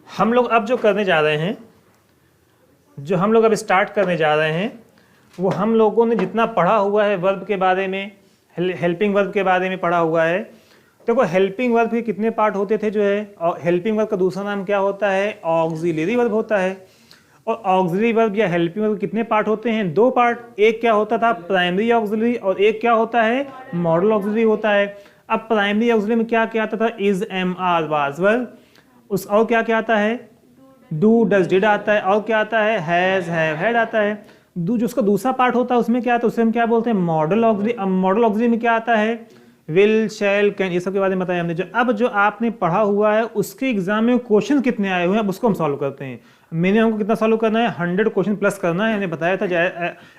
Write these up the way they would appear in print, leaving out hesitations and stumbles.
हम लोग अब जो करने जा रहे हैं, जो हम लोग अब स्टार्ट करने जा रहे हैं, वो हम लोगों ने जितना पढ़ा हुआ है वर्ब के बारे में, हेल्पिंग वर्ब के बारे में पढ़ा हुआ है। देखो हेल्पिंग वर्ब के कितने पार्ट होते थे जो है, और हेल्पिंग वर्ब का दूसरा नाम क्या होता है, ऑक्सिलरी वर्ब होता है। और ऑक्सिलरी वर्ब या हेल्पिंग वर्ब कितने पार्ट होते हैं, दो पार्ट। एक क्या होता था, प्राइमरी ऑक्सिलरी, और एक क्या होता है, मॉडल ऑक्सिलरी होता है। अब प्राइमरी ऑक्सिलरी में क्या क्या आता था, इज, एम, आर, वाज, वर। उस और क्या क्या आता है, डू, डज, डिड आता है। और क्या आता है, हैज, हैव, हैड आता है। जो उसका दूसरा पार्ट होता है उसमें क्या आता है, उसे हम क्या बोलते हैं, मॉडल ऑक्सिलरी। अब मॉडल ऑक्सिलरी में क्या आता है, विल, शैल, कैन, ये सब के बारे में बताया हमने। जो आपने पढ़ा हुआ है उसके एग्जाम में क्वेश्चन कितने आए हुए हैं, अब उसको हम सॉल्व करते हैं। मैंने हमको कितना सॉल्व करना है, 100 क्वेश्चन प्लस करना है। मैंने बताया था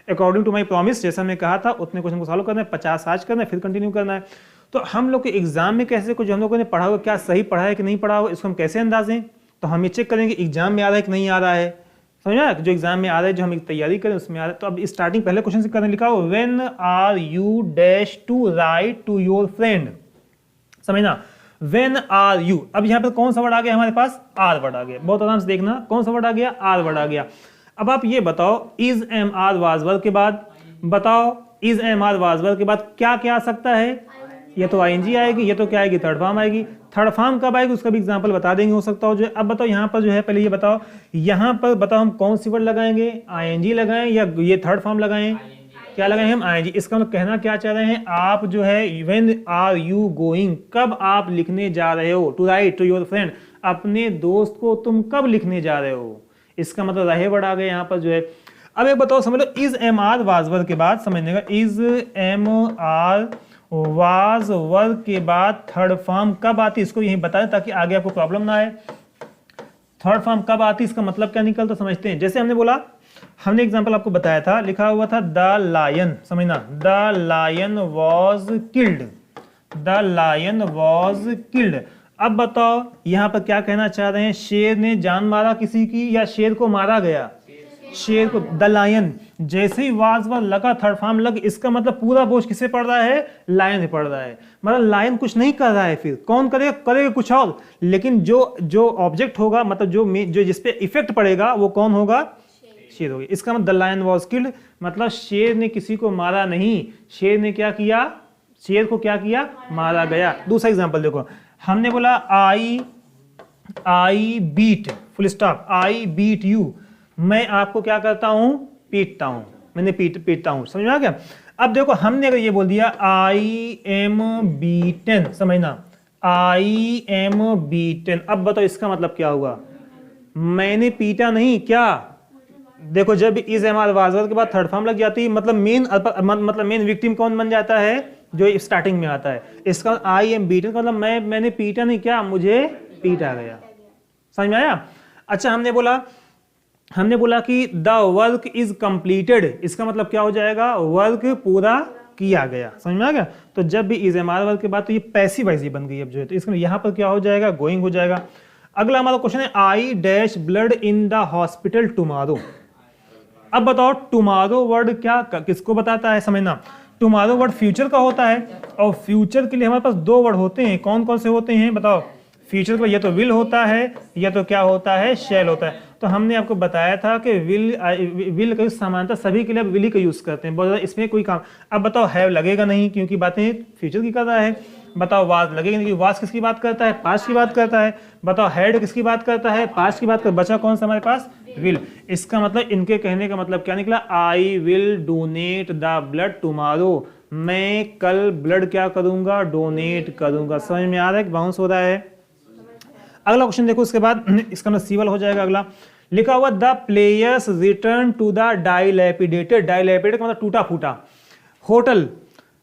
अकॉर्डिंग टू माय प्रॉमिस, जैसा मैं कहा था उतने क्वेश्चन को सॉल्व करना है, 50 आज करना है, फिर कंटिन्यू करना है। तो हम लोग के एग्जाम में कैसे कुछ हम लोगों ने पढ़ा हुआ क्या सही पढ़ा है कि नहीं पढ़ा हुआ, इसको हम कैसे अंदाजें। तो हम ये चेक करेंगे एग्जाम में आ रहा है कि नहीं आ रहा है, समझा। जो एग्जाम में आ रहा है, जो हम तैयारी करें उसमें आ रहा है। तो अब स्टार्टिंग पहले क्वेश्चन से करने लिखा हो, when are you dash to write to your friend, समझना, व्हेन आर यू। अब यहाँ पे कौन सा वर्ड आ गया हमारे पास, आर वर्ड आ गया। बहुत आराम से देखना कौन सा वर्ड आ गया, आर वर्ड आ गया। अब आप ये बताओ, इज, एम, आर, वाज, वर के बाद बताओ, इज, एम, आर, वाज, वर के बाद क्या क्या आ सकता है, ये तो आईएनजी आएगी, ये तो क्या आएगी, थर्ड फॉर्म आएगी। थर्ड फॉर्म कब आएगी उसका भी एग्जांपल बता देंगे, हो सकता हो जो। अब बताओ यहाँ पर जो है, पहले ये बताओ, यहाँ पर बताओ हम कौन सी वर्ड लगाएंगे, आईएनजी लगाएं या ये थर्ड फॉर्म लगाएं, क्या लगाएं हम, आईएनजी। इसका मतलब कहना क्या चाह रहे हैं आप जो है, व्हेन आर यू गोइंग, कब आप लिखने जा रहे हो, to write to your friend, अपने दोस्त को तुम कब लिखने जा रहे हो, इसका मतलब रहे वर्ड आ गए यहाँ पर जो है। अब एक बताओ समझ लो, इज, एम, आर, वाज, वर के बाद समझने का, इज, एम, आर, वाज, वर के बाद थर्ड फॉर्म कब आती, इसको यही बता दें ताकि आगे आपको प्रॉब्लम ना आए। थर्ड फॉर्म कब आती, इसका मतलब क्या निकलता समझते हैं। जैसे हमने बोला, हमने एग्जांपल आपको बताया था, लिखा हुआ था द लायन, समझना, the lion was killed, the lion was killed. अब बताओ यहाँ पर क्या कहना चाह रहे हैं, शेर ने जान मारा किसी की या शेर को मारा गया, शेर को। द लायन, जैसे ही वाज वर लगा, थर्ड फॉर्म लग, इसका मतलब पूरा बोझ किसे पड़ रहा है, लायन से पड़ रहा है। मतलब लायन कुछ नहीं कर रहा है, फिर कौन करेगा, करेगा कुछ और, लेकिन जो ऑब्जेक्ट होगा, मतलब जो जिसपे इफेक्ट पड़ेगा वो कौन होगा, शेर होगी। इसका मतलब द लायन वॉज किल्ड, मतलब शेर ने किसी को मारा नहीं, शेर ने क्या किया, शेर को क्या किया, मारा गया। दूसरा एग्जांपल देखो, हमने बोला I beat, full stop, I beat you, मैं आपको क्या करता हूं, पीटता हूं, मैंने पीटता हूं, समझ में आ गया। अब देखो हमने अगर ये बोल दिया आई एम बीटन, समझना, आई एम बीटन। अब बताओ इसका मतलब क्या हुआ, मैंने पीटा नहीं, क्या। देखो जब इज, एम, आर, वाज, वर के बाद थर्ड फॉर्म लग जाती है, मतलब मेन विक्टिम कौन बन जाता है, जो स्टार्टिंग में आता है। इसका आई एम बीटन का मतलब मैंने पीटा नहीं, क्या, मुझे पीटा गया। समझ में आया। अच्छा हमने बोला कि द वर्क इज कंप्लीटेड, इसका मतलब क्या हो जाएगा, वर्क पूरा किया गया। समझ में आ गया। तो जब भी इज, एम, आर, वर्क के बाद तो ये पैसिव वॉइस बन गई अब जो है, तो इसमें यहां पर क्या हो जाएगा, गोइंग हो जाएगा। अगला हमारा क्वेश्चन है, I dash blood in the hospital tomorrow. अब बताओ टुमारो वर्ड क्या किसको बताता है, समझना, टुमारो वर्ड फ्यूचर का होता है, और फ्यूचर के लिए हमारे पास दो वर्ड होते हैं, कौन कौन से होते हैं बताओ। फ्यूचर का या तो विल होता है या तो क्या होता है, शैल होता है। तो हमने आपको बताया था कि विल का समानता सभी के लिए विल ही का यूज करते हैं, बहुत ज़्यादा इसमें कोई काम। अब बताओ हैव लगेगा नहीं, क्योंकि बातें फ्यूचर की कर रहा है। बताओ वाज लगेगा नहीं, क्योंकि वाज किसकी बात करता है, पास्ट की बात करता है। बताओ हैड किसकी बात करता है, पास्ट की बात कर, बचा कौन सा हमारे पास, विल। इसका मतलब इनके कहने का मतलब क्या निकला, I will donate the blood tomorrow, मैं कल ब्लड क्या करूंगा, डोनेट करूंगा। समझ में आ रहा है कि बाउंस हो रहा है। अगला क्वेश्चन देखो, उसके बाद इसका मतलब सिवल हो जाएगा। अगला लिखा हुआ the players return to the dilapidated, dilapidated का मतलब टूटा फूटा, होटल,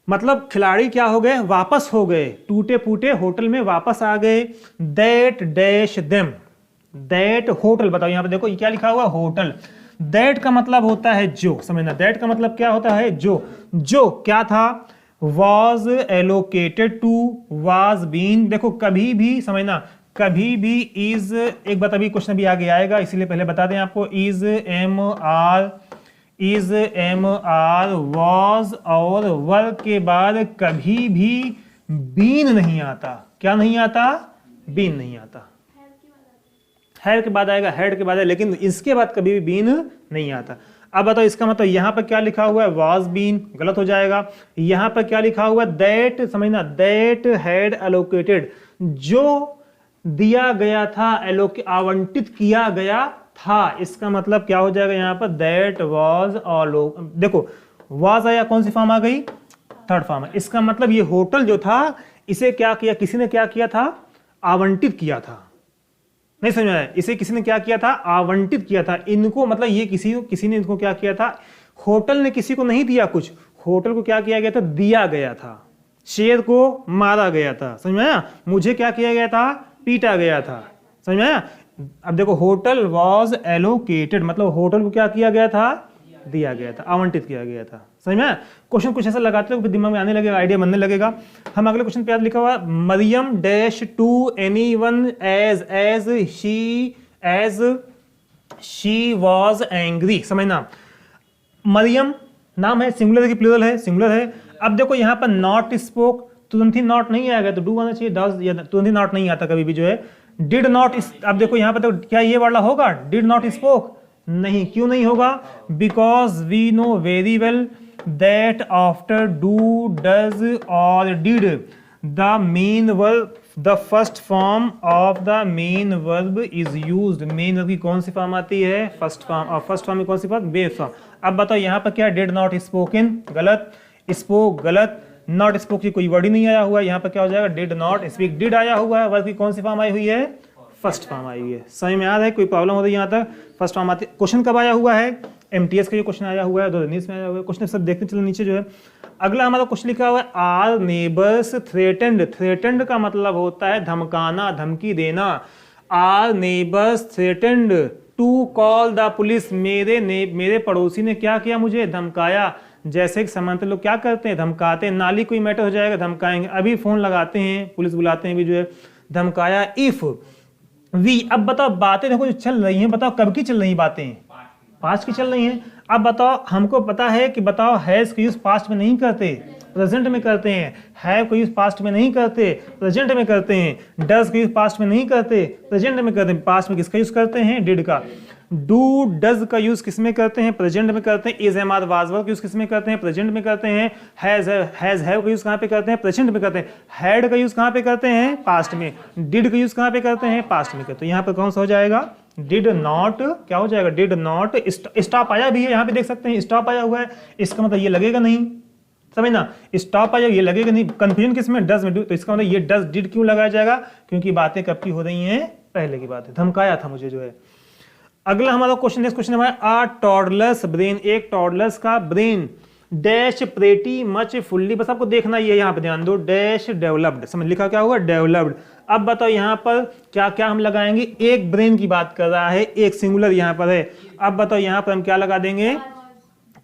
मतलब खिलाड़ी क्या हो गए, वापस हो गए, टूटे फूटे होटल में वापस आ गए। That dash them, that hotel, बताओ यहाँ पे देखो ये क्या लिखा हुआ, होटल। दैट का मतलब होता है जो, समझना, दैट का मतलब क्या होता है, जो क्या था, was allocated to, was been. देखो कभी भी समझना, कभी भी इज, एक बात अभी क्वेश्चन भी आगे आएगा इसीलिए पहले बता दें आपको, इज, एम, आर, वॉज और वर के बाद कभी भी बीन नहीं आता। क्या नहीं आता, बीन नहीं आता। हैव के बाद आएगा, हैड के बाद आएगा, लेकिन इसके बाद कभी भी बीन नहीं आता। अब बताओ इसका मतलब यहाँ पर क्या लिखा हुआ है, वाज बीन, गलत हो जाएगा। यहाँ पर क्या लिखा हुआ है, दैट, समझना, दैट हैड एलोकेटेड, जो दिया गया था, आवंटित किया गया था, इसका मतलब क्या हो जाएगा यहाँ पर, दैट वाज देखो वाज आया, कौन सी फॉर्म आ गई, थर्ड फॉर्म है। इसका मतलब ये होटल जो था इसे क्या किया, किसी ने क्या किया था, आवंटित किया था। नहीं समझ आया, इसे किसी ने क्या किया था, आवंटित किया था। इनको मतलब ये किसी ने इनको क्या किया था, होटल ने किसी को नहीं दिया कुछ, होटल को क्या किया गया था, दिया गया था। शेर को मारा गया था, समझ में आया। मुझे क्या किया गया था, पीटा गया था, समझ में आया। अब देखो होटल वॉज एलोकेटेड, मतलब होटल को क्या किया गया था, दिया गया था, आवंटित किया गया था, समझ में आया। क्वेश्चन कुछ ऐसा लगाते हो दिमाग में आने लगेगा, आइडिया बनने लगेगा। हम अगले क्वेश्चन पे याद लिखा हुआ, Mariam dash to anyone as she was angry, समझना। मरियम नाम है, सिंगुलर है कि प्लूरल है, सिंगुलर है। अब देखो यहाँ पर नॉट स्पोक, तुरंत ही नॉट नहीं आएगा, तो डू आना चाहिए, डज, या तुरंत ही नॉट नहीं आता कभी भी जो है। डिड नॉट, अब देखो यहाँ पर तो क्या ये वाला होगा, डिड नॉट स्पोक, नहीं, क्यों नहीं होगा, because we know very well that after do, does or did the main verb, the first form of the main verb is used. Main verb की कौन सी फॉर्म आती है, फर्स्ट फॉर्म, और फर्स्ट फॉर्म में कौन सी फॉर्म, बेस फॉर्म। अब बताओ यहाँ पर क्या, डिड नॉट स्पोकन, गलत, स्पोक गलत, नॉट स्पोक की कोई वर्ड ही नहीं आया हुआ है, यहाँ पर क्या हो जाएगा, डिड नॉट स्पीक, डिड आया हुआ है, वर्ब की कौन सी फॉर्म आई हुई है, फर्स्ट फॉर्म आई हुई है। समझ में याद है, कोई प्रॉब्लम हो रही है यहाँ तक, फर्स्ट फॉर्म आती है। क्वेश्चन कब आया हुआ है, एमटीएस का ये क्वेश्चन आया हुआ है, 2019 में आया हुआ है। क्वेश्चन सब देखते चलो नीचे जो है। अगला हमारा क्वेश्चन लिखा हुआ है, आर नेबर्स थ्रेटेंड, थ्रेटेंड का मतलब होता है धमकाना, धमकी देना। Our neighbours threatened to call the police, मेरे पड़ोसी ने क्या किया, मुझे धमकाया। जैसे कि सामान्य लोग क्या करते हैं, धमकाते हैं, नाली कोई मैटर हो जाएगा धमकाएंगे, अभी फोन लगाते हैं, पुलिस बुलाते हैं भी जो है, धमकाया। इफ वी, अब बताओ बातें देखो जो चल रही हैं, बताओ कब की चल रही बातें, पास्ट की चल रही हैं। अब बताओ, हमको पता है कि बताओ हैज को यूज पास्ट में नहीं करते, प्रेजेंट में करते हैं। हैव को यूज पास्ट में नहीं करते, प्रेजेंट में करते हैं। डज को यूज पास्ट में नहीं करते, प्रेजेंट में करते हैं। पास्ट में किसका यूज करते हैं, डिड का। डू डज का यूज किस में करते हैं, प्रेजेंट में करते हैं। Is am are was were का यूज किस में करते हैं, प्रेजेंट में करते हैं। हैज हैव का यूज कहाँ पे करते हैं, प्रेजेंट में करते हैं। हैड का यूज कहाँ पे करते हैं, पास्ट में। डिड का यूज कहाँ पे करते हैं, पास्ट में करते हैं। यहाँ पर कौन सा हो जाएगा, डिड नॉट, क्या हो जाएगा, डिड नॉट। स्टॉप आया भी है, यहाँ पे देख सकते हैं स्टॉप आया हुआ है, इसका मतलब ये लगेगा नहीं, समझना, स्टॉप आया ये लगेगा नहीं। कंफ्यूजन किस में, डज में, डू, तो इसका मतलब ये डज डिड क्यों लगाया जाएगा, क्योंकि बातें कब की हो रही हैं, पहले की बात है, धमकाया था मुझे जो है। अगला हमारा क्वेश्चन, नेक्स्ट क्वेश्चन हमारा, आ टॉडलर्स ब्रेन, एक टॉडलर्स का brain dash pretty much fully, बस आपको देखना ही है, यहाँ पे ध्यान दो, डैश डेवलप्ड, समझ लिखा क्या होगा, डेवलप्ड। अब बताओ यहाँ पर क्या क्या हम लगाएंगे, एक ब्रेन की बात कर रहा है, एक सिंगुलर यहाँ पर है। अब बताओ यहाँ पर हम क्या लगा देंगे,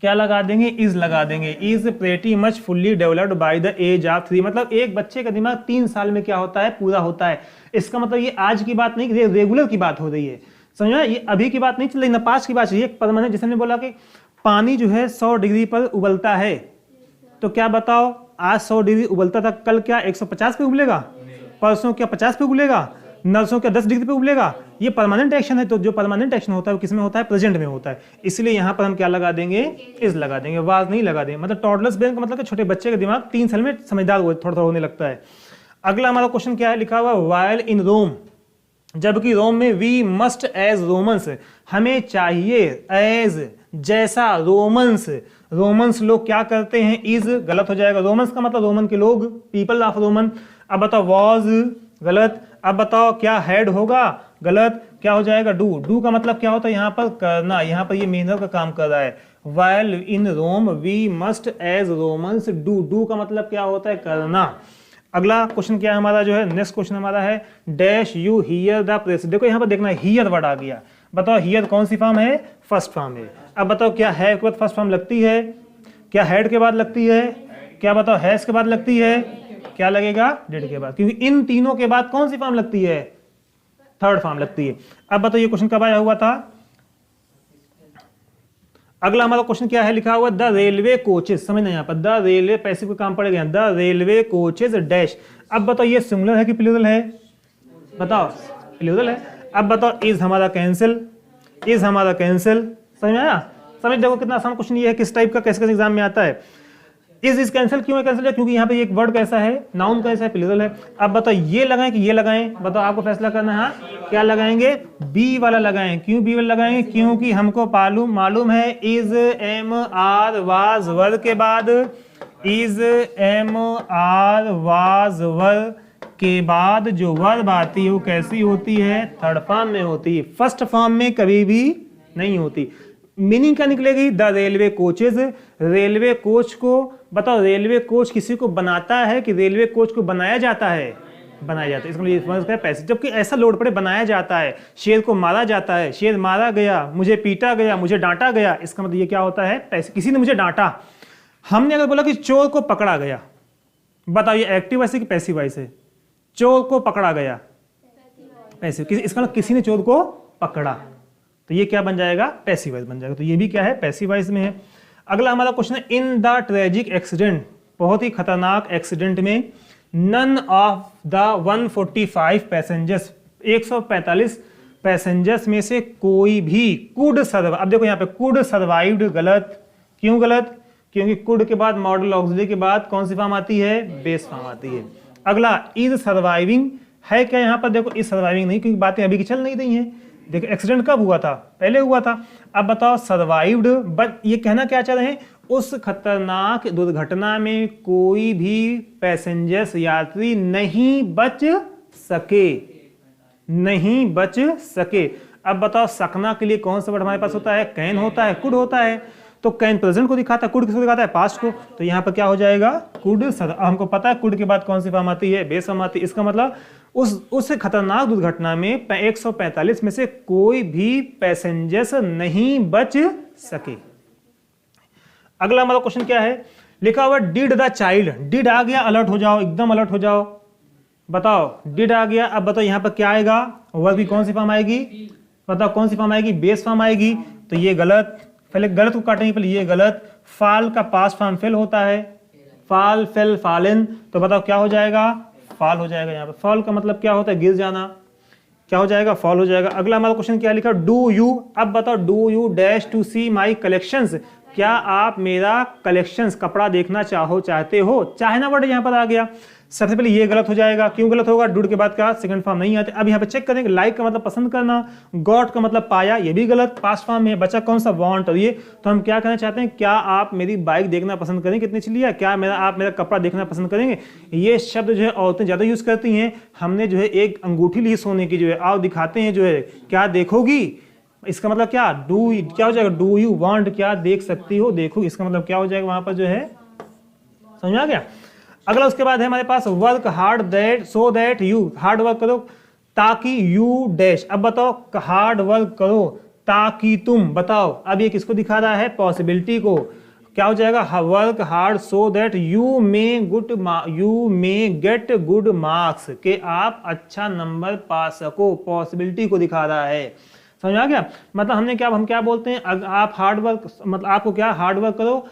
क्या लगा देंगे, इज लगा देंगे। Is pretty much fully developed by the age of 3, मतलब एक बच्चे का दिमाग 3 साल में क्या होता है, पूरा होता है। इसका मतलब ये आज की बात नहीं, रेगुलर की बात हो रही है, समझो, ये अभी की बात नहीं चल रही, ना पास्ट की बात है, ये परमानेंट। जैसे हमने बोला कि पानी जो है 100 डिग्री पर उबलता है, तो क्या बताओ, आज 100 डिग्री उबलता था, कल क्या 150 पे उबलेगा, परसों क्या 50 पे उबलेगा, नरसों क्या 10 डिग्री पे उबलेगा। ये परमानेंट एक्शन है, तो जो परमानेंट एक्शन होता है वो किस में होता है, प्रेजेंट में होता है। इसलिए यहाँ पर हम क्या लगा देंगे, इज लगा देंगे, वाज नहीं लगा देंगे। मतलब टॉडलर्स ब्रेन का मतलब कि छोटे बच्चे का दिमाग 3 साल में समझदार थोड़ा थोड़ा होने लगता है। अगला हमारा क्वेश्चन क्या है, लिखा हुआ वाइल इन रोम, जबकि रोम में वी मस्ट एज रोमन्स, हमें चाहिए एज जैसा रोमन्स। रोमन्स लोग क्या करते हैं, इज गलत हो जाएगा, रोमन्स का मतलब रोमन के लोग, पीपल ऑफ रोमन। अब बताओ वॉज गलत। अब बताओ क्या हैड होगा, गलत। क्या हो जाएगा, डू। डू का मतलब क्या होता है, यहाँ पर करना, यहाँ पर ये मेहनत का काम कर रहा है। While in Rome we must as Romans do, do का मतलब क्या होता है, करना। अगला क्वेश्चन क्या है हमारा जो है, नेक्स्ट क्वेश्चन हमारा है, dash you here the press. देखो यहाँ पर देखना, हियर वर्ड आ गया। बताओ हियर कौन सी फॉर्म है, फर्स्ट फॉर्म है। अब बताओ क्या है के बाद फर्स्ट फॉर्म लगती है, क्या हैड के बाद लगती है, क्या बताओ हैज के बाद लगती है, क्या लगेगा, डिड के बाद, क्योंकि इन तीनों के बाद कौन सी फॉर्म लगती है, थर्ड फॉर्म लगती है। अब बताओ ये क्वेश्चन कब आया हुआ था। अगला हमारा क्वेश्चन क्या है, लिखा हुआ द रेलवे कोचेस, समझना यहाँ पर, द रेलवे पैसिव का काम पड़ेगा, द रेलवे कोचेस डैश। अब बताओ ये सिंगुलर है कि प्लूरल है, बताओ प्लूरल है। अब बताओ इज हमारा कैंसिल, इज हमारा कैंसिल, समझ में आया? समझ देखो कितना आसान क्वेश्चन ये है, किस टाइप का कैसे कैसे एग्जाम में आता है। इज कैंसिल क्यों है कैंसिल है? क्योंकि यहाँ पे एक वर्ड कैसा है, नाउन कैसा है, प्लूरल है। अब बताओ ये लगाएं कि ये लगाएं, बताओ आपको फैसला करना है। हाँ क्या लगाएंगे? बी वाला लगाएं। क्यों बी वाला लगाएंगे? क्योंकि हमको मालूम है is am are was verb के बाद, is am are was verb के बाद जो वर्ब आती है वो कैसी होती है? थर्ड फॉर्म में होती है, फर्स्ट फॉर्म में कभी भी नहीं होती। मीनिंग क्या निकलेगी? The railway coaches, railway coach को, बताओ रेलवे कोच किसी को बनाता है कि रेलवे कोच को बनाया जाता है? बनाया जाता है, इसका मतलब है पैसे। जबकि ऐसा लोड पड़े बनाया जाता है, शेर को मारा जाता है, शेर मारा गया, मुझे पीटा गया, मुझे डांटा गया, इसका मतलब ये क्या होता है? पैसे। किसी ने मुझे डांटा। हमने अगर बोला कि चोर को पकड़ा गया, बताओ ये एक्टिव वॉइस है कि पैसिव वॉइस है? चोर को पकड़ा गया, पैसिव। इसका मतलब किसी ने चोर को पकड़ा, तो ये क्या बन जाएगा? पैसिव वॉइस बन जाएगा। तो ये भी क्या है? पैसिव वॉइस में है। अगला हमारा क्वेश्चन है इन द ट्रेजिक एक्सीडेंट, बहुत ही खतरनाक एक्सीडेंट में, none of the 145 passengers, 145 passengers में से कोई भी कुड सर्वाइव। अब देखो यहाँ पे कुड सर्वाइव्ड गलत। क्यों गलत? क्योंकि कुड के बाद मॉडल ऑक्सिलरी के बाद कौन सी फॉर्म आती है? बेस फॉर्म आती है। अगला इज सर्वाइविंग है क्या यहाँ पर? देखो इज सर्वाइविंग नहीं, क्योंकि बातें अभी की चल नहीं रही हैं। देखो एक्सीडेंट कब हुआ था? पहले हुआ था। अब बताओ सर्वाइव्ड, बट ये कहना क्या चाह रहे हैं? उस खतरनाक दुर्घटना में कोई भी पैसेंजर्स यात्री नहीं बच सके, नहीं बच सके। अब बताओ सकना के लिए कौन सा वर्ड हमारे पास होता है? कैन होता है, कुड होता है। तो कैन प्रेजेंट को दिखाता है, कुड किसको दिखाता है? पास्ट को। तो यहाँ पर क्या हो जाएगा? कुड। हमको पता है कुड के बाद कौन सी फॉर्म आती है? बेस फॉर्म आती है। इसका मतलब उस खतरनाक दुर्घटना में 145 में से कोई भी पैसेंजर्स नहीं बच सके। अगला हमारा क्वेश्चन क्या है? लिखा हुआ डिड द चाइल्ड, डिड आ गया, अलर्ट हो जाओ, एकदम अलर्ट हो जाओ। बताओ डिड आ गया। अब बताओ यहाँ पर क्या आएगा? वर्ब की कौन सी फॉर्म आएगी? बताओ कौन सी फॉर्म आएगी? बेस फॉर्म आएगी। तो ये गलत, पहले गलत को काटेंगे, पहले ये गलत। फाल का पास्ट फॉर्म फेल होता है, फाल, फेल, फालन। तो बताओ क्या हो जाएगा? फॉल हो जाएगा। यहाँ पे फॉल का मतलब क्या होता है? गिर जाना। क्या हो जाएगा? फॉल हो जाएगा। अगला हमारा क्वेश्चन क्या लिखा? Do you. अब बताओ do you dash to see my collections, क्या आप मेरा कलेक्शंस कपड़ा देखना चाहते हो? चाहना वर्ड यहाँ पर आ गया। सबसे पहले ये गलत हो जाएगा। क्यों गलत होगा? डूड के बाद का सेकंड फॉर्म नहीं आते। अब यहाँ पे चेक करेंगे। लाइक का मतलब पसंद करना, गॉट का मतलब पाया, ये भी गलत, पास्ट फॉर्म में। बचा कौन सा? वांट। और ये तो हम क्या कहना चाहते हैं? क्या आप मेरी बाइक देखना पसंद करेंगे कितनी चली है? क्या आप मेरा कपड़ा देखना पसंद करेंगे? ये शब्द जो है औरतें ज्यादा यूज करती हैं। हमने जो है एक अंगूठी ली सोने की, जो है आओ दिखाते हैं, जो है क्या देखोगी? इसका मतलब क्या? डू, क्या हो जाएगा? डू यू वांट, क्या देख सकती हो? देखो। इसका मतलब क्या हो जाएगा वहां पर? जो है समझ में आ गया। अगला उसके बाद है हमारे पास work hard that so that you, hard work करो ताकि यू डैश। अब बताओ हार्ड वर्क करो ताकि तुम, बताओ अब ये किसको दिखा रहा है? पॉसिबिलिटी को। क्या हो जाएगा? Work hard so that you may get good marks, के आप अच्छा नंबर पा सको। पॉसिबिलिटी को दिखा रहा है। समझ आ गया? मतलब हम क्या बोलते हैं? आप हार्ड वर्क, मतलब आपको क्या हार्ड वर्क करो,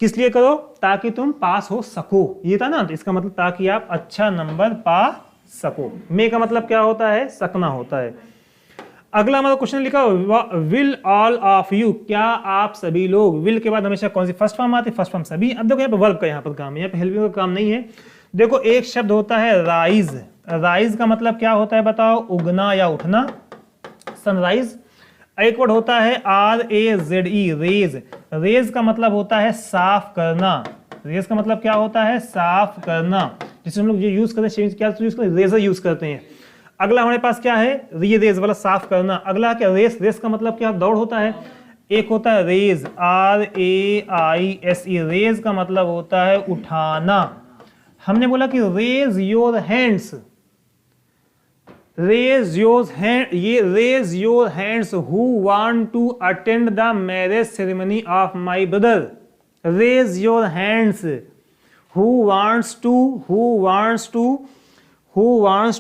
किस लिए करो? ताकि तुम पास हो सको, ये था ना। तो इसका मतलब ताकि आप अच्छा नंबर पा सको। मे का मतलब क्या होता है? सकना होता है। अगला हमारा क्वेश्चन लिखा विल ऑल ऑफ यू, क्या आप सभी लोग। विल के बाद हमेशा कौन सी फर्स्ट फॉर्म आती है? फर्स्ट फॉर्म सभी। अब देखो यहाँ पे वर्ब का यहाँ पर काम है, यहाँ पे हेल्पिंग का काम नहीं है। देखो एक शब्द होता है राइज, राइज का मतलब क्या होता है? बताओ उगना या उठना, सनराइज। एक वर्ड होता है RAZE, रेज। रेज का मतलब होता है साफ करना। रेज का मतलब क्या होता है? साफ करना। जिसे हम लोग ये यूज करते हैं, क्या यूज करते हैं? रेजर यूज करते हैं। अगला हमारे पास क्या है? ये रेज वाला साफ करना। अगला क्या? रेस। रेस का मतलब क्या? दौड़ होता है। एक होता है रेज, RAISE, रेज का मतलब होता है उठाना। हमने बोला कि raise your hands, raise your hands who want to attend the marriage ceremony of my brother. Raise your hands who wants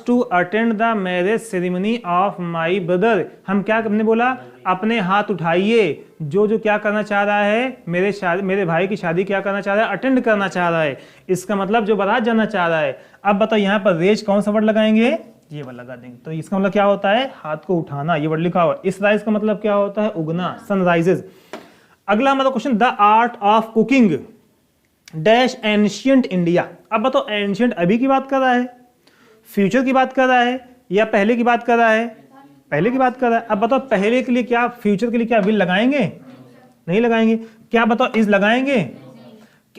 to attend the marriage ceremony of my brother. हम क्या हमने बोला? अपने हाथ उठाइए जो क्या करना चाह रहा है? मेरे भाई की शादी क्या करना चाह रहा है? अटेंड करना चाह रहा है। इसका मतलब जो बारात जाना चाह रहा है। अब बताओ यहाँ पर रेज कौन सा वर्ड लगाएंगे? ये वर्ड लगा देंगे। तो इसका मतलब क्या होता है, हाथ को उठाना, ये वर्ड लिखा हुआ। इस राइज का मतलब क्या होता है, उगना, सनराइजेज। अगला हमारा question, the art of cooking dash ancient India. अब बताओ एंशियंट अभी की बात कर रहा है, फ्यूचर की बात कर रहा है, या पहले की बात कर रहा है, पहले की बात कर रहा है। अब बताओ पहले के लिए क्या, फ्यूचर के लिए क्या विल लगाएंगे, नहीं लगाएंगे। क्या बताओ इज लगाएंगे।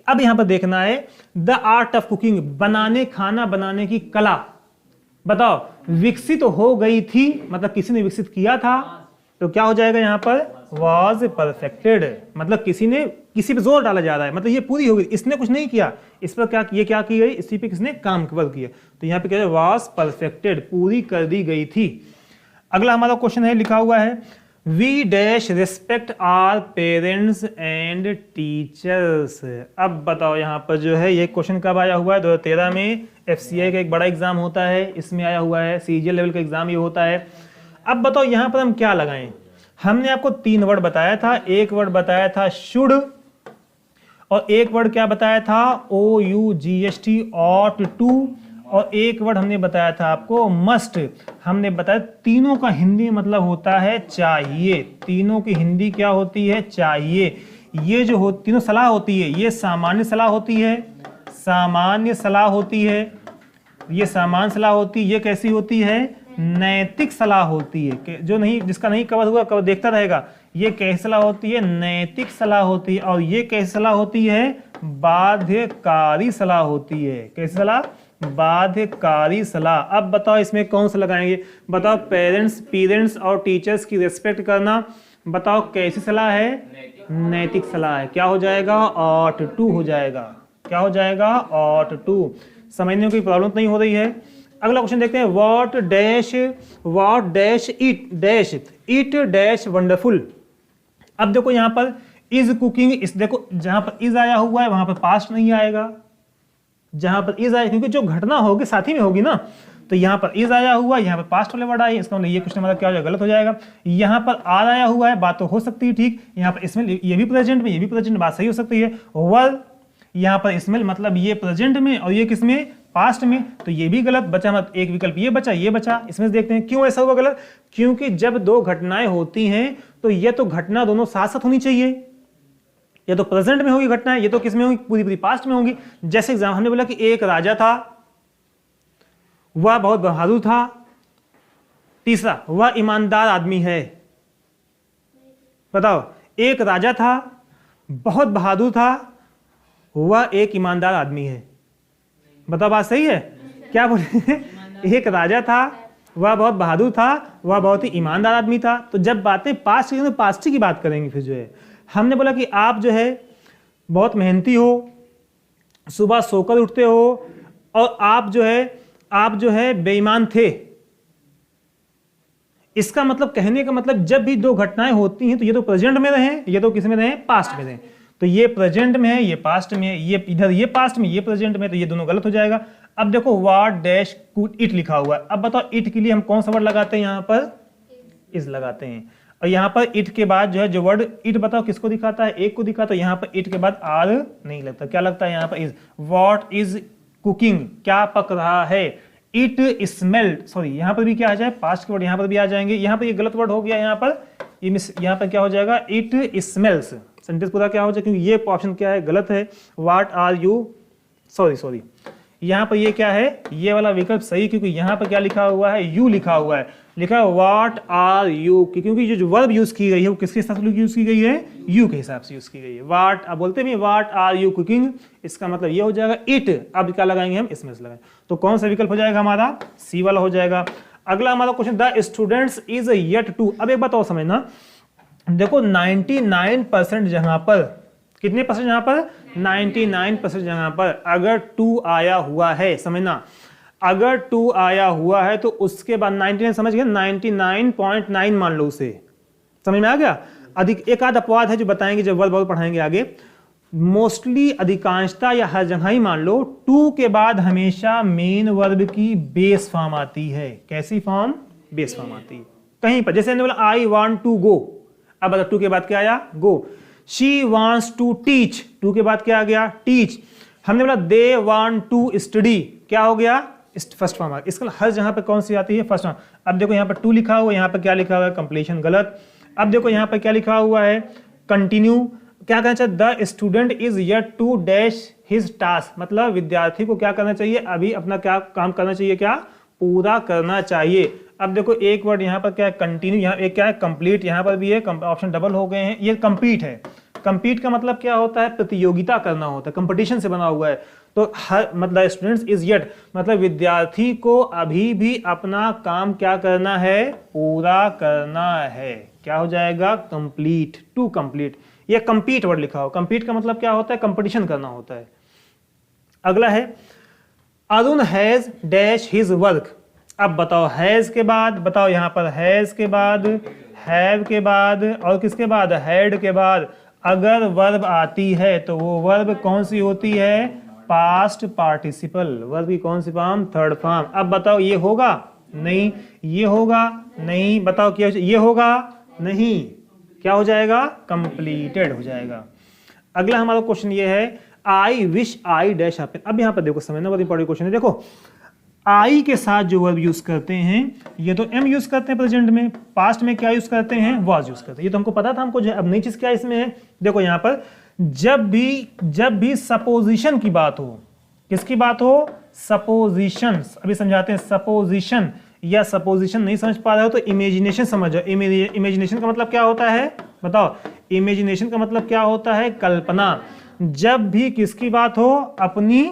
अब यहां पर देखना है द आर्ट ऑफ कुकिंग, बनाने, खाना बनाने की कला, बताओ विकसित हो गई थी, मतलब किसी ने विकसित किया था, तो क्या हो जाएगा यहां पर, वॉज परफेक्टेड, मतलब किसी ने, किसी पे जोर डाला जा रहा है, मतलब ये पूरी हो गई, इसने कुछ नहीं किया, इस पर क्या, ये क्या की गई, इसी पे किसने काम किया, तो यहाँ पे क्या है, वॉज परफेक्टेड, पूरी कर दी गई थी। अगला हमारा क्वेश्चन है, लिखा हुआ है we dash respect our parents and teachers. अब बताओ यहाँ पर जो है, ये क्वेश्चन कब आया हुआ है, 2013 में FCI का एक बड़ा एग्जाम होता है, इसमें आया हुआ है, CGL लेवल का एग्जाम ये होता है। अब बताओ यहाँ पर हम क्या लगाएं। हमने आपको 3 वर्ड बताया था, एक वर्ड बताया था शुड, और एक वर्ड क्या बताया था, OUGST, ought to, और एक वर्ड हमने बताया था आपको मस्ट। हमने बताया तीनों का हिंदी मतलब होता है चाहिए, तीनों की हिंदी क्या होती है, चाहिए। ये जो हो तीनों सलाह होती है, ये सामान्य सलाह होती है, सामान्य सलाह होती है, ये सामान्य सलाह होती है, ये कैसी होती है, नैतिक सलाह होती है। जो नहीं, जिसका नहीं कवर हुआ कवर देखता रहेगा, ये कैसी सलाह होती है, नैतिक सलाह होती है, और ये कैसी सलाह होती है, बाध्यकारी सलाह होती है। कैसी सलाह, बाध्यकारी सलाह। अब बताओ इसमें कौन सा लगाएंगे, बताओ पेरेंट्स और टीचर्स की रिस्पेक्ट करना, बताओ कैसी सलाह है, नैतिक सलाह है। क्या हो जाएगा, ought to हो जाएगा, क्या हो जाएगा, ought to। समझने में कोई प्रॉब्लम नहीं हो रही है। अगला क्वेश्चन देखते हैं, what dash it dash wonderful. अब देखो यहाँ पर इज कुकिंग, इस देखो जहां पर इज आया हुआ है वहां पर पास्ट नहीं आएगा, जहां पर इज आया, क्योंकि जो घटना होगी साथ ही में होगी ना, तो यहाँ पर इज आया हुआ है, यहाँ पर पास्ट वाले वर्ड आए, इसका मतलब ये क्वेश्चन मतलब क्या हो जाएगा, गलत हो जाएगा। यहाँ पर आर आया हुआ है, बात तो हो सकती है ठीक, यहाँ पर इसमें ये भी प्रेजेंट में, ये भी प्रेजेंट, बात सही हो सकती है। वर यहाँ पर इसमें मतलब ये प्रेजेंट में और ये किसमें, पास्ट में, तो ये भी गलत बचा, मतलब एक विकल्प ये बचा, ये बचा। इसमें देखते हैं क्यों ऐसा हुआ गलत, क्योंकि जब दो घटनाएं होती हैं तो ये तो घटना दोनों साथ साथ होनी चाहिए, ये तो प्रेजेंट में होगी घटना, ये तो किस में होगी, पूरी पूरी पास्ट में होगी। जैसे एग्जाम हमने बोला कि एक राजा था, वह बहुत बहादुर था, तीसरा वह ईमानदार आदमी है। बताओ, एक राजा था, बहुत बहादुर था, वह एक ईमानदार आदमी है। बताओ बात सही है, क्या बोले एक राजा था, वह बहुत बहादुर था, वह बहुत ही ईमानदार आदमी था। तो जब बातें पास्ट की, तो पास्ट की बात करेंगे। फिर जो है हमने बोला कि आप जो है बहुत मेहनती हो, सुबह सोकर उठते हो, और आप जो है बेईमान थे। इसका मतलब, कहने का मतलब, जब भी दो घटनाएं होती हैं तो ये तो प्रेजेंट में रहे, ये तो किस में रहे, पास्ट में रहे। तो ये प्रेजेंट में है, ये पास्ट में है, ये इधर ये पास्ट में, ये प्रेजेंट में, तो ये दोनों गलत हो जाएगा। अब देखो व्हाट डैश कुड इट लिखा हुआ है। अब बताओ इट के लिए हम कौन सा वर्ड लगाते हैं, यहां पर इज लगाते हैं, और यहाँ पर इट के बाद जो है जो वर्ड इट बताओ किसको दिखाता है, एक को दिखाता है। यहाँ पर इट के बाद आर नहीं लगता, क्या लगता है यहाँ पर इज। व्हाट इज कुकिंग, क्या पक रहा है। इट स्मेल्ड, सॉरी यहाँ पर भी क्या आ जाए, पास्ट के वर्ड यहाँ पर भी आ जाएंगे। यहाँ पर ये गलत वर्ड हो गया, यहाँ पर यहाँ पर क्या हो जाएगा, इट स्मेल्स। सेंटेंस पूरा क्या हो जाए, क्योंकि ये ऑप्शन क्या है, गलत है। व्हाट आर यू, सॉरी यहाँ पर ये क्या है, ये वाला विकल्प सही, क्योंकि यहाँ पर क्या लिखा हुआ है, यू लिखा हुआ है, लिखा है व्हाट आर यू, क्योंकि जो वर्ब यूज की गई है वो किसके हिसाब से यूज की गई है, यू के हिसाब से यूज की गई है। व्हाट, अब बोलते भी व्हाट आर यू कुकिंग, इसका मतलब ये हो जाएगा इट। अब क्या लगाएंगे हम, इसमें लगाएंगे, तो कौन सा विकल्प हो जाएगा हमारा, सी वाला हो जाएगा। अगला हमारा question, the students is yet to. अब एक बात और समझना, देखो 99% जहां पर, कितने परसेंट जहां पर, 99% जहां पर अगर टू आया हुआ है, समझना, अगर टू आया हुआ है तो उसके बाद 99 समझ गए, 99.9 मान लो उसे, समझ में आ गया। अधिक एक आध अपवाद है जो बताएंगे जब वर्ब पढ़ाएंगे आगे। मोस्टली, अधिकांशता या हर जगह ही मान लो, टू के बाद हमेशा मेन वर्ब की बेस फॉर्म आती है। कैसी फॉर्म, बेस फॉर्म आती है। कहीं पर जैसे बोला आई वांट टू गो, अब टू के बाद क्या आया, go. She wants to teach, to के बाद क्या आ गया, टीच। हमने बोला दे वांट टू स्टडी, क्या हो गया, फर्स्ट फॉर्म आ गया। इसका हर जगह पे कौन सी आती है? First form. अब देखो यहाँ पर टू लिखा हुआ है, यहाँ पर क्या लिखा हुआ है? कंप्लीशन, गलत। अब देखो यहाँ पर क्या लिखा हुआ है? कंटिन्यू। क्या कहना चाहिए? The student is yet to dash his task, मतलब विद्यार्थी को क्या करना चाहिए? अभी अपना क्या काम करना चाहिए? क्या पूरा करना चाहिए। अब देखो एक वर्ड यहाँ पर क्या है? कंटिन्यू। यहाँ एक क्या है? कंप्लीट। यहाँ पर भी है, ऑप्शन डबल हो गए हैं। ये कंपीट है। कंपीट का मतलब क्या होता है? प्रतियोगिता करना होता है, कंपटीशन से बना हुआ है। तो हर मतलब स्टूडेंट्स इज येट मतलब विद्यार्थी को अभी भी अपना काम क्या करना है? पूरा करना है। क्या हो जाएगा? Complete, to complete. ये कंपीट वर्ड लिखा हो। कंपीट का मतलब क्या होता है? कंपटीशन करना होता है। अगला है Arun has dash his work. अब बताओ हैज के बाद, बताओ यहाँ पर हैज के बाद, हैव के बाद और किसके बाद? हैड के बाद अगर वर्ब आती है तो वो वर्ब कौन सी होती है? Past participle. वर्ब की कौन सी फॉर्म? Third form. अब बताओ ये होगा? नहीं। ये होगा? नहीं। बताओ क्या ये होगा? नहीं। क्या हो जाएगा? कंप्लीटेड हो जाएगा। अगला हमारा क्वेश्चन ये है I wish I dash happen. अब यहाँ पर देखो समझना बहुत इंपॉर्टेंट क्वेश्चन है। देखो आई के साथ जो वर्ब यूज करते हैं ये तो एम यूज करते हैं प्रेजेंट में, पास्ट में क्या यूज करते हैं? वाज यूज करते हैं। ये तो हमको पता था। हमको जो अब नई चीज क्या इसमें है? देखो यहाँ पर जब भी सपोजिशन की बात हो, किसकी बात हो? सपोजिशन। अभी समझाते हैं। सपोजिशन या सपोजिशन नहीं समझ पा रहे हो तो इमेजिनेशन समझो। इमेजिनेशन का मतलब क्या होता है? बताओ। इमेजिनेशन का मतलब क्या होता है? कल्पना। जब भी किसकी बात हो? अपनी,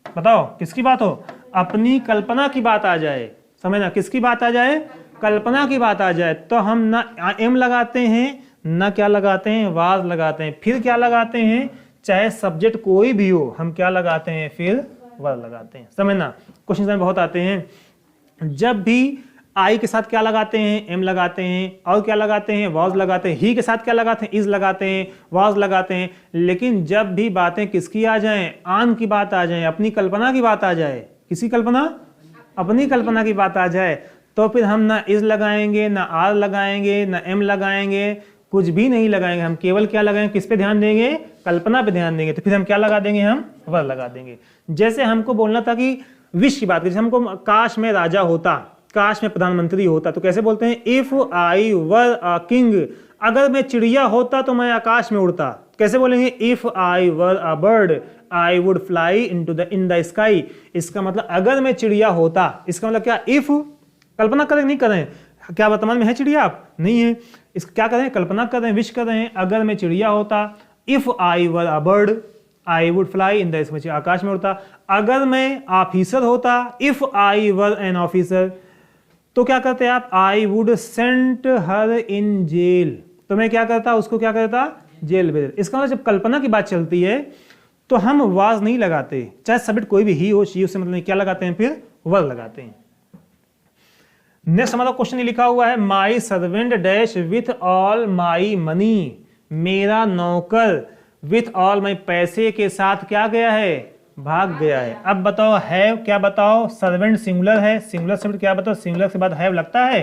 बताओ किसकी बात हो? अपनी कल्पना की बात आ जाए, समझना, किसकी बात आ जाए? कल्पना की बात आ जाए तो हम ना एम लगाते हैं ना क्या लगाते हैं? वाज लगाते हैं। फिर क्या लगाते हैं? चाहे सब्जेक्ट कोई भी हो हम क्या लगाते हैं? फिर वर्ब लगाते हैं। समझना, क्वेश्चन में बहुत आते हैं। जब भी आई के साथ क्या लगाते हैं? एम लगाते हैं। और क्या लगाते हैं? वाज लगाते हैं। ही के साथ क्या लगाते हैं? इज लगाते हैं, वाज लगाते हैं। लेकिन जब भी बातें किसकी आ जाएं? आन की बात आ जाए, अपनी कल्पना की बात आ जाए, किसी कल्पना? अपनी कल्पना की बात आ जाए तो फिर हम ना इज लगाएंगे, ना आर लगाएंगे, ना एम लगाएंगे, कुछ भी नहीं लगाएंगे। हम केवल क्या लगाएंगे? किस पे ध्यान देंगे? कल्पना पे ध्यान देंगे। तो फिर हम क्या लगा देंगे? हम वर्ब लगा देंगे। जैसे हमको बोलना था कि विश की बात करें, हमको काश में राजा होता, काश में प्रधानमंत्री होता, तो कैसे बोलते हैं? If I were a king. अगर मैं चिड़िया होता तो मैं आकाश में उड़ता, कैसे बोलेंगे? If I were a bird I would fly in the sky. इसका मतलब अगर मैं चिड़िया होता, इसका मतलब क्या? इफ, कल्पना करें, नहीं करें। क्या वर्तमान में है चिड़िया? आप नहीं है। इसका क्या करें? कल्पना कर रहे हैं, विश कर रहे हैं। अगर मैं चिड़िया होता, if I were a bird I would fly in the sky, आकाश में उड़ता। अगर मैं ऑफिसर होता, if I were an officer, तो क्या करते आप? I would sent her in jail, तो मैं क्या करता? उसको क्या करता? जेल भेज। इसका मतलब जब कल्पना की बात चलती है तो हम वाज नहीं लगाते, चाहे सब्जेक्ट कोई भी ही हो, शी, उससे मतलब नहीं, क्या लगाते हैं? फिर वर्ब लगाते हैं। नेक्स्ट हमारा क्वेश्चन लिखा हुआ है my servant dash with all my money. मेरा नौकर विथ ऑल माई पैसे के साथ क्या गया है? भाग गया है। अब बताओ हैव क्या? बताओ सर्वेंट सिंगुलर है, सिंगुलर सर्वेंट क्या? बताओ सिंगुलर के बाद हैव लगता है?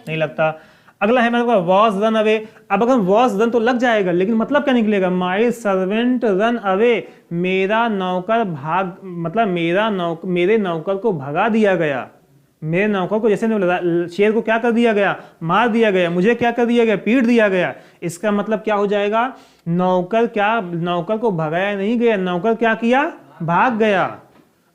नहीं लगता। अगला है मेरे को वॉज रन अवे। अब अगर वॉज रन तो लग जाएगा, लेकिन मतलब क्या निकलेगा? माई सर्वेंट रन अवे, मेरा नौकर भाग, मतलब मेरे नौकर को भगा दिया गया। मेरे नौकर को, जैसे शेर को क्या कर दिया गया? मार दिया गया। मुझे क्या कर दिया गया? पीट दिया गया। इसका मतलब क्या हो जाएगा? नौकर को भगाया नहीं गया, नौकर क्या किया? भाग गया।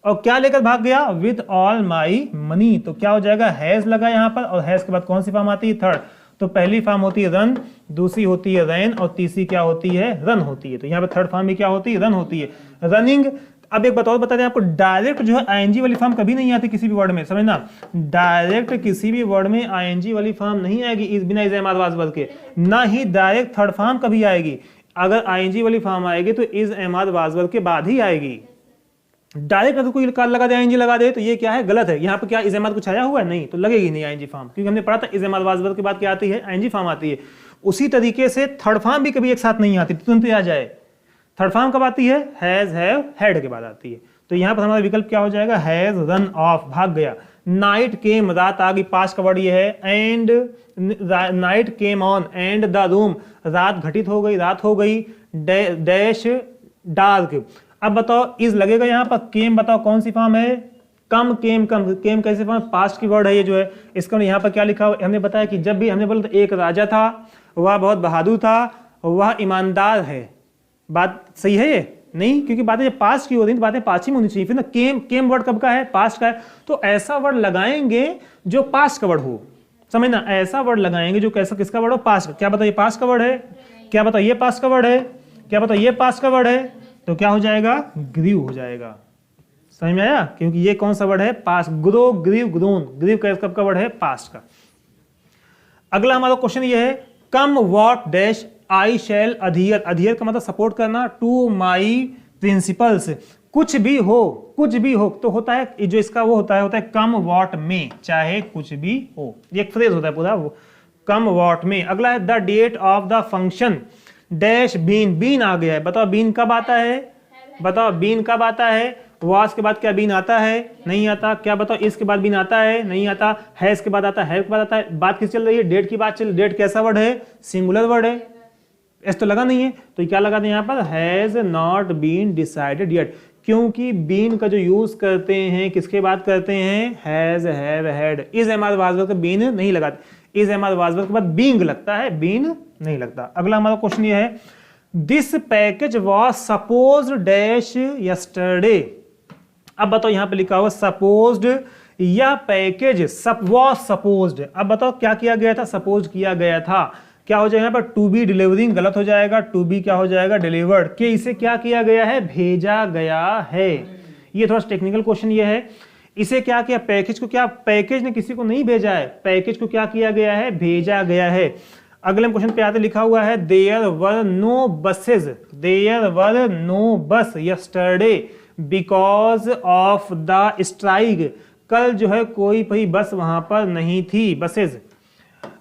और क्या लेकर भाग गया? With all my money. तो क्या हो जाएगा? हैज लगा यहाँ पर, और हैज के बाद कौन सी फॉर्म आती है? थर्ड। तो पहली फॉर्म होती है रन, दूसरी होती है रैन, और तीसरी क्या होती है? रन होती है। तो यहाँ पर थर्ड फॉर्म में क्या होती है? रन होती है, रनिंग। अब एक बताओ, बता दें आपको, डायरेक्ट जो है आईएनजी वाली फॉर्म कभी नहीं आती किसी भी वर्ड में, समझना। डायरेक्ट किसी भी वर्ड में आईएनजी वाली फॉर्म नहीं आएगी इस बिना इज एम आर वाज के, ना ही डायरेक्ट थर्ड फॉर्म कभी आएगी। अगर आईएनजी वाली फॉर्म आएगी तो इज एम आर वाज के बाद ही आएगी। डायरेक्ट अगर कोई काल लगा दे, आईएनजी लगा दे, तो ये क्या है? गलत है। यहाँ पे क्या इज एम आर कुछ आया हुआ है? नहीं, तो लगेगी नहीं आईएनजी फॉर्म, क्योंकि हमने पढ़ा था इज एम आर वाज के बाद क्या आती है? आईएनजी फॉर्म आती है। उसी तरीके से थर्ड फॉर्म भी कभी एक साथ नहीं आती, तुरंत आ जाए। थर्ड फॉर्म कब आती है? हैज, हैव, हैड के बाद आती है। तो यहाँ पर हमारा विकल्प क्या हो जाएगा? हैज रन ऑफ, भाग गया। नाइट केम, रात आ गई, पास्ट का वर्ड ये है। And night came on and the room, रात घटित हो गई, रात हो गई। Dash dark. अब बताओ इज लगेगा यहाँ पर। केम बताओ कौन सी फॉर्म है? कम केम कैसे पास्ट की वर्ड है ये जो है। इसका यहाँ पर क्या लिखा हुआ, हमने बताया कि जब भी हमने बोला तो एक राजा था, वह बहुत बहादुर था, वह ईमानदार है। बात सही है ये? नहीं, क्योंकि बातें जब पास्ट की होती है तो बातें पास्ट ही में होनी चाहिए। फिर ना केम वर्ड कब का है? पास्ट का है। तो ऐसा वर्ड लगाएंगे जो पास्ट का वर्ड हो, समझना, ऐसा वर्ड लगाएंगे जो कैसा किसका वर्ड हो? पास्ट का। क्या बताओ ये पास्ट का वर्ड है? क्या बताओ ये पास्ट का वर्ड है? क्या बताओ ये पास्ट का वर्ड है? तो क्या हो जाएगा? ग्रीव हो जाएगा। समझ में आया? क्योंकि ये कौन सा वर्ड है? Past. Grow, grew, grown. Grew कब का वर्ड है? पास्ट का। अगला हमारा क्वेश्चन ये है, कम व्हाट डैश आई शैल अधियर। अधियर का मतलब सपोर्ट करना, टू माई प्रिंसिपल्स। कुछ भी हो तो होता है जो इसका वो होता है कम व्हाट में, चाहे कुछ भी हो। ये एक फ्रेज होता है पूरा वो, कम व्हाट में। अगला है the date of the function dash been. Been आ गया है, बताओ बीन कब आता है? बताओ बीन कब आता है? वास के बाद क्या बीन आता है? नहीं आता। क्या बताओ इसके बाद बीन आता है? नहीं आता। है इसके बाद आता है? के बाद आता है। बात किस चल रही है? डेट की बात चल। डेट कैसा वर्ड है? सिंगुलर वर्ड है। एस तो लगा नहीं है, तो क्या लगा दें यहाँ पर? Has not been decided yet. क्योंकि बीन का जो यूज करते हैं किसके बाद करते हैं? Has, have, had. Is am are was were का बीन नहीं लगाते। इज एमआर वाजवर्ड के बाद बींग लगता है, बीन नहीं लगता। अगला हमारा क्वेश्चन ये है, this package was supposed dash yesterday. अब बताओ यहाँ पे लिखा हुआ सपोज्ड, या पैकेज वॉज सपोज्ड। अब बताओ क्या किया गया था? सपोज किया गया था। क्या हो जाएगा यहाँ पर? टू बी डिलीवरिंग, गलत हो जाएगा। टू बी क्या हो जाएगा? डिलीवर्ड। कि इसे क्या किया गया है? भेजा गया है। ये थोड़ा टेक्निकल क्वेश्चन ये है। इसे क्या किया? पैकेज को क्या? पैकेज ने किसी को नहीं भेजा है, पैकेज को क्या किया गया है? भेजा गया है। अगले क्वेश्चन पे आते लिखा हुआ है, there were no buses. There were no bus yesterday because of the strike. कल जो है कोई भी बस वहां पर नहीं थी, बसेज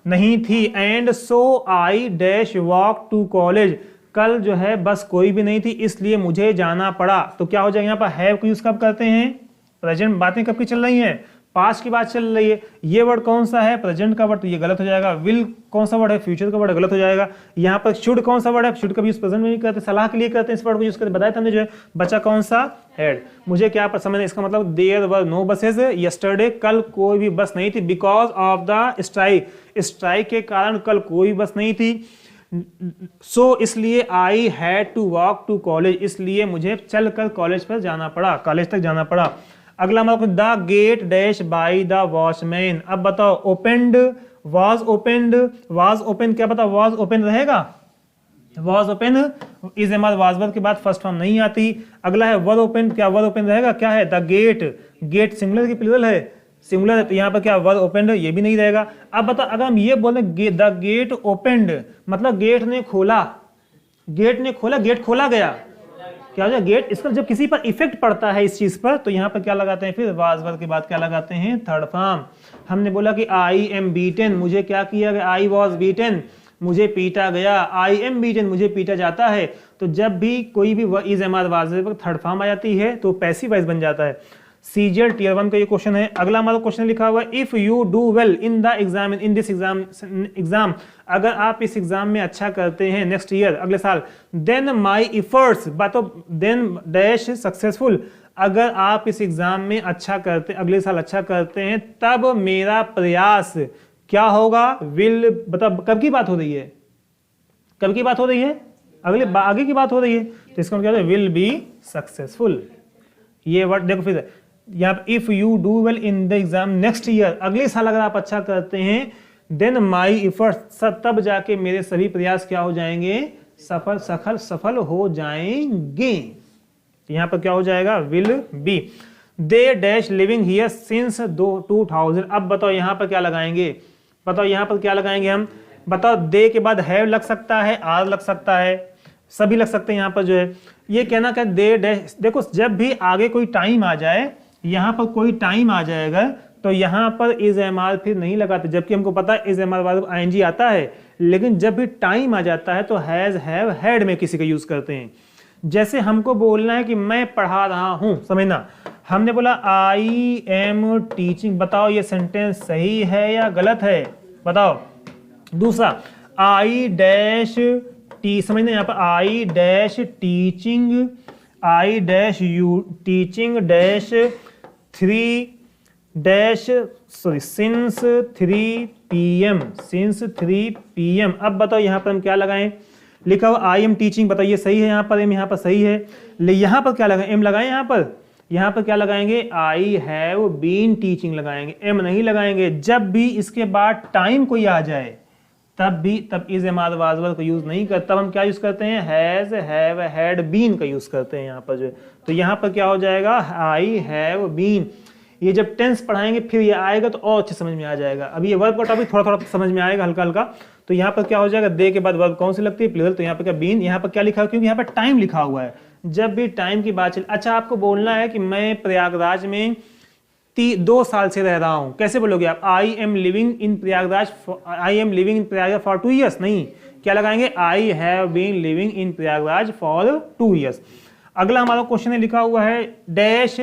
नहीं थी। And so I dash walk to college. कल जो है बस कोई भी नहीं थी, इसलिए मुझे जाना पड़ा। तो क्या हो जाएगा यहाँ पर? हैव को यूज कब करते हैं? प्रेजेंट। बातें कब की चल रही हैं? पास्ट की बात चल रही है। ये वर्ड कौन सा है? प्रेजेंट का वर्ड, तो ये गलत हो जाएगा। विल कौन सा वर्ड है? फ्यूचर का वर्ड, गलत हो जाएगा। यहाँ पर शुड कौन सा वर्ड है? शुड का यूज प्रेजेंट में नहीं करते, सलाह के लिए करते हैं इस वर्ड को यूज करते। बताया था जो है, बचा कौन सा? हैड। मुझे क्या समझ, इसका मतलब there were no buses yesterday, कल कोई भी बस नहीं थी। Because of the strike, strike के कारण कल कोई बस नहीं थी। सो इसलिए I had to walk to college, इसलिए मुझे चलकर कॉलेज पर जाना पड़ा, कॉलेज तक जाना पड़ा। अगला मतलब the gate dash by the watchman. अब बताओ opened, was opened, was open. क्या बताओ? वॉज ओपन रहेगा? वॉज ओपन इज एमआर वाजवर्ड के बाद फर्स्ट फॉर्म नहीं आती। अगला है वर ओपन। क्या वर ओपन रहेगा? क्या है? The gate. गेट सिंगुलर की प्लूरल है? सिंगुलर है, तो यहाँ पर क्या वर ओपेंड? ये भी नहीं रहेगा। अब बताओ अगर हम ये बोले द गेट ओपेंड, मतलब गेट ने खोला, गेट ने खोला, गेट खोला गया। क्या हो जाए? गेट। इस पर जब किसी पर इफेक्ट पड़ता है इस चीज पर, तो यहाँ पर क्या लगाते हैं? फिर वाज वर्ब के बाद क्या लगाते हैं? Third form. हमने बोला कि आई एम बीटेन, मुझे क्या किया गया? आई वॉज बीटेन, मुझे पीटा गया। आई एम बीटेन, मुझे पीटा जाता है। तो जब भी कोई भी is am are was verb third form आ जाती है तो पैसिव वॉइस बन जाता है। सीजीएल टियर 1 का ये क्वेश्चन है। अगला हमारा क्वेश्चन लिखा हुआ है, if you do well in the exam, in this exam, अगर आप इस एग्जाम में अच्छा करते हैं नेक्स्ट ईयर, अगले साल, देन माई इफर्ट्स, बातो देन डैश सक्सेसफुल, अगर आप इस एग्जाम में अच्छा करते, अगले साल अच्छा करते हैं, तब मेरा प्रयास क्या होगा? विल। मतलब कब की बात हो रही है? कब की बात हो रही है? आगे की बात हो रही है, तो इसका मतलब क्या है? Will be successful. ये वर्ड देखो फिर यहाँ पे, if you do well in the exam next year, अगले साल अगर आप अच्छा करते हैं, देन माई इफर्ट्स, तब जाके मेरे सभी प्रयास क्या हो जाएंगे? सफल हो जाएंगे। यहाँ पर क्या हो जाएगा? Will be. They dash living here since 2000। अब बताओ यहाँ पर क्या लगाएंगे? बताओ यहाँ पर क्या लगाएंगे हम? बताओ दे के बाद हैव लग सकता है, आर लग सकता है, सभी लग सकते हैं। यहाँ पर जो है ये कहना क्या? They dash. देखो जब भी आगे कोई टाइम आ जाए, यहाँ पर कोई टाइम आ जाएगा, तो यहाँ पर इज एम आर फिर नहीं लगाते, जबकि हमको पता है इज एम आर बाद आईएनजी आता है। लेकिन जब भी टाइम आ जाता है तो हैज, हैव, हैड में किसी का यूज करते हैं। जैसे हमको बोलना है कि मैं पढ़ा रहा हूं, समझना, हमने बोला आई एम टीचिंग। बताओ ये सेंटेंस सही है या गलत है? बताओ। दूसरा, आई डैश टी, समझना यहाँ पर I dash teaching, I dash you teaching dash 3 PM। अब बताओ यहाँ पर हम क्या लगाएं, लिखा हुआ आई एम टीचिंग, बताइए सही है, यहाँ पर एम यहाँ पर सही है, ले यहाँ पर क्या लगाएं, एम लगाएं, यहाँ पर क्या लगाएंगे, आई हैव बीन टीचिंग लगाएंगे, एम नहीं लगाएंगे। जब भी इसके बाद टाइम कोई आ जाए तब इज एमाद वाजवर का यूज नहीं करते, तब हम क्या यूज करते हैं, हैज हैव हैड बीन का यूज करते हैं यहाँ पर जो है। तो यहाँ पर क्या हो जाएगा, आई हैव बीन। ये जब टेंस पढ़ाएंगे फिर ये आएगा तो और अच्छे समझ में आ जाएगा। अभी ये वर्ब का टॉपिक थोड़ा थोड़ा समझ में आएगा हल्का हल्का। तो यहाँ पर क्या हो जाएगा, दे के बाद वर्ब कौन सी लगती है, प्लूरल। तो यहाँ पर क्या, बीन। यहाँ पर क्या लिखा है, क्योंकि यहाँ पर टाइम लिखा हुआ है, जब भी टाइम की बात चले। अच्छा, आपको बोलना है कि मैं प्रयागराज में 2 साल से रह रहा हूं, कैसे बोलोगे आप, I am living in Prayagraj for 2 years, नहीं, क्या लगाएंगे, I have been living in Prayagraj for 2 years. अगला हमारा क्वेश्चन लिखा हुआ है डैश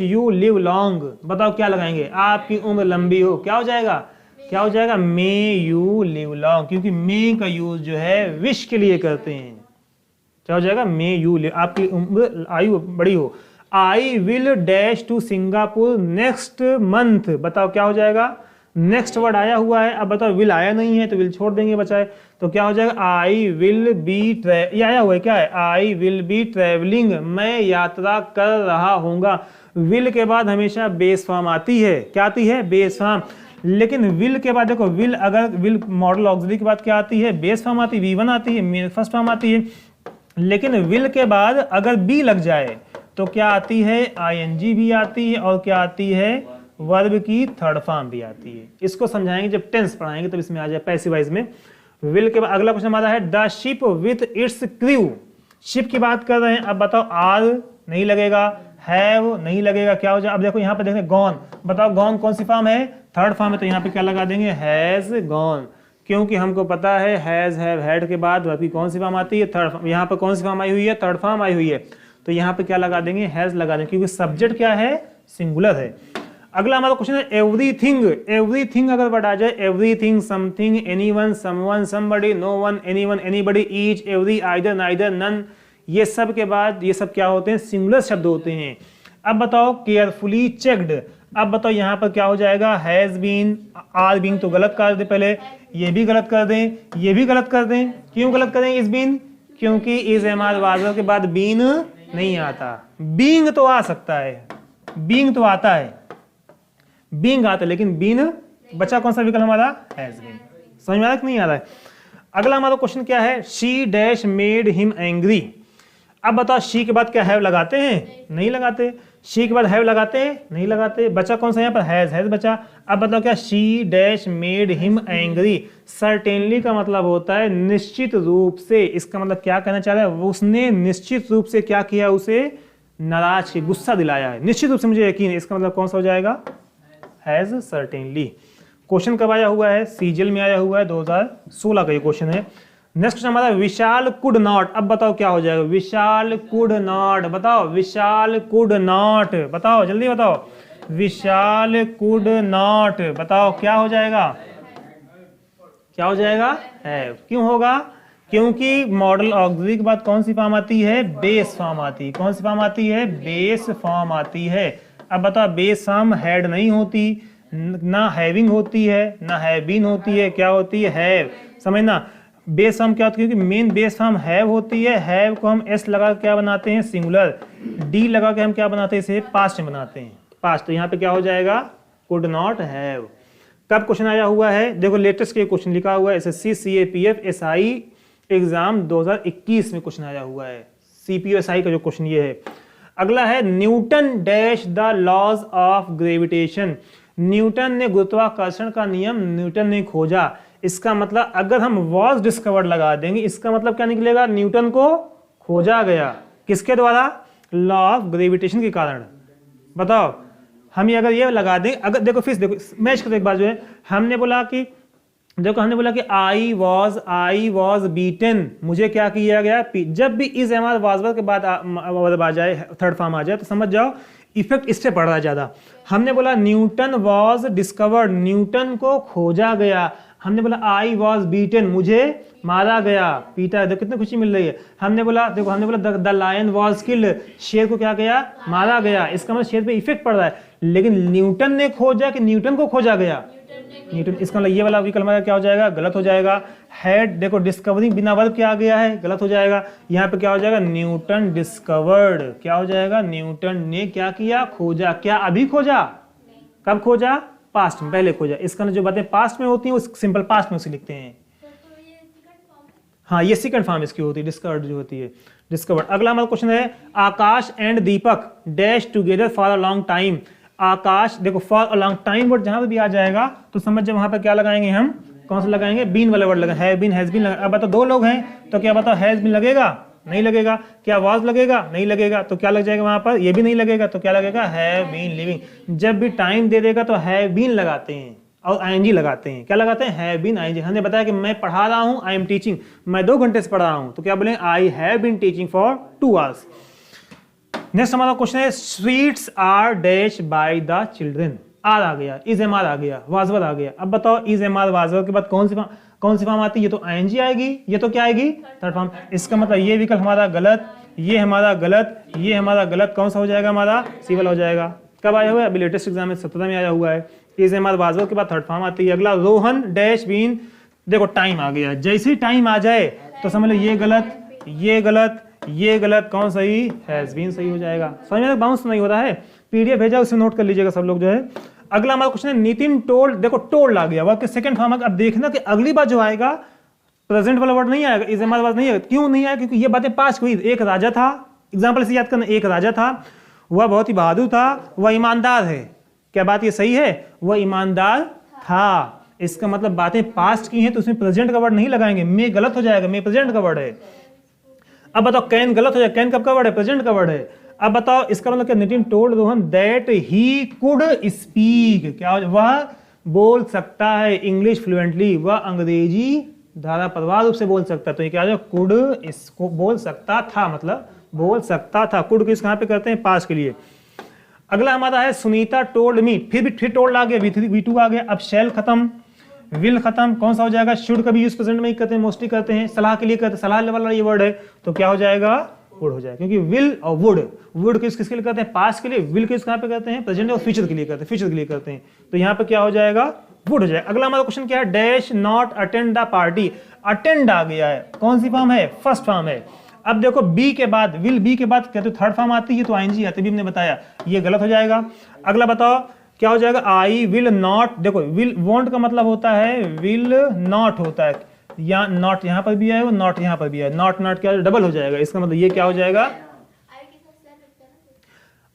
यू लिव लॉन्ग, बताओ क्या लगाएंगे, आपकी उम्र लंबी हो, क्या हो जाएगा, मे यू लिव लॉन्ग, क्योंकि मे का यूज जो है विश के लिए करते हैं। क्या हो जाएगा, मे यू लिव, आपकी उम्र आयु बड़ी हो। I will dash to Singapore next month, बताओ क्या हो जाएगा, नेक्स्ट वर्ड आया हुआ है, अब बताओ विल आया नहीं है तो विल छोड़ देंगे बचाए, तो क्या हो जाएगा, आई विल बी ये आया हुआ है, क्या है, आई विल बी ट्रेवलिंग, मैं यात्रा कर रहा हूँगा। विल के बाद हमेशा बेस फॉर्म आती है, क्या आती है, बेस फॉर्म। लेकिन विल के बाद देखो, विल अगर विल मॉडल ऑक्सिलरी के बाद क्या आती है, बेस फॉर्म आती है, V1 आती है, फर्स्ट फॉर्म आती है। लेकिन विल के बाद अगर बी लग जाए तो क्या आती है, ING भी आती है, और क्या आती है, वर्ब की थर्ड फॉर्म भी आती है। इसको समझाएंगे जब टेंस पढ़ाएंगे तब इसमें आ जाए पैसिव वॉइस में। विल के बाद अगला क्वेश्चन हमारा है the ship with its crew, ship की बात कर रहे हैं। अब बताओ आर नहीं लगेगा, हैव नहीं लगेगा, क्या हो जाए, अब देखो यहाँ पे देखें गॉन, बताओ गॉन कौन सी फॉर्म है, थर्ड फॉर्म है, तो यहाँ पे क्या लगा देंगे, हैज गॉन, क्योंकि हमको पता है हैज हैव हैड के बाद वर्ब की कौन सी फॉर्म आती है, थर्ड फॉर्म। यहाँ पर कौन सी फॉर्म आई हुई है, थर्ड फॉर्म आई हुई है, तो यहाँ पे क्या लगा देंगे, हैज लगा देंगे, क्योंकि सब्जेक्ट क्या है, सिंगुलर है। अगला हमारा क्वेश्चन है एवरीथिंग, एवरीथिंग अगर वर्ड आ जाए, everything, something, anyone, someone, somebody, no one, anyone, anybody, each, every, either, neither, none, ये सब के बाद ये सब क्या होते हैं, सिंगुलर शब्द होते हैं। अब बताओ केयरफुली चेक्ड, अब बताओ यहाँ पर क्या हो जाएगा, हैज बीन, आर बीन तो गलत कर दे, पहले ये भी गलत कर दें, ये भी गलत कर दें, क्यों गलत करें, इज बीन, क्योंकि इज एमाद वाजर के बाद बीन नहीं आता, बीइंग तो आ सकता है, बीइंग तो आता है, बीइंग आता है, लेकिन बीन बचा कौन सा विकल्प हमारा, हैज बीन। समझ में आ रहा है कि नहीं आ रहा है। अगला हमारा क्वेश्चन क्या है, she dash made him angry. अब बताओ शी के बाद क्या हैव लगाते हैं, नहीं लगाते, शी के बाद हैव लगाते हैं, नहीं लगाते, बचा कौन सा यहाँ पर, हैज बचा। अब बताओ क्या, she dash made him angry, certainly का मतलब होता है निश्चित रूप से, इसका मतलब क्या कहना चाह रहा है, उसने निश्चित रूप से क्या किया, उसे नाराज किया, गुस्सा दिलाया है, निश्चित रूप से मुझे यकीन है, इसका मतलब कौन सा हो जाएगा, हैज सर्टेनली। क्वेश्चन कब आया हुआ है, सीजीएल में आया हुआ है, 2016 का ये क्वेश्चन है। नेक्स्ट क्वेश्चन हमारा विशाल कुड नॉट, अब बताओ क्या हो जाएगा, विशाल कुड नॉट, बताओ विशाल कुड नॉट, बताओ जल्दी बताओ, विशाल कुड नॉट, बताओ क्या हो जाएगा, क्या हो जाएगा, है, क्यों होगा, क्योंकि मॉडल ऑक्सिलरी के बाद कौन सी फॉर्म आती है, बेस फॉर्म आती है, कौन सी फॉर्म आती है, बेस फॉर्म आती है। अब बताओ बेस फॉर्म हैड नहीं होती, ना हैविंग होती है, ना हैव बीन होती है, क्या होती है, हैव, समझना। बेस फॉर्म क्या होती है, क्योंकि मेन बेस फॉर्म हैव होती है, हैव को हम एस लगा क्या बनाते हैं, सिंगुलर, डी लगा के हम क्या बनाते हैं, इसे पास्ट में बनाते हैं, पास्ट। तो यहाँ पे क्या हो जाएगा, कुड नॉट हैव। कब क्वेश्चन आया हुआ है, देखो लेटेस्ट के क्वेश्चन लिखा हुआ है, SSC CAPF SI एग्जाम 2021 में क्वेश्चन आया हुआ है, CPO SI का जो क्वेश्चन ये है। अगला है Newton dash the laws of gravitation, Newton ने गुरुत्वाकर्षण का नियम न्यूटन ने खोजा। इसका मतलब अगर हम वॉज डिस्कवर्ड लगा देंगे, इसका मतलब क्या निकलेगा, न्यूटन को खोजा गया, किसके द्वारा, लॉ ऑफ ग्रेविटेशन के कारण। बताओ हम ये अगर ये लगा दें, अगर देखो फिर देखो मैच करो एक बार जो है, हमने बोला कि देखो हमने बोला कि आई वॉज बीटन, मुझे क्या किया गया, जब भी इज एम आर वाज के बाद आ जाए, थर्ड फॉर्म आ जाए, तो समझ जाओ इफेक्ट इससे पड़ रहा है ज्यादा। हमने बोला न्यूटन वॉज डिस्कवर्ड, न्यूटन को खोजा गया, हमने बोला आई वॉज बीटन, मुझे मारा गया, पीटा, देखो कितनी खुशी मिल रही है। हमने बोला देखो, हमने बोला द लायन वॉज किल्ड, शेर को क्या किया, मारा गया, इसका मतलब शेर पे इफेक्ट पड़ रहा है। लेकिन न्यूटन ने खोजा कि न्यूटन को खोजा गया, न्यूटन, इसका मतलब ये वाला विकल्प हमारा क्या हो जाएगा, गलत हो जाएगा। हैड, देखो डिस्कवरिंग बिना वर्ब के आ गया है, गलत हो जाएगा। यहाँ पे क्या हो जाएगा, न्यूटन डिस्कवर्ड, क्या हो जाएगा, न्यूटन ने क्या किया, खोजा। क्या अभी खोजा, कब खोजा, पास्ट में, पहले खोजा। इसका जो बातें पास्ट में होती हैं वो सिंपल पास्ट में उसे लिखते हैं। हाँ, ये सेकंड फॉर्म इसकी होती है, डिस्कवर्ड जो होती है, डिस्कवर्ड। अगला हमारा क्वेश्चन है, Akash and Deepak dash together for a long time. Akash, देखो for a long time word जहां पे भी आ जाएगा तो समझ जाओ वहां पे क्या लगाएंगे हम, कौन सा लगाएंगे, बीन वाला वर्ड लगाएंगे, हैव बीन, हैज बीन। अब बताओ दो लोग हैं तो क्या बताओ, हैज बीन लगेगा, नहीं लगेगा। क्या वाज लगेगा, नहीं लगेगा। तो क्या लग जाएगा वहां पर, ये भी नहीं लगेगा, तो क्या लगेगा, हैव बीन लिविंग। जब भी टाइम दे देगा तो हैव बीन लगाते हैं और आईएनजी लगाते हैं। क्या लगाते हैं, हैव बीन आईएनजी। हमने बताया कि मैं पढ़ा रहा हूं, आई एम टीचिंग, मैं 2 घंटे से पढ़ा रहा हूं, तो क्या बोले, I have been teaching for 2 hours. Next हमारा क्वेश्चन है, sweets are dash by the children. Are आ गया, इज एम आर आ गया, वाजवर आ गया। अब बताओ इज एम आर वाजवर के बाद कौन सी फॉर्म आती है, ये तो आईएनजी आएगी, ये तो क्या आएगी, थर्ड फॉर्म। इसका मतलब ये विकल्प हमारा गलत, ये हमारा गलत, ये हमारा गलत, कौन सा हो जाएगा हमारा, सिविल हो जाएगा। कब आया हुआ है, अभी लेटेस्ट एग्जाम में 17 में आया हुआ है। इज एम आर वाजवर के बाद थर्ड फॉर्म आती है। अगला, रोहन डैश बीन, देखो टाइम आ गया, जैसे ही टाइम आ जाए तो समझ लो ये गलत, ये गलत, ये गलत, कौन सही, हैज बीन सही हो जाएगा। समझ में बाउंस नहीं हो रहा है, पीडीएफ भेजा उसे नोट कर लीजिएगा सब लोग जो है। अगला हमारा क्वेश्चन है, नितिन टोल्ड, देखो टोल्ड आ गया, वर्ब के सेकंड फॉर्म। अब देखना कि अगली बार जो आएगा प्रेजेंट वाला वर्ड नहीं आएगा, इज एम आर वाज नहीं आएगा। क्यों नहीं आएगा, क्योंकि ये बातें पास हुई। एक राजा था, एग्जाम्पल से याद करना, एक राजा था, वह बहुत ही बहादुर था, वह ईमानदार है। क्या बात ये सही है, वह ईमानदार था। इसका मतलब बातें पास्ट की हैं तो उसमें प्रेजेंट का वर्ड नहीं लगाएंगे, में गलत हो जाएगा, में प्रेजेंट का वर्ड है। अब बताओ कैन गलत हो जाएगा, कैन कब का वर्ड है, प्रेजेंट का वर्ड है। अब बताओ इसका मतलब क्या, Nitin told Rohan that he could speak, क्या वह बोल सकता है इंग्लिश फ्लुएंटली, वह अंग्रेजी धारा प्रवाह रूप से बोल सकता है। तो ये क्या है, कुड, इसको बोल सकता था, मतलब बोल सकता था। कुड किस कहां पे करते हैं, पास के लिए। अगला हमारा है, सुनीता टोल्ड मी, फिर टोल्ड आ गया, V2 आ गया। अब शैल खत्म, विल खत्म, कौन सा हो जाएगा, शुड कभी यूज प्रेजेंट में ही करते हैं, मोस्टली करते हैं, सलाह के लिए करते हैं, सलाह वाला ये वर्ड है तो क्या हो जाएगा, वुड हो जाएगा। क्योंकि विल और वुड किसके लिए करते हैं, पास्ट के लिए, विल किस कहां पे करते हैं, प्रेजेंट और फ्यूचर के लिए करते हैं, फ्यूचर के लिए करते हैं। तो यहाँ पे क्या हो जाएगा, वुड हो जाएगा। अगला हमारा क्वेश्चन क्या है, dash not attend the party. Attend आ गया है, कौन सी फॉर्म है, फर्स्ट फॉर्म है। अब देखो बी के बाद, विल बी के बाद कहते थर्ड फॉर्म आती है तो आईएनजी आती है, भी हमने बताया, ये गलत हो जाएगा। अगला बताओ क्या हो जाएगा, आई विल नॉट, देखो विल वॉन्ट का मतलब होता है विल नॉट होता है, या नॉट यहाँ पर भी है, नॉट यहाँ पर भी है, नॉट नॉट क्या डबल हो जाएगा। इसका मतलब ये क्या हो जाएगा,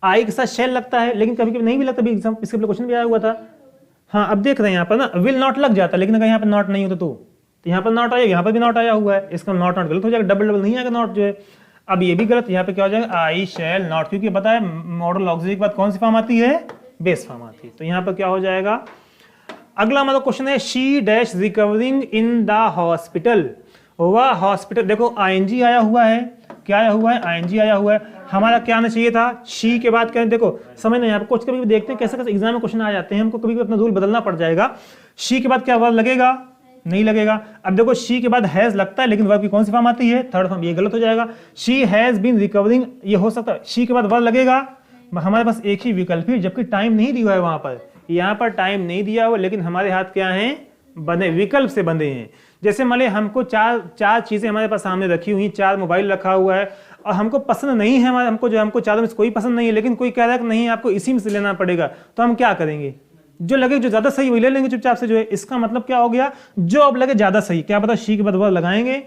आई के साथ शेल लगता है, लेकिन कभी कभी नहीं भी लगता, भी इसके क्वेश्चन भी आया हुआ था। हाँ अब देख रहे हैं यहाँ पर ना, विल नॉट लग जाता है, लेकिन अगर यहाँ पर नॉट नहीं होता तो यहाँ पर नॉट आएगा, यहाँ पर भी नॉट आया हुआ है, इसका नॉट गलत हो जाएगा, डबल नहीं आएगा नॉट जो है। अब ये भी गलत, यहाँ पे क्या हो जाएगा, आई शैल नॉट, क्योंकि पता है मॉडल ऑक्सिलरी के बाद कौन सी फॉर्म आती है, बेस फॉर्म आती है। तो यहाँ पर क्या हो जाएगा। अगला हमारा क्वेश्चन है, she dash recovering in the hospital. वह हॉस्पिटल, देखो आईएनजी आया हुआ है, क्या आया हुआ है, आईएनजी आया हुआ है। हमारा क्या आना चाहिए था, शी के बाद क्या, देखो समझना, यहाँ पर कुछ कभी देखते हैं कैसे कैसे एग्जाम में क्वेश्चन आ जाते हैं, हमको कभी कभी अपना रूल बदलना पड़ जाएगा। शी के बाद क्या वर्ब लगेगा, नहीं लगेगा। अब देखो शी के बाद हैज लगता है, लेकिन वर्ब की कौन सी फॉर्म आती है, थर्ड फॉर्म, ये गलत हो जाएगा। शी हैज बीन रिकवरिंग, ये हो सकता है, शी के बाद वर्ब लगेगा। हमारे पास एक ही विकल्प है, जबकि टाइम नहीं दिया है वहां पर, यहाँ पर टाइम नहीं दिया हुआ, लेकिन हमारे हाथ क्या है, बंधे, विकल्प से बंधे हैं। जैसे मान लिया हमको चार चीजें हमारे पास सामने रखी हुई, 4 मोबाइल रखा हुआ है और हमको पसंद नहीं है, हमको चारों में से कोई पसंद नहीं है, लेकिन कोई कह रहा है कि नहीं आपको इसी में से लेना पड़ेगा, तो हम क्या करेंगे, जो लगे जो ज्यादा सही वही ले लेंगे चुपचाप से जो है। इसका मतलब क्या हो गया, जो अब लगे ज्यादा सही, क्या पता शी के बाद वर्ब लगाएंगे,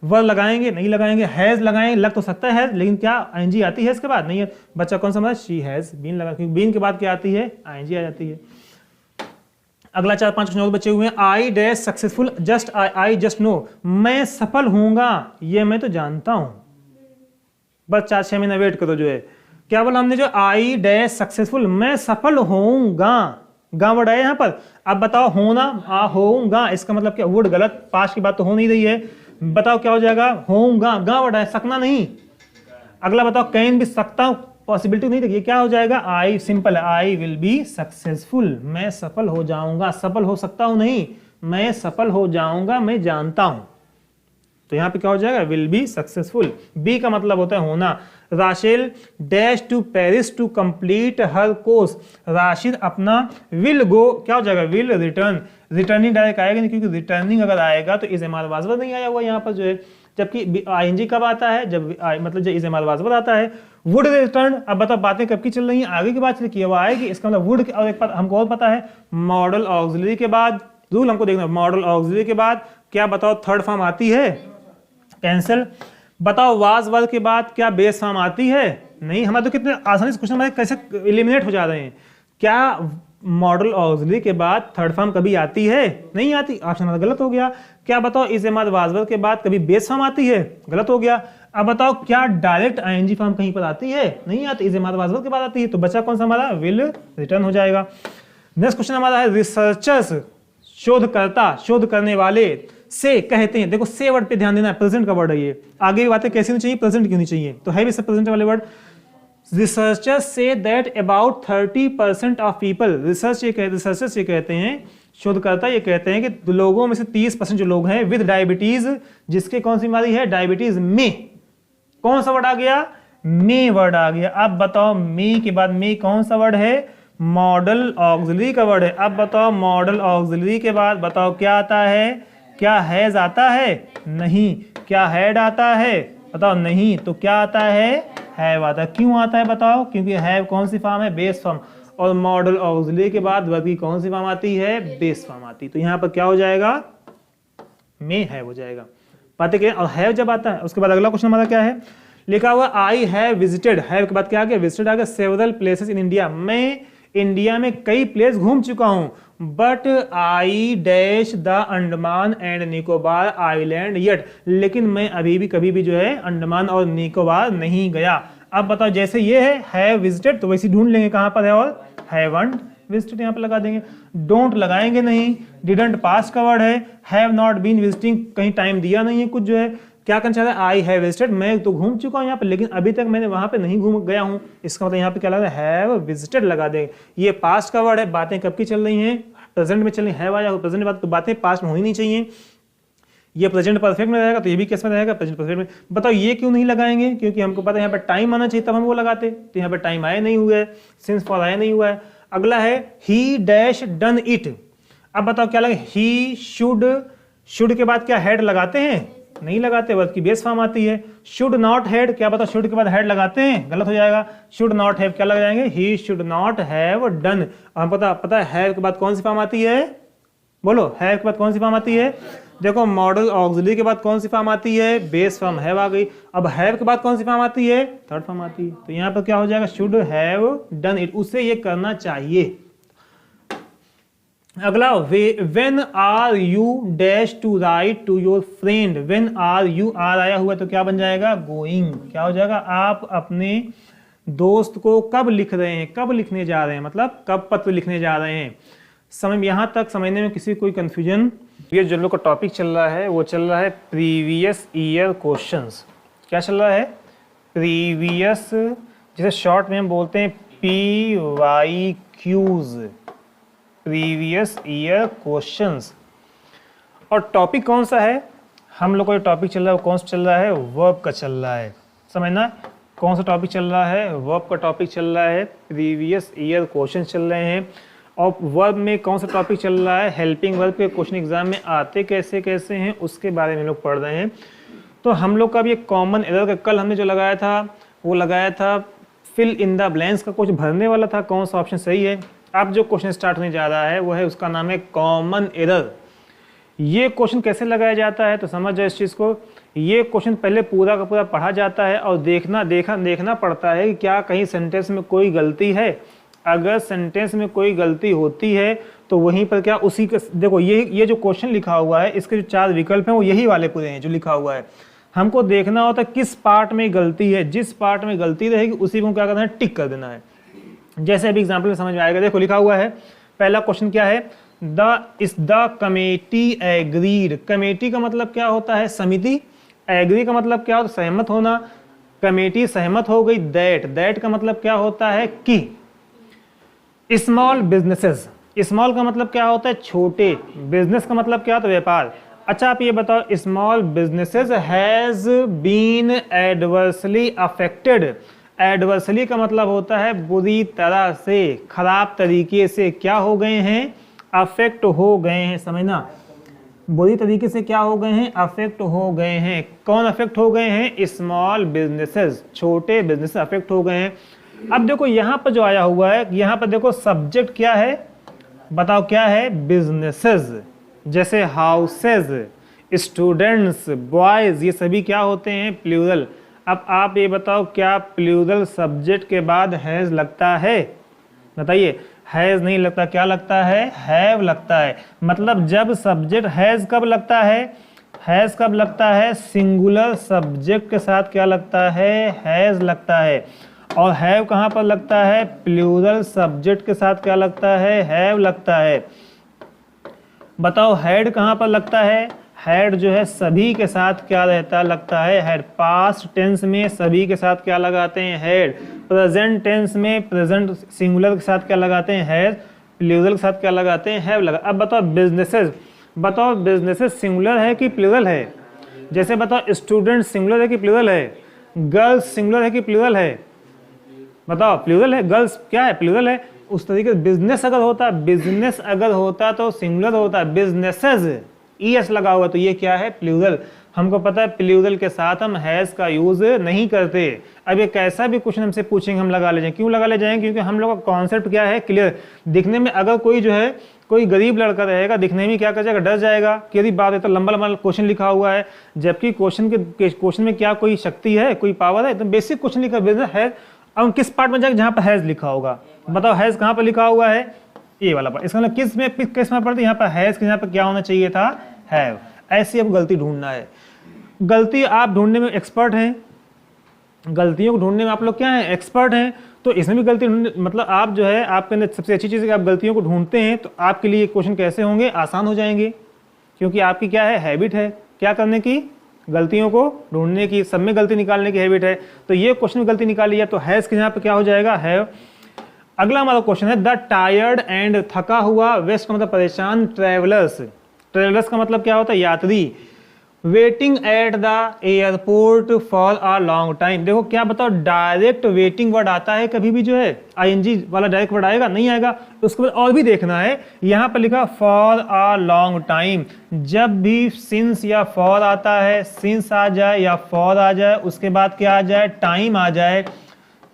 वर्ब लगाएंगे, नहीं लगाएंगे, हैज लगाएंगे, लग तो सकता है, लेकिन क्या आईएनजी आती है इसके बाद, नहीं है। बच्चा कौन सा मतलब, शी हैज बीन लगा, क्योंकि बीन के बाद क्या आती है, आईएनजी आ जाती है। अगला 4-5 क्वेश्चन और बचे हुए हैं। I dash successful, just I just no, मैं सफल होऊंगा, ये मैं तो जानता हूं, बस 4-6 महीना वेट करो जो है। क्या बोला हमने, जो आई डैश सक्सेसफुल, मैं सफल होऊंगा, गा वर्ड है यहाँ पर। अब बताओ होना, होऊंगा, इसका मतलब क्या, वुड गलत, पास की बात तो हो नहीं रही है। बताओ क्या हो जाएगा, होऊंगा, गा वर्ड है, सकना नहीं। अगला बताओ, कैन भी, सकता, पॉसिबिलिटी नहीं देखिए, क्या हो जाएगा, आई, सिंपल है, आई विल बी सक्सेसफुल, मैं सफल हो जाऊंगा, सफल हो सकता हूं नहीं, मैं सफल हो जाऊंगा, मैं जानता हूं। तो यहां पे क्या हो जाएगा, विल बी सक्सेसफुल। बी का मतलब होता है होना। Rachel dash to Paris to complete her course. Rashid अपना विल गो, क्या हो जाएगा, विल रिटर्न। रिटर्निंग डायरेक्ट आएगा नहीं, क्योंकि रिटर्निंग अगर आएगा तो इज एम आर वाजवर नहीं आया हुआ यहाँ पर जो है। जबकि आईएनजी कब आता है, जब मतलब जब इज एम आर वाजवर आता है। वुड रिटर्न, अब बताओ बातें कब की चल रही हैं, आगे की बात चल की वो आएगी। इसका मतलब वुड, और एक बात हमको और पता है, मॉडल ऑक्सिलरी के बाद, रूल हमको देखना, मॉडल ऑक्सिलरी के बाद क्या बताओ थर्ड फॉर्म आती है, कैंसिल। बताओ वाज वर्ब के बाद क्या बेस फॉर्म आती है, नहीं। हमारे तो कितने आसानी से क्वेश्चन हमारे कैसे एलिमिनेट हो जा रहे हैं। क्या मॉडल ऑक्सिलरी के बाद थर्ड फॉर्म कभी आती है, नहीं आती, ऑप्शन हमारा गलत हो गया। क्या बताओ is am are was verb के बाद कभी बेस फॉर्म आती है, गलत हो गया। अब बताओ क्या डायरेक्ट आईएनजी फॉर्म कहीं पर आती है, नहीं आती, is am are was verb के बाद आती है। तो बचा कौन सा हमारा, विल रिटर्न हो जाएगा। नेक्स्ट क्वेश्चन हमारा है रिसर्चर्स, शोधकर्ता, शोध करने वाले से कहते हैं। देखो से वर्ड पे ध्यान देना है, प्रेजेंट का वर्ड है ये। आगे की बातें कैसी होनी चाहिए, प्रेजेंट क्यों नहीं चाहिए, तो है भी सब प्रेजेंट वाले word. Researchers say that about 30% of people, researchers ये कहते हैं, शोधकर्ता ये कहते हैं कि लोगों में से 30% जो लोग हैं विद डायबिटीज, जिसके कौन सी बीमारी है, डायबिटीज, में कौन सा वर्ड आ गया, में वर्ड आ गया। अब बताओ में के बाद में कौन सा वर्ड है, मॉडल ऑक्सिलरी का वर्ड है। अब बताओ मॉडल ऑक्सिलरी के बाद बताओ क्या आता है, क्या हैज आता है, नहीं। क्या हैड आता है, बताओ नहीं। तो क्या आता है, हैव आता है। क्यों आता है बताओ, क्योंकि हैव कौन सी फॉर्म है, बेस फॉर्म, और मॉडल ऑक्सिलरी के बाद वर्ब की कौन सी फॉर्म आती है, बेस फॉर्म आती है। तो यहाँ पर क्या हो जाएगा, में हैव हो जाएगा। बातें क्या, और हैव जब आता है उसके बाद अगला क्वेश्चन हमारा क्या है, लिखा हुआ आई हैव विजिटेड, हैव के बाद क्या आ गया, विजिटेड आ गया, सेवरल प्लेसेस इन इंडिया, मैं इंडिया में कई प्लेस घूम चुका हूं। But I dash the Andaman and Nicobar island yet, लेकिन मैं अभी भी कभी भी जो है अंडमान और निकोबार नहीं गया। अब बताओ जैसे ये है हैव विजिटेड, तो वैसे ढूंढ लेंगे कहां पर है, और हैवंट विजिटेड यहाँ पे लगा देंगे। डोंट लगाएंगे नहीं, डिडंट पास का वर्ड है। हैव नॉट बीन विजिटिंग, कहीं टाइम दिया नहीं है कुछ जो है, क्या करना चाहता है, आई हैव विजिटेड, मैं तो घूम चुका हूं यहाँ पे, लेकिन अभी तक मैंने वहां पे नहीं घूम गया हूं। इसका मतलब यहाँ पे क्या लगा, हैव विजिटेड लगा देंगे। ये पास्ट का वर्ड है, बातें कब की चल रही हैं, प्रेजेंट में चल रही, हैव आया प्रेजेंट में, तो बातें पास्ट में होनी नहीं चाहिए। ये प्रेजेंट परफेक्ट में रहेगा, तो ये भी किस में रहेगा, प्रेजेंट परफेक्ट में। बताओ ये क्यों नहीं लगाएंगे, क्योंकि हमको पता है यहाँ पे टाइम आना चाहिए तब हम वो लगाते, तो यहाँ पे टाइम आया नहीं हुआ है, सिंस फॉर आया नहीं हुआ है। अगला है ही डैश डन इट। अब बताओ क्या लगे, ही शुड, शुड के बाद क्या हेड लगाते हैं, नहीं लगाते, वर्ब की बेस फॉर्म आती है। शुड नॉट हैड, क्या बताओ शुड के बाद हेड लगाते हैं, गलत हो जाएगा। शुड नॉट हैव क्या लग जाएंगे, he should not have done. हम पता है हैव के बाद कौन सी फॉर्म आती है, बोलो हैव के बाद कौन सी फॉर्म आती है, देखो मॉडल ऑक्सिलरी के बाद कौन सी फॉर्म आती है, बेस फॉर्म हैव आ गई। अब हैव के बाद कौन सी फॉर्म आती है, थर्ड फॉर्म आती है। तो यहाँ पर क्या हो जाएगा, शुड हैव डन इट, उससे ये करना चाहिए। अगला when are you dash to write to your friend, when are you, are आया हुआ तो क्या बन जाएगा, गोइंग, क्या हो जाएगा, आप अपने दोस्त को कब लिख रहे हैं, कब लिखने जा रहे हैं, मतलब कब पत्र लिखने जा रहे हैं। समझ यहाँ तक समझने में किसी कोई कंफ्यूजन, ये जो लोग का टॉपिक चल रहा है वो चल रहा है प्रीवियस ईयर क्वेश्चंस। क्या चल रहा है, प्रीवियस, जिसे शॉर्ट में हम बोलते हैं PYQs, प्रीवियस ईयर क्वेश्चंस। और टॉपिक कौन सा है, हम लोग का जो टॉपिक चल रहा है वो कौन सा चल रहा है, वर्ब का चल रहा है। समझना कौन सा टॉपिक चल रहा है, वर्ब का टॉपिक चल रहा है, प्रीवियस ईयर क्वेश्चन चल रहे हैं। और वर्ब में कौन सा टॉपिक चल रहा है, हेल्पिंग वर्ब के क्वेश्चन एग्जाम में आते कैसे कैसे हैं उसके बारे में लोग पढ़ रहे हैं। तो हम लोग का भी एक कॉमन एरर का कल हमने जो लगाया था वो लगाया था फिल इन द ब्लैंक्स का, कुछ भरने वाला था, कौन सा ऑप्शन सही है। अब जो क्वेश्चन स्टार्ट होने जा रहा है वो है, उसका नाम है कॉमन एरर। ये क्वेश्चन कैसे लगाया जाता है तो समझ जाए इस चीज़ को। ये क्वेश्चन पहले पूरा का पूरा पढ़ा जाता है और देखना पड़ता है कि क्या कहीं सेंटेंस में कोई गलती है। अगर सेंटेंस में कोई गलती होती है तो वहीं पर क्या उसी के, देखो ये जो क्वेश्चन लिखा हुआ है इसके जो 4 विकल्प हैं वो यही वाले पूरे हैं जो लिखा हुआ है। हमको देखना होता है किस पार्ट में गलती है, जिस पार्ट में गलती रहेगी उसी को क्या करना है, टिक कर देना है। जैसे अभी एग्जाम्पल में समझ में आएगा, देखो लिखा हुआ है, पहला क्वेश्चन क्या है, द कमेटी एग्रीड। कमेटी का मतलब क्या होता है, समिति। एग्री का मतलब क्या होता है, सहमत होना। कमेटी सहमत हो गई। दैट का मतलब क्या होता है कि। स्मॉल बिजनेसेस, स्मॉल का मतलब क्या होता है? छोटे। बिजनेस का मतलब क्या होता है? व्यापार। अच्छा आप ये बताओ, small businesses has been adversely affected. Adversely का मतलब होता है बुरी तरह से, खराब तरीके से क्या हो गए हैं? अफेक्ट हो गए हैं। समझना, बुरी तरीके से क्या हो गए हैं? अफेक्ट हो गए हैं। कौन अफेक्ट हो गए हैं? स्मॉल बिजनेसेस, छोटे बिजनेस अफेक्ट हो गए हैं। अब देखो यहाँ पर जो आया हुआ है, यहाँ पर देखो सब्जेक्ट क्या है? बताओ क्या है? बिजनेसेस। जैसे हाउसेस, स्टूडेंट्स, बॉयज, ये सभी क्या होते हैं? प्लूरल। अब आप ये बताओ, क्या प्लूरल सब्जेक्ट के बाद हैज लगता है? बताइए। हैज नहीं लगता, क्या लगता है? हैव लगता है। मतलब जब सब्जेक्ट हैज कब लगता है? हैज कब लगता है? सिंगुलर सब्जेक्ट के साथ क्या लगता है? हैज लगता है। और हैव कहाँ पर लगता है? प्लूरल सब्जेक्ट के साथ क्या लगता है? हैव लगता है। बताओ हैड कहाँ पर लगता है? हैड जो है सभी के साथ क्या रहता लगता है? हैड। पास्ट टेंस में सभी के साथ क्या लगाते हैं? हैड। प्रेजेंट टेंस में प्रेजेंट सिंगुलर के साथ क्या लगाते हैं? हैज। प्लूरल के साथ क्या लगाते हैं? हैव लगा। अब बताओ बिजनेसेस, बताओ बिजनेसेस सिंगुलर है कि प्लूरल है? जैसे बताओ स्टूडेंट सिंगुलर है कि प्लूरल है? गर्ल्स सिंगुलर है कि प्लूरल है? बताओ। प्लूरल है। गर्ल्स क्या है? प्लूरल है। उस तरीके से बिजनेस अगर होता, बिजनेस अगर होता तो सिंगुलर होता, बिजनेसेस ईएस लगा हुआ तो ये क्या है? प्लूरल। हमको पता है प्लूरल के साथ हम हैज का यूज नहीं करते। अब एक ऐसा भी क्वेश्चन हमसे पूछेंगे, हम लगा ले जाएंगे। क्यों लगा ले जाएंगे? क्योंकि हम लोग का कॉन्सेप्ट क्या है? क्लियर। दिखने में अगर कोई जो है कोई गरीब लड़का रहेगा, दिखने में क्या कर जाएगा? डर जाएगा कि यदि बात है तो लंबा लंबा क्वेश्चन लिखा हुआ है, जबकि क्वेश्चन में क्या कोई शक्ति है, कोई पावर है? तो बेसिक क्वेश्चन लिखा बिजनेस है। अब किस पार्ट में जाएगा? जहाँ पर हैज लिखा होगा। बताओ हैज कहाँ पर लिखा हुआ है? ये वाला पार्ट। इसका मतलब किस में पड़ता है? यहाँ पर हैज के यहाँ पर क्या होना चाहिए था? हैव। ऐसी अब गलती ढूंढना है। गलती आप ढूंढने में एक्सपर्ट हैं, गलतियों को ढूंढने में आप लोग क्या हैं? एक्सपर्ट हैं। तो इसमें भी गलती मतलब आप जो है, आपके अंदर सबसे अच्छी चीज़ है कि आप गलतियों को ढूंढते हैं। तो आपके लिए क्वेश्चन कैसे होंगे? आसान हो जाएंगे, क्योंकि आपकी क्या है? हैबिट है क्या करने की? गलतियों को ढूंढने की, सब में गलती निकालने की हैबिट है। तो ये क्वेश्चन में गलती निकाली है तो हैज के यहाँ पे क्या हो जाएगा? हैव। अगला हमारा क्वेश्चन है द टायर्ड एंड, थका हुआ, वेस्ट का मतलब परेशान, ट्रेवलर्स। ट्रेवलर्स का मतलब क्या होता है? यात्री। Waiting at the airport for a long time. देखो क्या बताओ, डायरेक्ट वेटिंग वर्ड आता है कभी भी? जो है आईएनजी वाला डायरेक्ट वर्ड आएगा? नहीं आएगा। उसके बाद और भी देखना है, यहाँ पर लिखा फॉर अ लॉन्ग टाइम। जब भी सिंस या फॉर आता है, सिंस आ जाए या फॉर आ जाए, उसके बाद क्या आ जाए? टाइम आ जाए,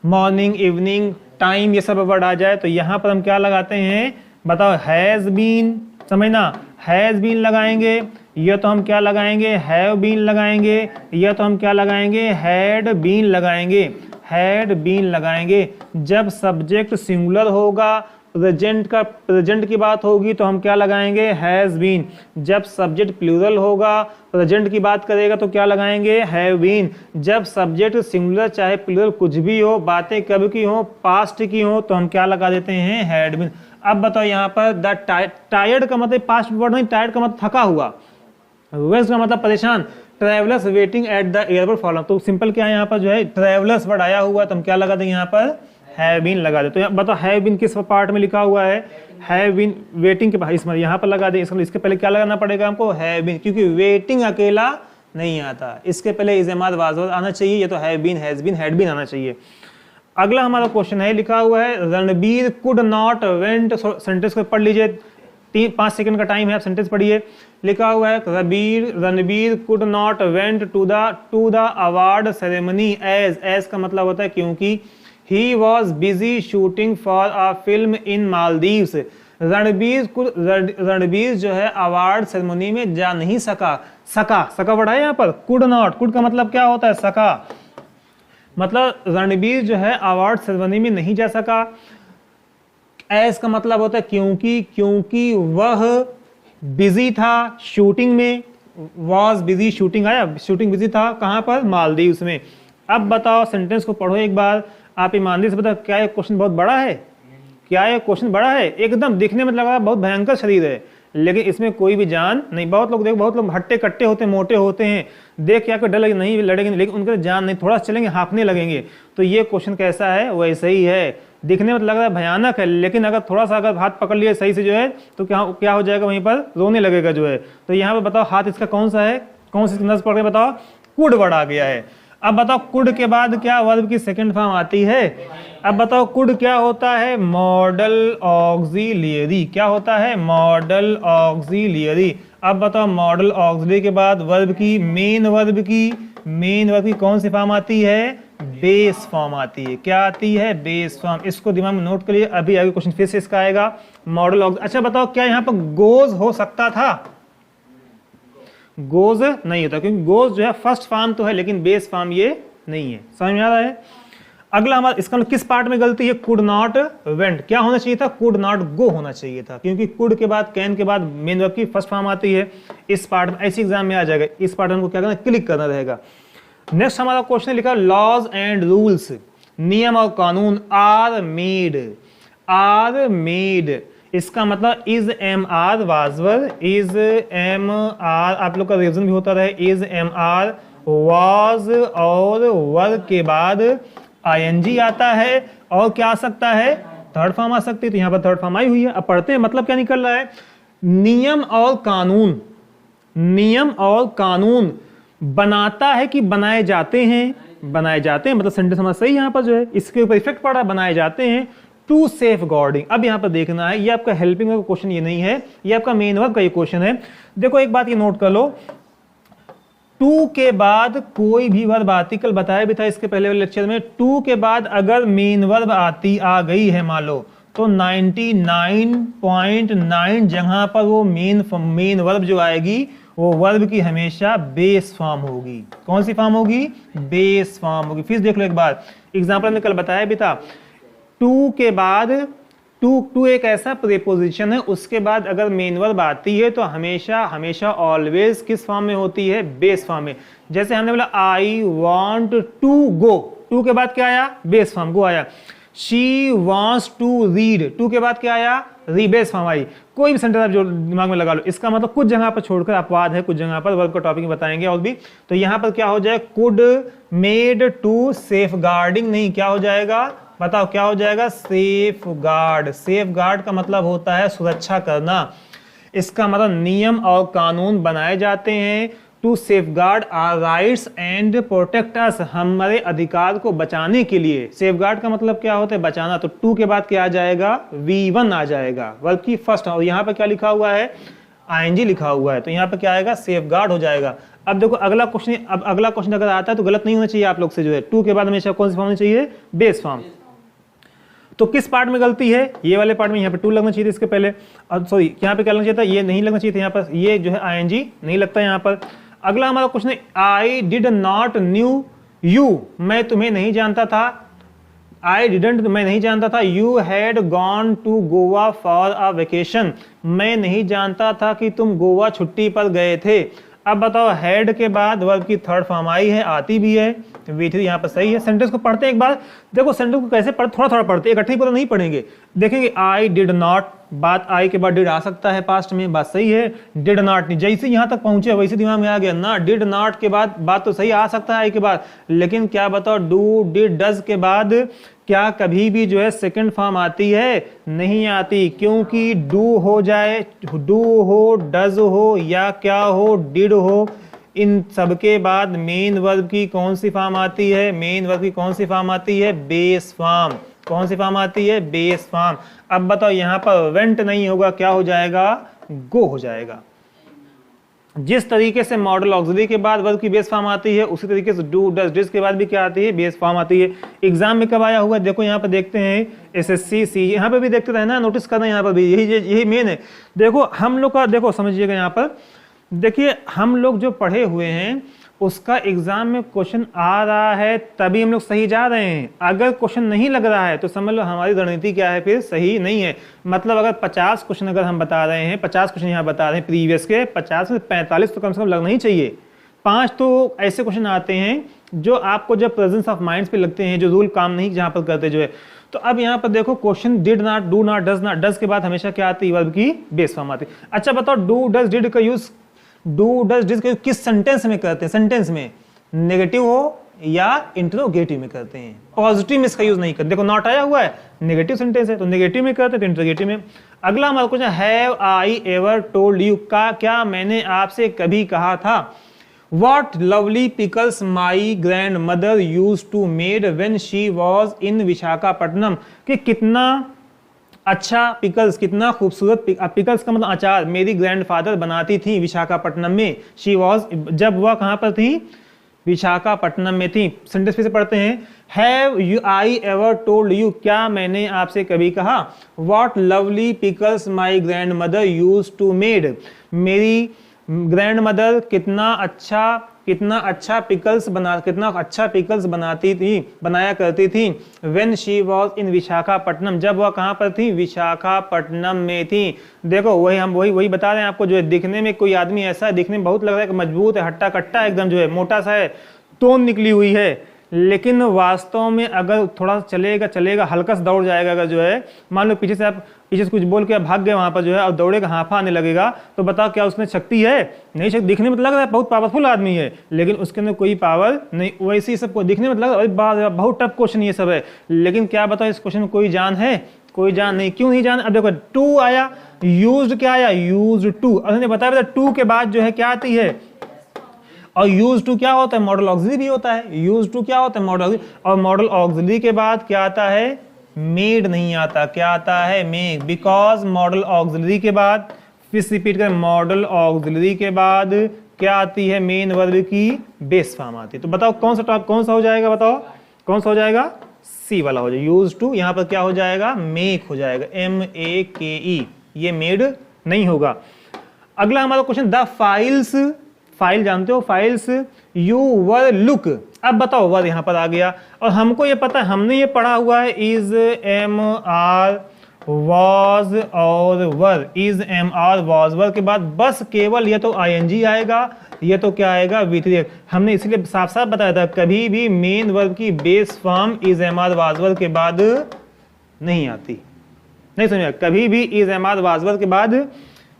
मॉर्निंग, इवनिंग, टाइम, ये सब वर्ड आ जाए, तो यहाँ पर हम क्या लगाते हैं? बताओ हैज बीन। समझना, हैज बीन लगाएंगे, या तो हम क्या लगाएंगे? हैव बीन लगाएंगे, या तो हम क्या लगाएंगे? हैड बीन लगाएंगे। हैड बीन लगाएंगे। जब सब्जेक्ट सिंगुलर होगा, प्रेजेंट की बात होगी तो हम क्या लगाएंगे? Has been. जब सब्जेक्ट प्लूरल होगा, प्रेजेंट की बात करेगा तो क्या लगाएंगे? Have been. जब सब्जेक्ट सिंगुलर चाहे प्लूरल कुछ भी हो, बातें कब की हो, पास्ट की हो, तो हम क्या लगा देते हैं? Had been. अब बताओ यहाँ पर द टायर्ड का मतलब पास्ट वर्ड नहीं, टायर्ड का मतलब थका हुआ, वेस्ट का मतलब परेशान, travellers waiting at the airport for. तो सिंपल क्या है यहाँ पर? जो है ट्रैवलर्स वर्ड आया हुआ तो हम क्या लगा देंगे? यहाँ पर हैव बीन लगा दे। तो बताओ हैव बीन किस पार्ट में लिखा हुआ है? हैव बीन वेटिंग के पास, इसमें यहाँ पर लगा दे। इसके पहले क्या लगाना पड़ेगा हमको? हैव बीन, क्योंकि वेटिंग अकेला नहीं आता, इसके पहले इज़माद वाज़ आना चाहिए, या तो have been, has been, had been आना चाहिए। अगला हमारा क्वेश्चन है, लिखा हुआ है Ranbir could not went. Sentence को पढ़ लीजिए, 3-5 सेकंड का टाइम है, आप सेंटेंस पढ़िए। लिखा हुआ है Ranbir could not went to the award ceremony as का मतलब होता है क्योंकि he was busy shooting for a film in Maldives. Ranbir जो है अवार्ड सेरेमनी में जा नहीं सका वर्ड है यहाँ पर, कुड नॉट। कुड का मतलब क्या होता है? सका। मतलब रणबीर जो है अवार्ड सेरेमनी में नहीं जा सका। एस का मतलब होता है क्योंकि वह बिजी था शूटिंग में। वॉज बिजी, शूटिंग आया, शूटिंग बिजी था कहाँ पर? मालदीव्स में। अब बताओ, सेंटेंस को पढ़ो एक बार, आप ईमानदारी से बताओ, क्या ये क्वेश्चन बहुत बड़ा है? क्या ये क्वेश्चन बड़ा है? एकदम दिखने में लग रहा है बहुत भयंकर शरीर है, लेकिन इसमें कोई भी जान नहीं। बहुत लोग हट्टे कट्टे होते हैं, मोटे होते हैं, देख के आपको डर लगे, नहीं लड़ेंगे, लेकिन उनके जान नहीं, थोड़ा चलेंगे हाँफने लगेंगे। तो ये क्वेश्चन कैसा है? वैसे ही है। दिखने में लग रहा है भयानक है, लेकिन अगर थोड़ा सा अगर हाथ पकड़ लिया सही से जो है तो क्या हो जाएगा, वहीं पर रोने लगेगा जो है। तो यहाँ पर बताओ हाथ इसका कौन सा है, कौन सी नस पकड़ के बताओ, कुड वर्ड आ गया है। अब बताओ कुड के बाद क्या वर्ब की सेकंड फॉर्म आती है। अब बताओ कुड क्या होता है, मॉडल ऑक्सिलियरी। क्या होता है, मॉडल ऑक्सिलियरी। अब बताओ मॉडल ऑक्सिलियरी के बाद वर्ब की मेन वर्ब की कौन सी फॉर्म आती है, बेस फॉर्म आती है। क्या आती है, बेस फॉर्म। इसको दिमाग में नोट करिए, अभी आगे क्वेश्चन फिर से इसका आएगा मॉडल ऑक्सिलियरी। अच्छा बताओ क्या यहाँ पर गोज हो सकता था, गोज नहीं होता, क्योंकि गोज जो है फर्स्ट फॉर्म तो है लेकिन बेस फॉर्म ये नहीं है। समझ में आ रहा है। अगला हमारा इसका किस पार्ट में गलती है, कुड नॉट वेंट। क्या होना चाहिए था, कुड नॉट गो होना चाहिए था, क्योंकि कुड के बाद कैन के बाद मेन वर्ब की फर्स्ट फॉर्म आती है। इस पार्ट में ऐसे एग्जाम में आ जाएगा, इस पार्ट में हमको क्या करना, क्लिक करना रहेगा। नेक्स्ट हमारा क्वेश्चन लिखा लॉज एंड रूल्स, नियम और कानून आर मेड। इसका मतलब is am are was were, is am are आप लोग का रिवीजन भी होता रहे, इज एम आर वाज और वर्ग के बाद आईएनजी आता है और क्या आ सकता है, थर्ड फॉर्म आ सकती है। तो यहाँ पर थर्ड फॉर्म आई हुई है। अब पढ़ते हैं मतलब क्या निकल रहा है, नियम और कानून बनाता है कि बनाए जाते हैं, मतलब सेंटेंस हमारा सही यहाँ पर जो है इसके ऊपर इफेक्ट पड़ा, बनाए जाते हैं टू सेफ गार्डिंग। अब यहाँ पर देखना है, ये आपका हेल्पिंग का क्वेश्चन ये नहीं है, ये आपका मेन वर्ब का ये क्वेश्चन है। देखो एक बात ये नोट कर लो, टू के बाद कोई भी वर्ब आती, कल बताया भी था इसके पहले वाले लेक्चर में, टू के बाद अगर मेन वर्ब आ गई है मान लो, तो 99.9 जहां पर वो मेन वर्ब जो आएगी वो वर्ब की हमेशा बेस फॉर्म होगी। कौन सी फॉर्म होगी, बेस फॉर्म होगी। फिर देख लो एक बार एग्जाम्पल में कल बताया भी था, टू के बाद टू एक ऐसा प्रीपोजिशन है, उसके बाद अगर मेन वर्ब आती है तो हमेशा ऑलवेज किस फॉर्म में होती है, बेस फॉर्म में। जैसे हमने बोला I want to go, to के बाद क्या आया, बेस फॉर्म गो आया। She wants to read, to के बाद क्या आया, बेस फॉर्म आई। कोई भी सेंटेंस आप जो दिमाग में लगा लो, इसका मतलब कुछ जगह पर छोड़कर अपवाद है, कुछ जगह पर वर्ब का टॉपिक बताएंगे और भी। तो यहां पर क्या हो जाए, could made to safeguarding, नहीं क्या हो जाएगा बताओ, क्या हो जाएगा, सेफ गार्ड। सेफ गार्ड का मतलब होता है सुरक्षा करना। इसका मतलब नियम और कानून बनाए जाते हैं to safeguard our rights and protect us, हमारे अधिकार को बचाने के लिए। सेफ गार्ड का मतलब क्या होता है, बचाना। तो टू के बाद क्या आ जाएगा, V1 आ जाएगा वर्ब की फर्स्ट। और यहाँ पर क्या लिखा हुआ है, ING लिखा हुआ है, तो यहाँ पर क्या आएगा, सेफ गार्ड हो जाएगा। अब देखो अगला क्वेश्चन अगर आता है तो गलत नहीं होना चाहिए आप लोग से, जो है टू के बाद हमेशा कौन सी फॉर्म होनी चाहिए, बेस फॉर्म। तो किस पार्ट में गलती है, ये वाले पार्ट में, यहाँ पे टू लगना चाहिए था इसके पहले, और सॉरी यहाँ पे क्या लगना चाहिए था, ये नहीं लगना चाहिए था यहाँ पर, ये जो है ING नहीं लगता यहाँ पर। अगला हमारा क्वेश्चन है, I did not new you, मैं तुम्हें नहीं जानता था, आई डिडंट मैं नहीं जानता था, you had gone to Goa for a vacation, मैं नहीं जानता था कि तुम गोवा छुट्टी पर गए थे। अब बताओ हैड के बाद वर्ब की थर्ड फॉर्म आई है, आती भी है, V3 यहाँ पर सही है। सेंटेंस को पढ़ते हैं एक बार, देखो सेंटेंस को कैसे थोड़ा पढ़ते हैं, इकट्ठे पूरा नहीं पढ़ेंगे। देखेंगे आई डिड नॉट, बात आई के बाद डिड आ सकता है पास्ट में, बात सही है। डिड नॉट नहीं, जैसे यहाँ तक पहुंचे वैसे दिमाग में आ गया ना, डिड नॉट के बाद बात तो सही आ सकता है आई के बाद, लेकिन क्या बताओ डू डिड डज के बाद क्या कभी भी जो है सेकंड फॉर्म आती है, नहीं आती, क्योंकि डू हो जाए, डू हो, डज हो या क्या हो, डिड हो, इन सबके बाद मेन वर्ब की कौन सी फॉर्म आती है, मेन वर्ब की कौन सी फॉर्म आती है, बेस फॉर्म। कौन सी फॉर्म आती है, बेस फॉर्म। अब बताओ यहाँ पर वेंट नहीं होगा, क्या हो जाएगा, गो हो जाएगा। जिस तरीके से मॉडल ऑक्सिलरी के बाद वर्ब की बेस फॉर्म आती है, उसी तरीके से डू डज डिड के बाद भी क्या आती है, बेस फॉर्म आती है। एग्जाम में कब आया हुआ है, देखो यहाँ पर देखते हैं, SSC CG यहाँ पे भी देखते रहना, नोटिस करना यहाँ पर भी, यही मेन है। देखो हम लोग का, देखो समझिएगा यहाँ पर, देखिए हम लोग जो पढ़े हुए हैं उसका एग्जाम में क्वेश्चन आ रहा है तभी हम लोग सही जा रहे हैं। अगर क्वेश्चन नहीं लग रहा है तो समझ लो हमारी रणनीति क्या है, फिर सही नहीं है। मतलब अगर 50 क्वेश्चन अगर हम बता रहे हैं, 50 क्वेश्चन यहाँ बता रहे हैं प्रीवियस के, 50 में 45 तो कम से कम लगना ही चाहिए। 5 तो ऐसे क्वेश्चन आते हैं जो आपको जब प्रेजेंस ऑफ माइंड्स पे लगते हैं, जो रूल काम नहीं जहाँ पर करते जो है। तो अब यहाँ पर देखो question did not, do not, does not, does के बाद हमेशा क्या आती है, वर्ब की बेस फॉर्म आती है। अच्छा बताओ डू डज डिड का यूज, डू डज डिड किस सेंटेंस में करते हैं, सेंटेंस में नेगेटिव हो या इंटरोगेटिव में करते हैं। पॉजिटिव में इसका यूज नहीं करते। देखो नॉट आया हुआ है, नेगेटिव सेंटेंस है तो नेगेटिव में करते हैं तो इंटरोगेटिव में। अगला हमारा question, have I ever told you, का क्या मैंने आपसे कभी कहा था। What lovely pickles my grandmother used to made when she was in Visakhapatnam, कि कितना अच्छा पिकल्स, कितना खूबसूरत पिकल्स का मतलब अचार मेरी ग्रैंडफादर बनाती थी विशाखापट्टनम में। शी वॉज, जब वह कहाँ पर थी, विशाखापट्टनम में थी। सेंटेंस फिर से पढ़ते हैं, have you I ever told you, क्या मैंने आपसे कभी कहा। What lovely pickles my grandmother use to made, मेरी ग्रैंड मदर कितना अच्छा पिकल्स बनाया करती थी। When she was in Visakhapatnam, जब वह कहाँ पर थी, विशाखापट्टनम में थी। देखो वही बता रहे हैं आपको, जो है दिखने में कोई आदमी ऐसा है, दिखने में बहुत लग रहा है कि मजबूत है, हट्टा कट्टा एकदम जो है मोटा सा है, तोन निकली हुई है, लेकिन वास्तव में अगर थोड़ा चलेगा हल्का सा दौड़ जाएगा, अगर जो है मान लो पीछे से कुछ बोल के भाग गए वहां पर जो है और दौड़ेगा, हांफा आने लगेगा, तो बताओ क्या उसमें शक्ति है? नहीं शक्ति। दिखने में तो लग रहा है बहुत पावरफुल आदमी है, लेकिन उसके अंदर कोई पावर नहीं। वैसे ही सबको दिखने में लग रहा है बहुत टफ क्वेश्चन ये सब है, लेकिन क्या बताओ इस क्वेश्चन में कोई जान है? कोई जान नहीं। क्यों नहीं जान? अब देखो टू आया, यूज्ड क्या आया, यूज्ड टू। और बताया टू के बाद जो है क्या आती है, और यूज टू क्या होता है, मॉडल ऑक्सिलरी भी होता है। यूज टू क्या होता है, मॉडल ऑक्सिलरी। और मॉडल ऑक्सिलरी के बाद क्या आता है, मेड नहीं आता। क्या आता है, मेड। बिकॉज मॉडल ऑक्सिलरी के बाद, फिर रिपीट करें, मॉडल ऑक्सिलरी के बाद क्या आती है, मेन वर्ब की बेस फॉर्म आती है। तो बताओ कौन सा हो जाएगा, बताओ कौन सा हो जाएगा, सी वाला हो जाएगा। यूज टू यहाँ पर क्या हो जाएगा, मेक हो जाएगा, MEAKE। ये मेड नहीं होगा। अगला हमारा क्वेश्चन, द फाइल्स, फाइल जानते हो, फाइल्स यू वर लुक। अब बताओ वर यहां पर आ गया, और हमको ये पता है, हमने ये पढ़ा हुआ है, इज MR वॉज और वर, इज MR वॉज वर के बाद बस केवल ये तो ING आएगा, ये तो क्या आएगा, V3। हमने इसलिए साफ साफ बताया था, कभी भी मेन वर्ब की base form is MR was were के बाद नहीं आती। नहीं समझा, कभी भी इज MR वॉज वर के बाद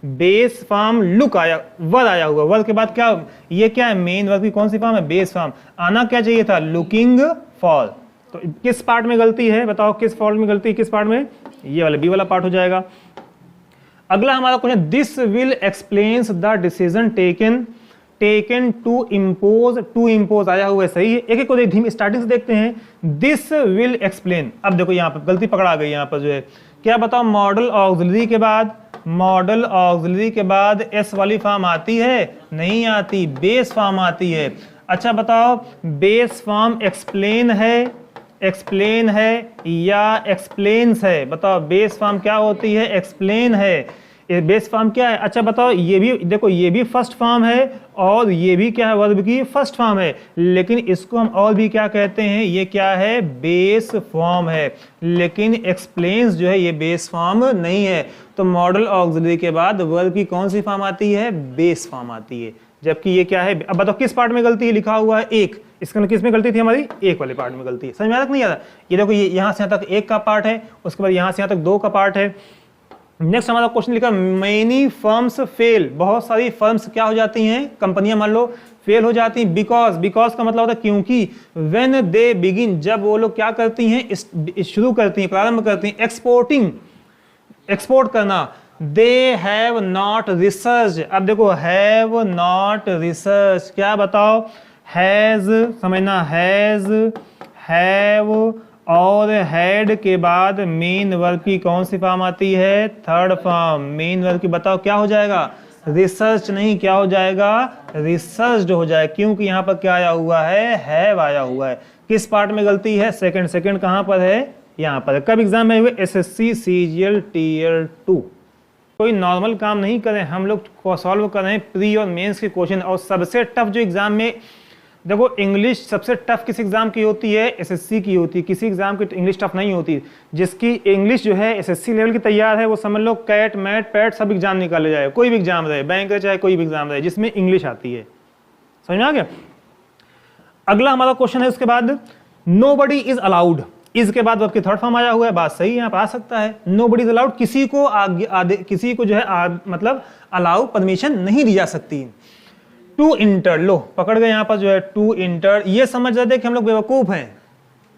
बेस फॉर्म लुक आया, वर आया हुआ, वर के बाद क्या, ये क्या है, मेन वर्ब की कौन सी फॉर्म है, बेस फॉर्म। आना क्या चाहिए था, लुकिंग फॉर। तो किस पार्ट में गलती है, बताओ किस फॉल्ट में गलती है, किस पार्ट में, ये वाला बी वाला पार्ट हो जाएगा। अगला हमारा question, this will explains the decision taken to impose आया हुआ है, सही है। एक एक को धीमी स्टार्टिंग से देखते हैं। दिस विल एक्सप्लेन, अब देखो यहाँ पर गलती पकड़ा गई, यहाँ पर जो है क्या बताओ, मॉडल ऑक्सिलरी के बाद एस वाली फॉर्म आती है, नहीं आती, बेस फॉर्म आती है। अच्छा बताओ, बेस फॉर्म एक्सप्लेन है या एक्सप्लेन्स है, बताओ बेस फॉर्म क्या होती है, एक्सप्लेन है। बेस फॉर्म क्या है, अच्छा बताओ, ये भी देखो, ये भी फर्स्ट फॉर्म है और ये भी क्या है, वर्ब की फर्स्ट फॉर्म है, लेकिन इसको हम और भी क्या कहते हैं, ये क्या है, बेस फॉर्म है। लेकिन एक्सप्लेन्स जो है ये बेस फॉर्म नहीं है। तो मॉडल ऑक्सिलरी के बाद वर्ब की कौन सी फॉर्म आती है, बेस फॉर्म आती है, जबकि ये क्या है। अब बताओ किस पार्ट में गलती है, लिखा हुआ है एक, इसका किस में गलती थी हमारी, एक वाले पार्ट में गलती है। समझ में आता नहीं आता, ये देखो ये यहाँ से यहाँ तक एक का पार्ट है, उसके बाद यहाँ से यहाँ तक दो का पार्ट है। नेक्स्ट हमारा क्वेश्चन लिखा, मेनी फर्म्स फेल, बहुत सारी फर्म्स क्या हो जाती हैं, कंपनियां मान लो फेल हो जाती हैं। बिकॉज का मतलब होता है क्योंकि। व्हेन दे बिगिन, जब वो लोग क्या करती हैं, शुरू करती हैं, प्रारंभ करती हैं, एक्सपोर्ट करना। दे हैव नॉट रिसर्च, अब देखो हैव नॉट रिसर्च, क्या बताओ, हैज समझना, हैज, हैव और हैड के बाद मेन वर्ब की कौन सी फॉर्म आती है, थर्ड फॉर्म। मेन वर्ब की बताओ क्या हो जाएगा, रिसर्च नहीं, क्या हो जाएगा, रिसर्च्ड हो जाए, क्योंकि यहाँ पर क्या आया हुआ है, हैव आया हुआ है। किस पार्ट में गलती है, सेकंड कहाँ पर है, यहाँ पर। कब एग्जाम में हुए, SSC CGL Tier 2। कोई नॉर्मल काम नहीं करें, हम लोग सॉल्व कर रहे हैं प्री और मेंस के क्वेश्चन। और सबसे टफ जो एग्जाम में, देखो इंग्लिश सबसे टफ किस एग्जाम की होती है, SSC की होती है। किसी एग्जाम की इंग्लिश टफ नहीं होती। जिसकी इंग्लिश जो है SSC लेवल की तैयार है, वो समझ लो कैट मैट पैट सब एग्जाम निकाले जाए, कोई भी एग्जाम रहे, बैंक रहे चाहे कोई भी एग्जाम रहे, जिसमें इंग्लिश आती है। समझ में आ गया। अगला हमारा क्वेश्चन है उसके बाद, नोबडी इज अलाउड, इज के बाद आपकी थर्ड फॉर्म आया हुआ है, बात सही यहाँ पर आ सकता है। नोबडी इज अलाउड, किसी को जो है मतलब अलाउ, परमिशन नहीं दी जा सकती। टू इंटर, लो पकड़ गए यहाँ पर जो है टू इंटर। ये समझ रहे थे कि हम लोग बेवकूफ हैं,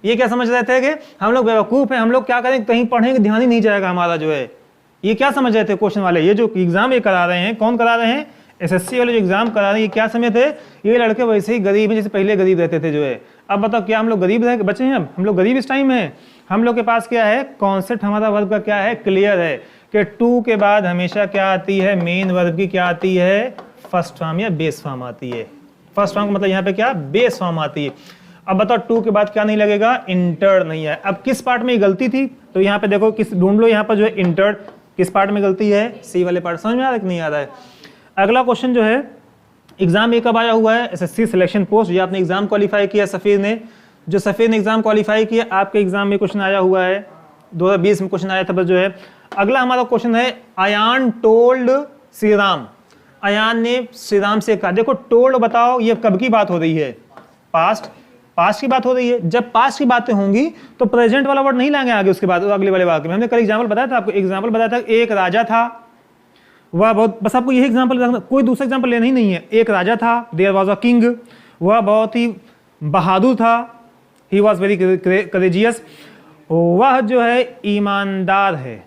ये क्या समझ रहे थे कि हम लोग बेवकूफ हैं, हम लोग क्या करें कहीं पढ़ेंगे ध्यान ही नहीं जाएगा हमारा जो है। ये क्या समझ रहे थे क्वेश्चन वाले, ये जो एग्जाम ये करा रहे हैं, कौन करा रहे हैं, एसएससी वाले जो एग्जाम करा रहे हैं, ये क्या समझ थे, ये लड़के वैसे ही गरीब हैं जैसे पहले गरीब रहते थे जो है। अब बताओ क्या हम लोग गरीब रह बचे हैं, अब हम लोग गरीब इस टाइम है। हम लोग के पास क्या है, कॉन्सेप्ट हमारा वर्ब का क्या है, क्लियर है कि टू के बाद हमेशा क्या आती है, मेन वर्ब की क्या आती है, फर्स्ट फॉर्म या बेस फॉर्म आती है। फर्स्ट फॉर्म का मतलब यहाँ पे क्या, बेस फॉर्म आती है। अब बताओ टू के बाद क्या नहीं लगेगा, इंटर नहीं है। अब किस पार्ट में ये गलती थी, तो यहाँ पे देखो किस ढूंढ लो, यहाँ पर जो है इंटर किस पार्ट में गलती है, सी वाले पार्ट। समझ में आ रहा है कि नहीं आ रहा है। अगला क्वेश्चन जो है, एग्जाम ये कब आया हुआ है, एसएससी सिलेक्शन पोस्ट, जो आपने एग्जाम क्वालिफाई किया सफीर ने, जो सफीर ने एग्जाम क्वालिफाई किया, आपके एग्जाम में क्वेश्चन आया हुआ है 2020 में क्वेश्चन आया था बस जो है। अगला हमारा क्वेश्चन है, अयान टोल्ड श्री राम, अयान ने श्री राम से कहा। देखो टोल्ड बताओ ये कब की बात हो रही है, पास्ट, पास्ट की बात हो रही है। जब पास्ट की बातें होंगी तो प्रेजेंट वाला वर्ड नहीं लाएंगे आगे, उसके बाद अगले वाले वाक्य में। हमने कल एग्जाम्पल बताया था आपको, एग्जाम्पल बताया था, एक राजा था, वह बहुत, बस आपको यही एग्जाम्पल, कोई दूसरा एग्जाम्पल लेना ही नहीं है। एक राजा था, देयर वॉज अ किंग, वह बहुत ही बहादुर था, ही वॉज वेरी करेजियस, वह जो है ईमानदार है।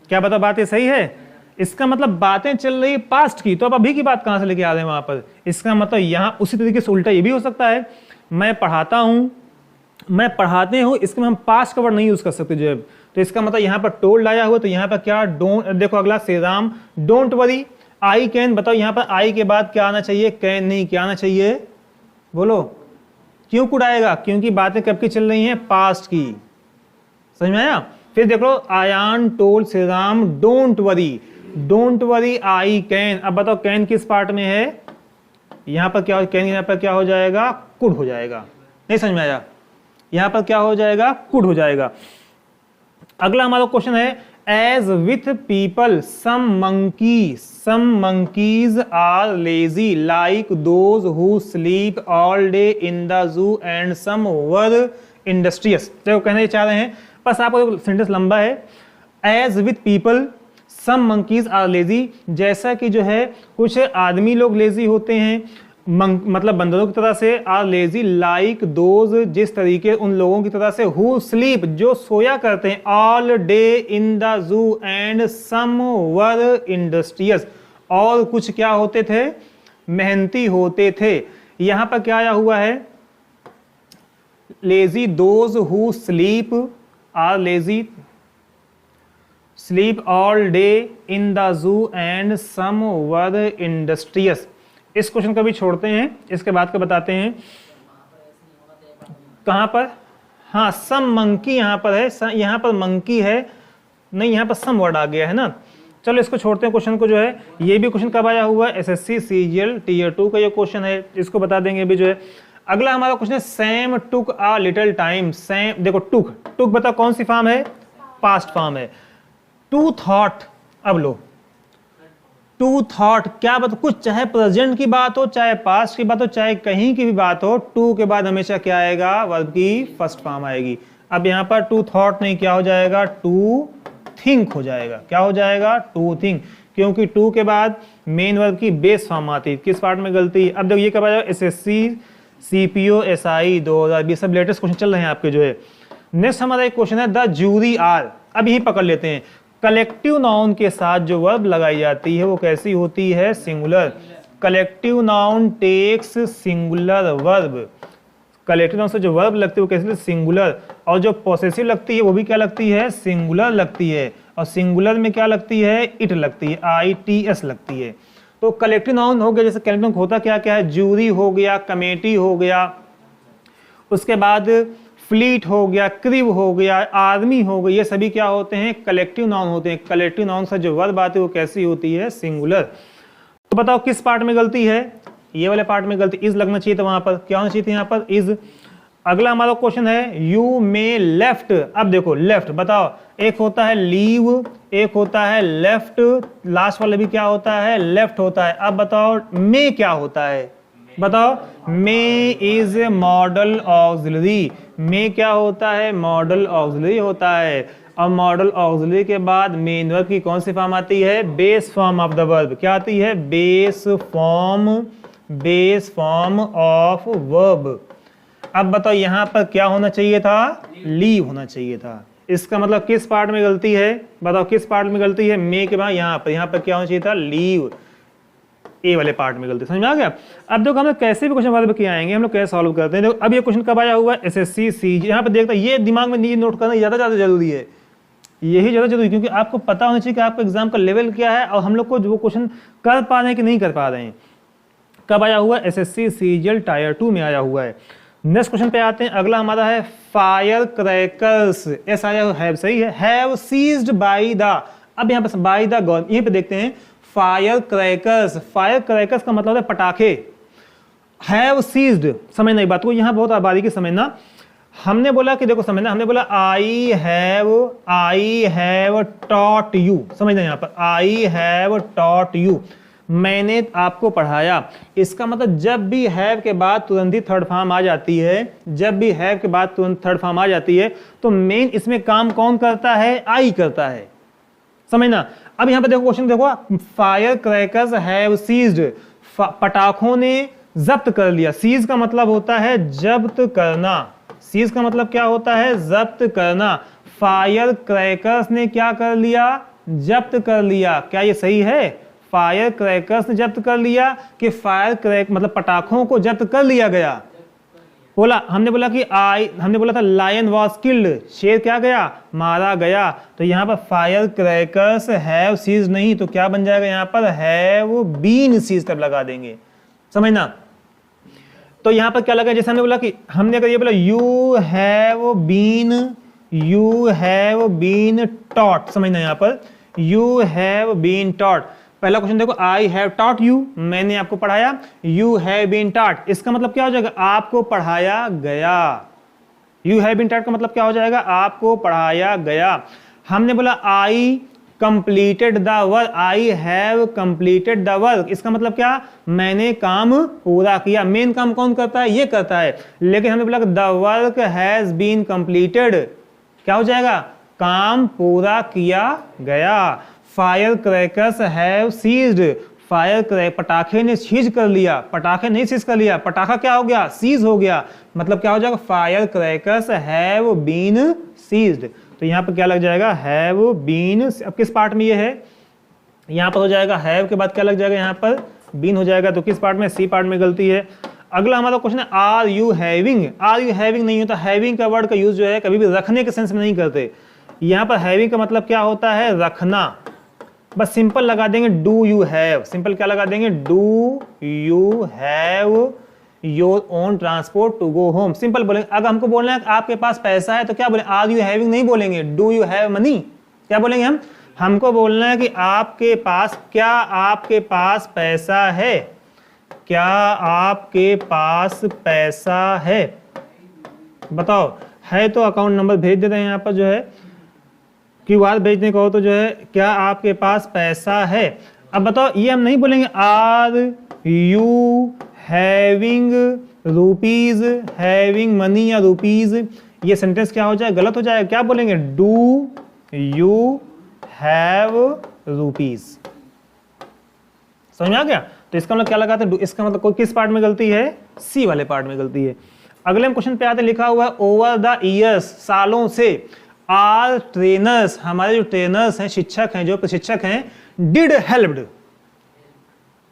क्या बता बात ये सही है, इसका मतलब बातें चल रही है पास्ट की, तो अब अभी की बात कहां से लेके आ रहे हैं वहां पर। इसका मतलब यहां उसी तरीके से उल्टा ये भी हो सकता है, मैं पढ़ाता हूं, मैं पढ़ाते हूं, इसके में हम पास्ट का वर्ड नहीं यूज कर सकते जो है। तो इसका मतलब यहाँ पर टोल्ड आया हुआ, तो यहाँ पर क्या, डोंट, देखो अगला Shri Ram, don't worry, I can, बताओ यहाँ पर आई के बाद क्या आना चाहिए, कैन नहीं, क्या आना चाहिए, बोलो क्यों कुड आएगा, क्योंकि बातें कब की चल रही हैं, पास्ट की। समझ में आया। फिर देख लो, Ayaan told Shri Ram don't worry, don't worry I can. अब बताओ कैन किस पार्ट में है, यहाँ पर क्या, कैन यहाँ पर क्या हो जाएगा, कुड हो जाएगा। नहीं समझ में आया, यहाँ पर क्या हो जाएगा, कुड हो जाएगा। अगला हमारा क्वेश्चन है, as with people some monkeys are lazy like those who sleep all day in the zoo and some were industrious. देखो कहना चाह रहे हैं, बस आपको सेंटेंस लंबा है, as with people some monkeys are lazy, जैसा कि जो है कुछ आदमी लोग लेजी होते हैं, मतलब बंदरों की तरह से, आर लेजी लाइक दोज, जिस तरीके उन लोगों की तरह से, हु स्लीप, जो सोया करते हैं, all day in the zoo and some were industrious, और कुछ क्या होते थे, मेहनती होते थे। यहां पर क्या आया हुआ है, lazy, those who sleep are lazy, sleep all day in the zoo and some were industrious. इस क्वेश्चन को भी छोड़ते हैं, इसके बाद का बताते हैं। कहां पर, हाँ सम मंकी यहां पर है, यहां पर मंकी है नहीं, यहां पर सम वर्ड आ गया है ना। चलो इसको छोड़ते हैं क्वेश्चन को जो है। ये भी क्वेश्चन कब आया हुआ है, एसएससी सीजीएल टीयर 2 का ये क्वेश्चन है, इसको बता देंगे अभी जो है। अगला हमारा क्वेश्चन है, Sam took a little time, Sam, देखो टुक, टुक बताओ कौन सी फॉर्म है, पास्ट फॉर्म है। टू थॉट, अब लो टू थॉट, क्या बात, कुछ चाहे प्रेजेंट की बात हो, चाहे पास्ट की बात हो, चाहे कहीं की भी बात हो, टू के बाद हमेशा क्या आएगा, वर्ब की फर्स्ट फॉर्म आएगी। अब यहाँ पर टू थॉट नहीं, क्या हो जाएगा, टू थिंक हो जाएगा। क्या हो जाएगा, टू थिंक, क्योंकि टू के बाद मेन वर्ब की बेस फॉर्म आती है। किस पार्ट में गलती, अब देखो ये कब आएगा, एसएससी सीपीओ एसआई 2020 सब लेटेस्ट क्वेश्चन चल रहे हैं आपके जो है। नेक्स्ट हमारा एक क्वेश्चन है, द जूरी आर, अब यही पकड़ लेते हैं, कलेक्टिव नाउन के साथ जो वर्ब लगाई जाती है वो कैसी होती है, singular. Collective noun takes singular verb, collective noun से जो वर्ब लगती है वो कैसे, सिंगुलर, और जो पॉसेसिव लगती है वो भी क्या लगती है, सिंगुलर लगती है, और सिंगुलर में क्या लगती है, इट लगती है, ITS लगती है। तो कलेक्टिव नाउन हो गया, जैसे कलेक्टिव नाउन होता क्या क्या है, जूरी हो गया, कमेटी हो गया, उसके बाद फ्लीट हो गया, क्रिव हो गया, आर्मी हो गया, ये सभी क्या होते हैं, कलेक्टिव नाउन होते हैं। कलेक्टिव नाउन से जो वर्ब आती है वो कैसी होती है, सिंगुलर। तो बताओ किस पार्ट में गलती है, ये वाले पार्ट में गलती, इज लगना चाहिए था, वहां पर क्या होना चाहिए था, यहाँ पर इज। अगला हमारा क्वेश्चन है, यू मे लेफ्ट, अब देखो लेफ्ट बताओ, एक होता है लीव, एक होता है लेफ्ट, लास्ट वाला भी क्या होता है, लेफ्ट होता है। अब बताओ मे क्या होता है, बताओ, मे इज मॉडल ऑक्सिलरी, मे क्या होता है, मॉडल ऑक्सिलरी होता है। और मॉडल ऑक्सिलरी के बाद मेन वर्ब की कौन सी फॉर्म आती है? Base form of the verb. क्या आती है? Base form of verb. अब बताओ यहाँ पर क्या होना चाहिए था? लीव होना चाहिए था। इसका मतलब किस पार्ट में गलती है? बताओ किस पार्ट में गलती है? मे के बाद यहाँ पर क्या होना चाहिए था? लीव। ए वाले पार्ट में गलती। समझ में आ गया? अब देखो हम लोग कैसे भी क्वेश्चन वर्ब किए आएंगे, हम लोग कैसे सॉल्व करते हैं। देखो अब ये क्वेश्चन कब आया हुआ है? SSC CG. यहाँ पर देखता है, ये दिमाग में नहीं नोट करना ज्यादा जरूरी है, यही ज्यादा जरूरी, क्योंकि आपको पता होना चाहिए कि आपका एग्जाम का लेवल क्या है और हम लोग को जो क्वेश्चन कर पा रहे हैं कि नहीं कर पा रहे हैं। कब आया हुआ है? एसएससी सीजीएल टायर 2 में आया हुआ है। नेक्स्ट क्वेश्चन पे आते हैं। अगला हमारा है फायर क्रैकर्स। एस आया है, सही है। हैव सीज्ड बाय द, अब यहाँ पर बाय द गवर्नमेंट, यहीं पे देखते हैं फायर क्रैकर्स। फायर क्रैकर्स का मतलब है पटाखे। हैव सीज्ड, समझना एक बात को, यहाँ बहुत बारीकी समझना। हमने बोला कि देखो समझना, हमने बोला आई हैव टॉट यू। समझना यहाँ पर आई हैव टॉट यू, मैंने आपको पढ़ाया। इसका मतलब जब भी हैव के बाद तुरंत ही थर्ड फॉर्म आ जाती है, जब भी हैव के बाद तुरंत थर्ड फॉर्म आ जाती है तो मेन इसमें काम कौन करता है? आई करता है। समझना। अब यहाँ पे देखो क्वेश्चन देखो, फायर क्रैकर्स हैव सीज्ड, पटाखों ने जब्त कर लिया। सीज का मतलब होता है जब्त करना। सीज का मतलब क्या होता है? जब्त करना। फायर क्रैकर्स ने क्या कर लिया? जब्त कर लिया। क्या ये सही है? फायर क्रैकर्स ने जब्त कर लिया कि फायर क्रैक मतलब पटाखों को जब्त कर लिया गया? बोला, हमने बोला कि हमने बोला था लायन वॉज किल्ड, शेर क्या गया? मारा गया। तो यहाँ पर फायर क्रैकर्स हैव सीज नहीं, तो क्या बन जाएगा यहाँ पर? हैव बीन सीज तब लगा देंगे। समझना। तो यहाँ पर क्या लगा? जैसे हमने बोला कि हमने अगर ये बोला यू हैव बीन टॉट। समझना यहाँ पर यू हैव बीन टॉट। पहला क्वेश्चन देखो, आई हैव टॉट यू, मैंने आपको पढ़ाया। यू हैव बीन टॉट, इसका मतलब क्या हो जाएगा? आपको पढ़ाया गया। यू हैव बीन टॉट का मतलब क्या हो जाएगा? आपको पढ़ाया गया। हमने बोला I completed the work, I have completed the work, इसका मतलब क्या? मैंने काम पूरा किया। मेन काम कौन करता है? ये करता है। लेकिन हमने बोला the work has been completed, क्या हो जाएगा? काम पूरा किया गया। Firecrackers have ceased, fire crack पटाखे ने सीज कर लिया। पटाखे नहीं सीज कर लिया, पटाखा क्या हो गया? सीज हो गया। मतलब क्या हो जाएगा? Firecrackers have been ceased. तो यहाँ पर क्या लग जाएगा? Have been. अब किस पार्ट में ये है? यहाँ पर हो जाएगा हैव के बाद क्या लग जाएगा? यहाँ पर बीन हो जाएगा। तो किस पार्ट में? सी पार्ट में गलती है। अगला हमारा क्वेश्चन है are you having. Are you having नहीं होता। हैविंग का वर्ड का यूज जो है कभी भी रखने के सेंस में नहीं करते। यहाँ पर हैविंग का मतलब क्या होता है? रखना। बस सिंपल लगा देंगे डू यू हैव। सिंपल क्या लगा देंगे? Do you have your own transport to go home. Simple बोलेंगे। अगर हमको बोलना है कि आपके पास पैसा है तो क्या बोलेंगे? आर यू हैविंग नहीं बोलेंगे, डू यू हैव मनी। क्या बोलेंगे हम? हमको बोलना है कि आपके पास, क्या आपके पास पैसा है? क्या आपके पास पैसा है? बताओ, है तो अकाउंट नंबर भेज देते हैं यहाँ पर जो है, क्यूआर भेजने को हो तो जो है क्या आपके पास पैसा है। अब बताओ, ये हम नहीं बोलेंगे are you having rupees, having money या रुपीज, ये सेंटेंस क्या हो जाए? गलत हो जाएगा। क्या बोलेंगे? Do you have rupees. समझ में आ गया? तो इसका मतलब क्या लगाते हैं? इसका मतलब कोई किस पार्ट में गलती है? सी वाले पार्ट में गलती है। अगले क्वेश्चन पे आते, लिखा हुआ है ओवर द ईयर्स, सालों से, आर ट्रेनर्स, हमारे जो ट्रेनर्स हैं, शिक्षक हैं, जो प्रशिक्षक हैं, डिड हेल्प्ड।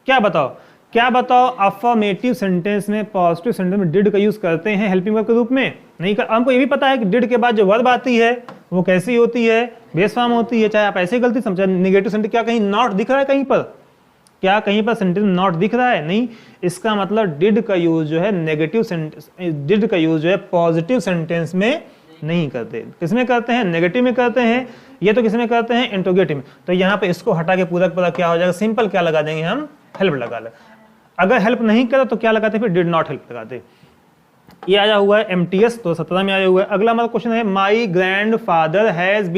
क्या बताओ? क्या बताओ? अफर्मेटिव सेंटेंस में, पॉजिटिव सेंटेंस में डिड का यूज करते हैं हेल्पिंग वर्ब के रूप में? नहीं कर। हमको ये भी पता है कि डिड के बाद जो वर्ब आती है वो कैसी होती है? बेस फॉर्म होती है। चाहे आप ऐसे गलती समझे। नेगेटिव सेंटेंस क्या कहीं नॉट दिख रहा है? कहीं पर क्या कहीं पर सेंटेंस में नॉट दिख रहा है? नहीं। इसका मतलब डिड का यूज जो है नेगेटिव सेंटेंस, डिड का यूज जो है पॉजिटिव सेंटेंस में नहीं करते। किसमें करते हैं? नेगेटिव में करते हैं। ये तो किसमें करते हैं? इंट्रोगेटिव में। तो यहाँ पे इसको हटा के पूरा पूरा क्या हो जाएगा? सिंपल क्या लगा देंगे हम? हेल्प लगा ले। अगर हेल्प नहीं करा तो क्या लगाते? फिर डिड नॉट हेल्प लगाते। ये आया हुआ है एमटीएस तो 17 में आया हुआ है। अगला हमारा क्वेश्चन है my grandfather has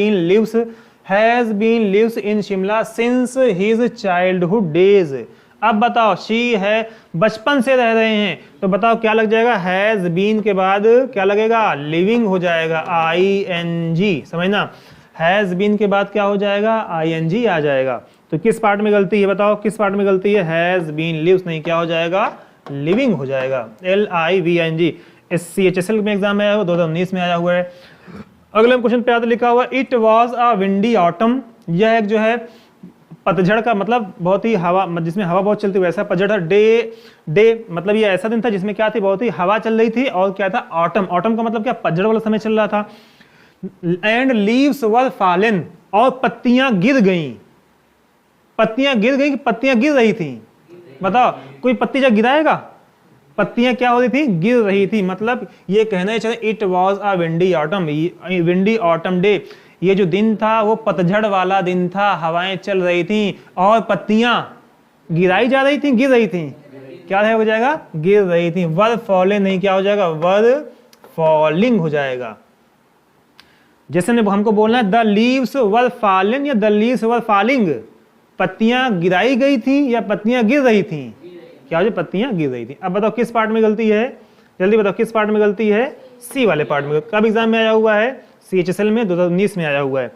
been lives in Shimla since his childhood days. अब बताओ, शी है, बचपन से रह रहे हैं, तो बताओ क्या लग जाएगा? हैज बीन के बाद क्या लगेगा? लिविंग हो जाएगा, ING। समझना। हैज बीन के बाद क्या हो जाएगा, आईएनजी आ जाएगा। तो किस पार्ट में गलती है बताओ, किस पार्ट में गलती है, हैज बीन लिव्स नहीं, क्या हो जाएगा, लिविंग हो जाएगा, LIVING। CHSL में एग्जाम में आया हुआ, 2019 में आया हुआ है। अगले क्वेश्चन पे आता लिखा हुआ it was a windy autumn, यह एक जो है पतझड़ का मतलब बहुत ही हवा, जिसमें हवा बहुत चलती, वैसा पतझड़ था। डे मतलब ये ऐसा दिन था जिसमें क्या थी, बहुत ही हवा चल रही थी, और क्या था, ऑटम। ऑटम का मतलब क्या, पतझड़ वाला समय चल रहा था। एंड लीव्स वर फॉलन, और पत्तियां गिर गईं। पत्तियां गिर गई, पत्तियां गिर रही थी, बताओ कोई पत्ती जब गिराएगा, पत्तियां क्या हो रही थी, गिर रही थी। मतलब ये कहना चाहिए it was a windy autumn, windy autumn day, ये जो दिन था वो पतझड़ वाला दिन था, हवाएं चल रही थी और पत्तियां गिराई जा रही थी, गिर रही थी, क्या हो जाएगा, गिर रही थी। वर फॉलिंग नहीं, क्या हो जाएगा, वर फॉलिंग हो जाएगा। जैसे हमको बोलना है द लीव्स वर फॉलिंग या द लीव्स वर फॉलिंग, पत्तियां गिराई गई थी या पत्तियां गिर रही थी, क्या हो जाए, पत्तियां गिर रही थी। अब बताओ किस पार्ट में गलती है, जल्दी बताओ किस पार्ट में गलती है, सी वाले पार्ट में। कब एग्जाम में आया हुआ है, CHSL में 2019 में आया हुआ है।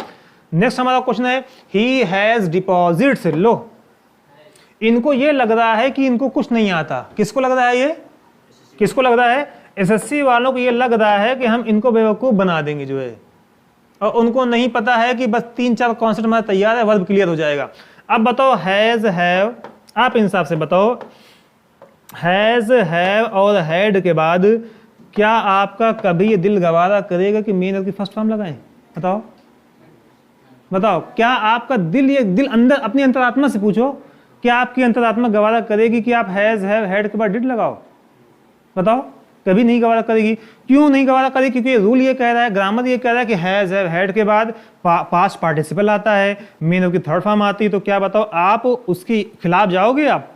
नेक्स्ट हमारा क्वेश्चन है ही हैज डिपॉजिट्स, लो इनको ये लग रहा है कि इनको कुछ नहीं आता। किसको लग रहा है, ये किसको लग रहा है, SSC वालों को ये लग रहा है कि हम इनको बेवकूफ बना देंगे जो है, और उनको नहीं पता है कि बस 3-4 कॉन्सेप्ट हमारा तैयार है, वर्ब क्लियर हो जाएगा। अब बताओ हैज हैव, आप इंसाफ से बताओ हैज हैव और हैड के बाद क्या आपका कभी ये दिल गवारा करेगा कि मेन की फर्स्ट फॉर्म लगाएं, बताओ बताओ, क्या आपका दिल, ये दिल अंदर अपनी अंतरात्मा से पूछो, क्या आपकी अंतरात्मा गवारा करेगी कि आप हैज हैव हैड के बाद डिड लगाओ, बताओ, कभी नहीं गवारा करेगी। क्यों नहीं गवारा करेगी, क्योंकि रूल ये कह रहा है, ग्रामर ये कह रहा है कि हैज हैव हैड के बाद पास्ट पार्टिसिपल आता है, मेन की थर्ड फॉर्म आती है, तो क्या बताओ आप उसके खिलाफ जाओगे, आप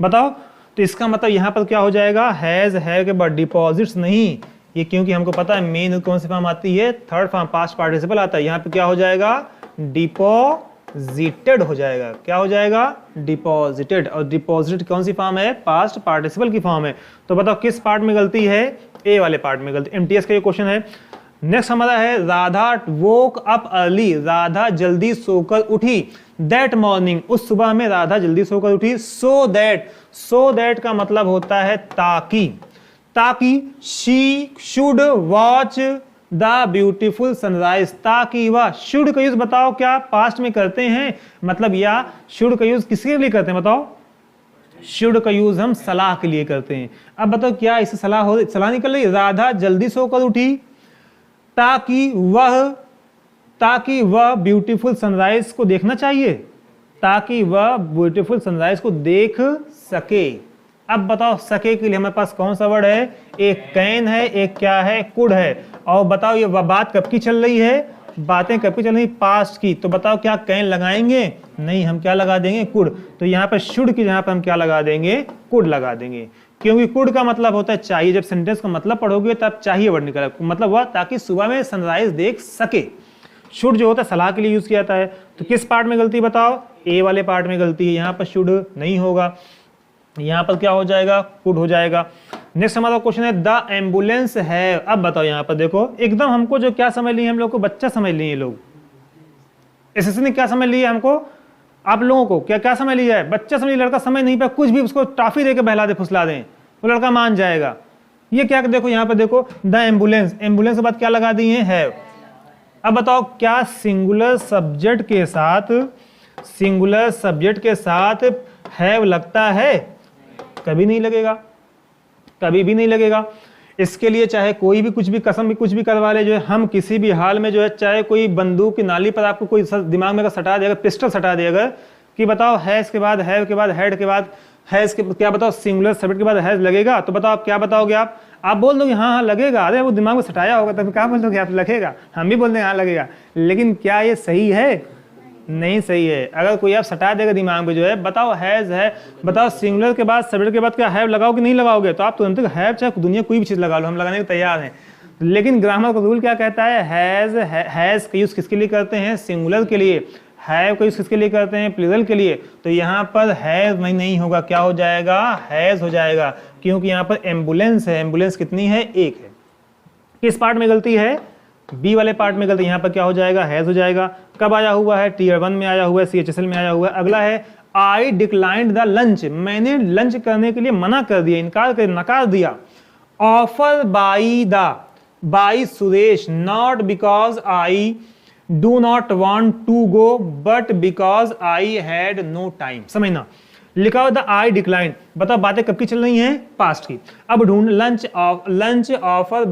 बताओ। तो इसका मतलब यहाँ पर क्या हो जाएगा, हैज हैव के बाद डिपॉजिट्स नहीं, ये क्योंकि हमको पता है मेन कौन सी फॉर्म आती है, थर्ड फॉर्म पास्ट पार्टिसिपल आता है, यहाँ पे क्या हो जाएगा, डिपॉजिटेड हो जाएगा, क्या हो जाएगा, डिपॉजिटेड। और डिपॉजिट कौन सी फॉर्म है, पास्ट पार्टिसिपल की फॉर्म है। तो बताओ किस पार्ट में गलती है, ए वाले पार्ट में गलती। MTS का ये क्वेश्चन है। नेक्स्ट हमारा है Radha woke up early, Radha जल्दी सोकर उठी, दैट मॉर्निंग, उस सुबह में राधा जल्दी सोकर उठी, सो दैट का मतलब होता है ताकि, ताकि she should watch the beautiful sunrise, ताकि वह, शुड का यूज बताओ क्या पास्ट में करते हैं, मतलब या शुड का यूज किसके लिए करते हैं, बताओ, शुड का यूज हम सलाह के लिए करते हैं। अब बताओ क्या इससे सलाह निकल रही, राधा जल्दी सोकर उठी ताकि वह ब्यूटीफुल सनराइज को देखना चाहिए, ताकि वह ब्यूटीफुल सनराइज को देख सके। अब बताओ सके के लिए हमारे पास कौन सा वर्ड है, एक कैन है, एक क्या है, कुड है। और बताओ ये बात कब की चल रही है, बातें कब की चल रही, पास्ट की। तो बताओ क्या कैन लगाएंगे, नहीं, हम क्या लगा देंगे, कुड। तो यहाँ पर शुड की जहाँ पर हम क्या लगा देंगे, कुड लगा देंगे, क्योंकि कुड का मतलब होता है चाहिए। जब सेंटेंस का मतलब पढ़ोगे तब चाहिए वर्ड निकला, मतलब हुआ ताकि सुबह में सनराइज देख सके। शुड जो होता है सलाह के लिए यूज किया जाता है। तो किस पार्ट में गलती बताओ, ए वाले पार्ट में गलती है, यहाँ पर शुड नहीं होगा, यहाँ पर क्या हो जाएगा, कुड हो जाएगा। नेक्स्ट हमारा क्वेश्चन है द एम्बुलेंस है। अब बताओ यहाँ पर देखो, एकदम हमको जो क्या समझ लिए, हम लोग को बच्चा समझ लिए, लोग एसएससी ने क्या समझ लिया हमको, आप लोगों को क्या क्या समझ लिया है, बच्चा समझ, लड़का समझ नहीं पाया, कुछ भी उसको टॉफी दे के बहला दे, फुसला दें, वो लड़का मान जाएगा। ये क्या, देखो यहाँ पर देखो द एम्बुलेंस, एम्बुलेंस के बाद क्या लगा दिए हैं, हैव। अब बताओ क्या सिंगुलर सब्जेक्ट के साथ हैव लगता है, कभी नहीं लगेगा, कभी भी नहीं लगेगा। इसके लिए चाहे कोई भी कुछ भी कसम भी कुछ भी करवा ले, जो है हम किसी भी हाल में जो है, चाहे कोई बंदूक की नाली पर आपको कोई दिमाग में अगर सटा देगा, पिस्टल सटा देगा कि बताओ हैज के बाद हैव के बाद हैड के बाद हैज के क्या बताओ सिंगुलर सब्जेक्ट के बाद हैज लगेगा, तो बताओ आप क्या बताओगे, आप बोल दोगे हाँ हाँ लगेगा, अरे वो दिमाग में सटाया होगा, तब क्या बोल दोगे आप, लगेगा। हम भी बोल देंगे हाँ लगेगा, लेकिन क्या ये सही है, नहीं सही है। अगर कोई आप सटा देगा दिमाग में जो है, बताओ हैज है, बताओ सिंगुलर के बाद सब्जेक्ट के बाद क्या हैव लगाओगे, नहीं लगाओगे, तो आप तुरंत हैव चाहे दुनिया कोई भी चीज लगा लो, हम लगाने को तैयार हैं। लेकिन ग्रामर का रूल क्या कहता है, हैज का यूज किसके लिए करते हैं, सिंगुलर के लिए, हैव का यूज किसके लिए करते हैं, प्लूरल के लिए। तो यहाँ पर हैव नहीं होगा, क्या हो जाएगा, हैज हो जाएगा, क्योंकि यहाँ पर एम्बुलेंस है, एम्बुलेंस कितनी है, एक है। किस पार्ट में गलती है, बी वाले पार्ट में गलती, यहाँ पर क्या हो जाएगा, हैज हो जाएगा। कब आया हुआ है, टीयर 1 में आया हुआ है, CHSL में आया हुआ है। अगला है आई डिक्लाइंड द लंच, मैंने लंच करने के लिए मना कर दिया, नकार दिया। Offer by Suresh, not because I do not want to go but because I had no time. समझना, लिखा हुआ द आई डिक्लाइन, बताओ बातें कब की चल रही हैं, पास्ट की। अब ढूंढ, lunch offer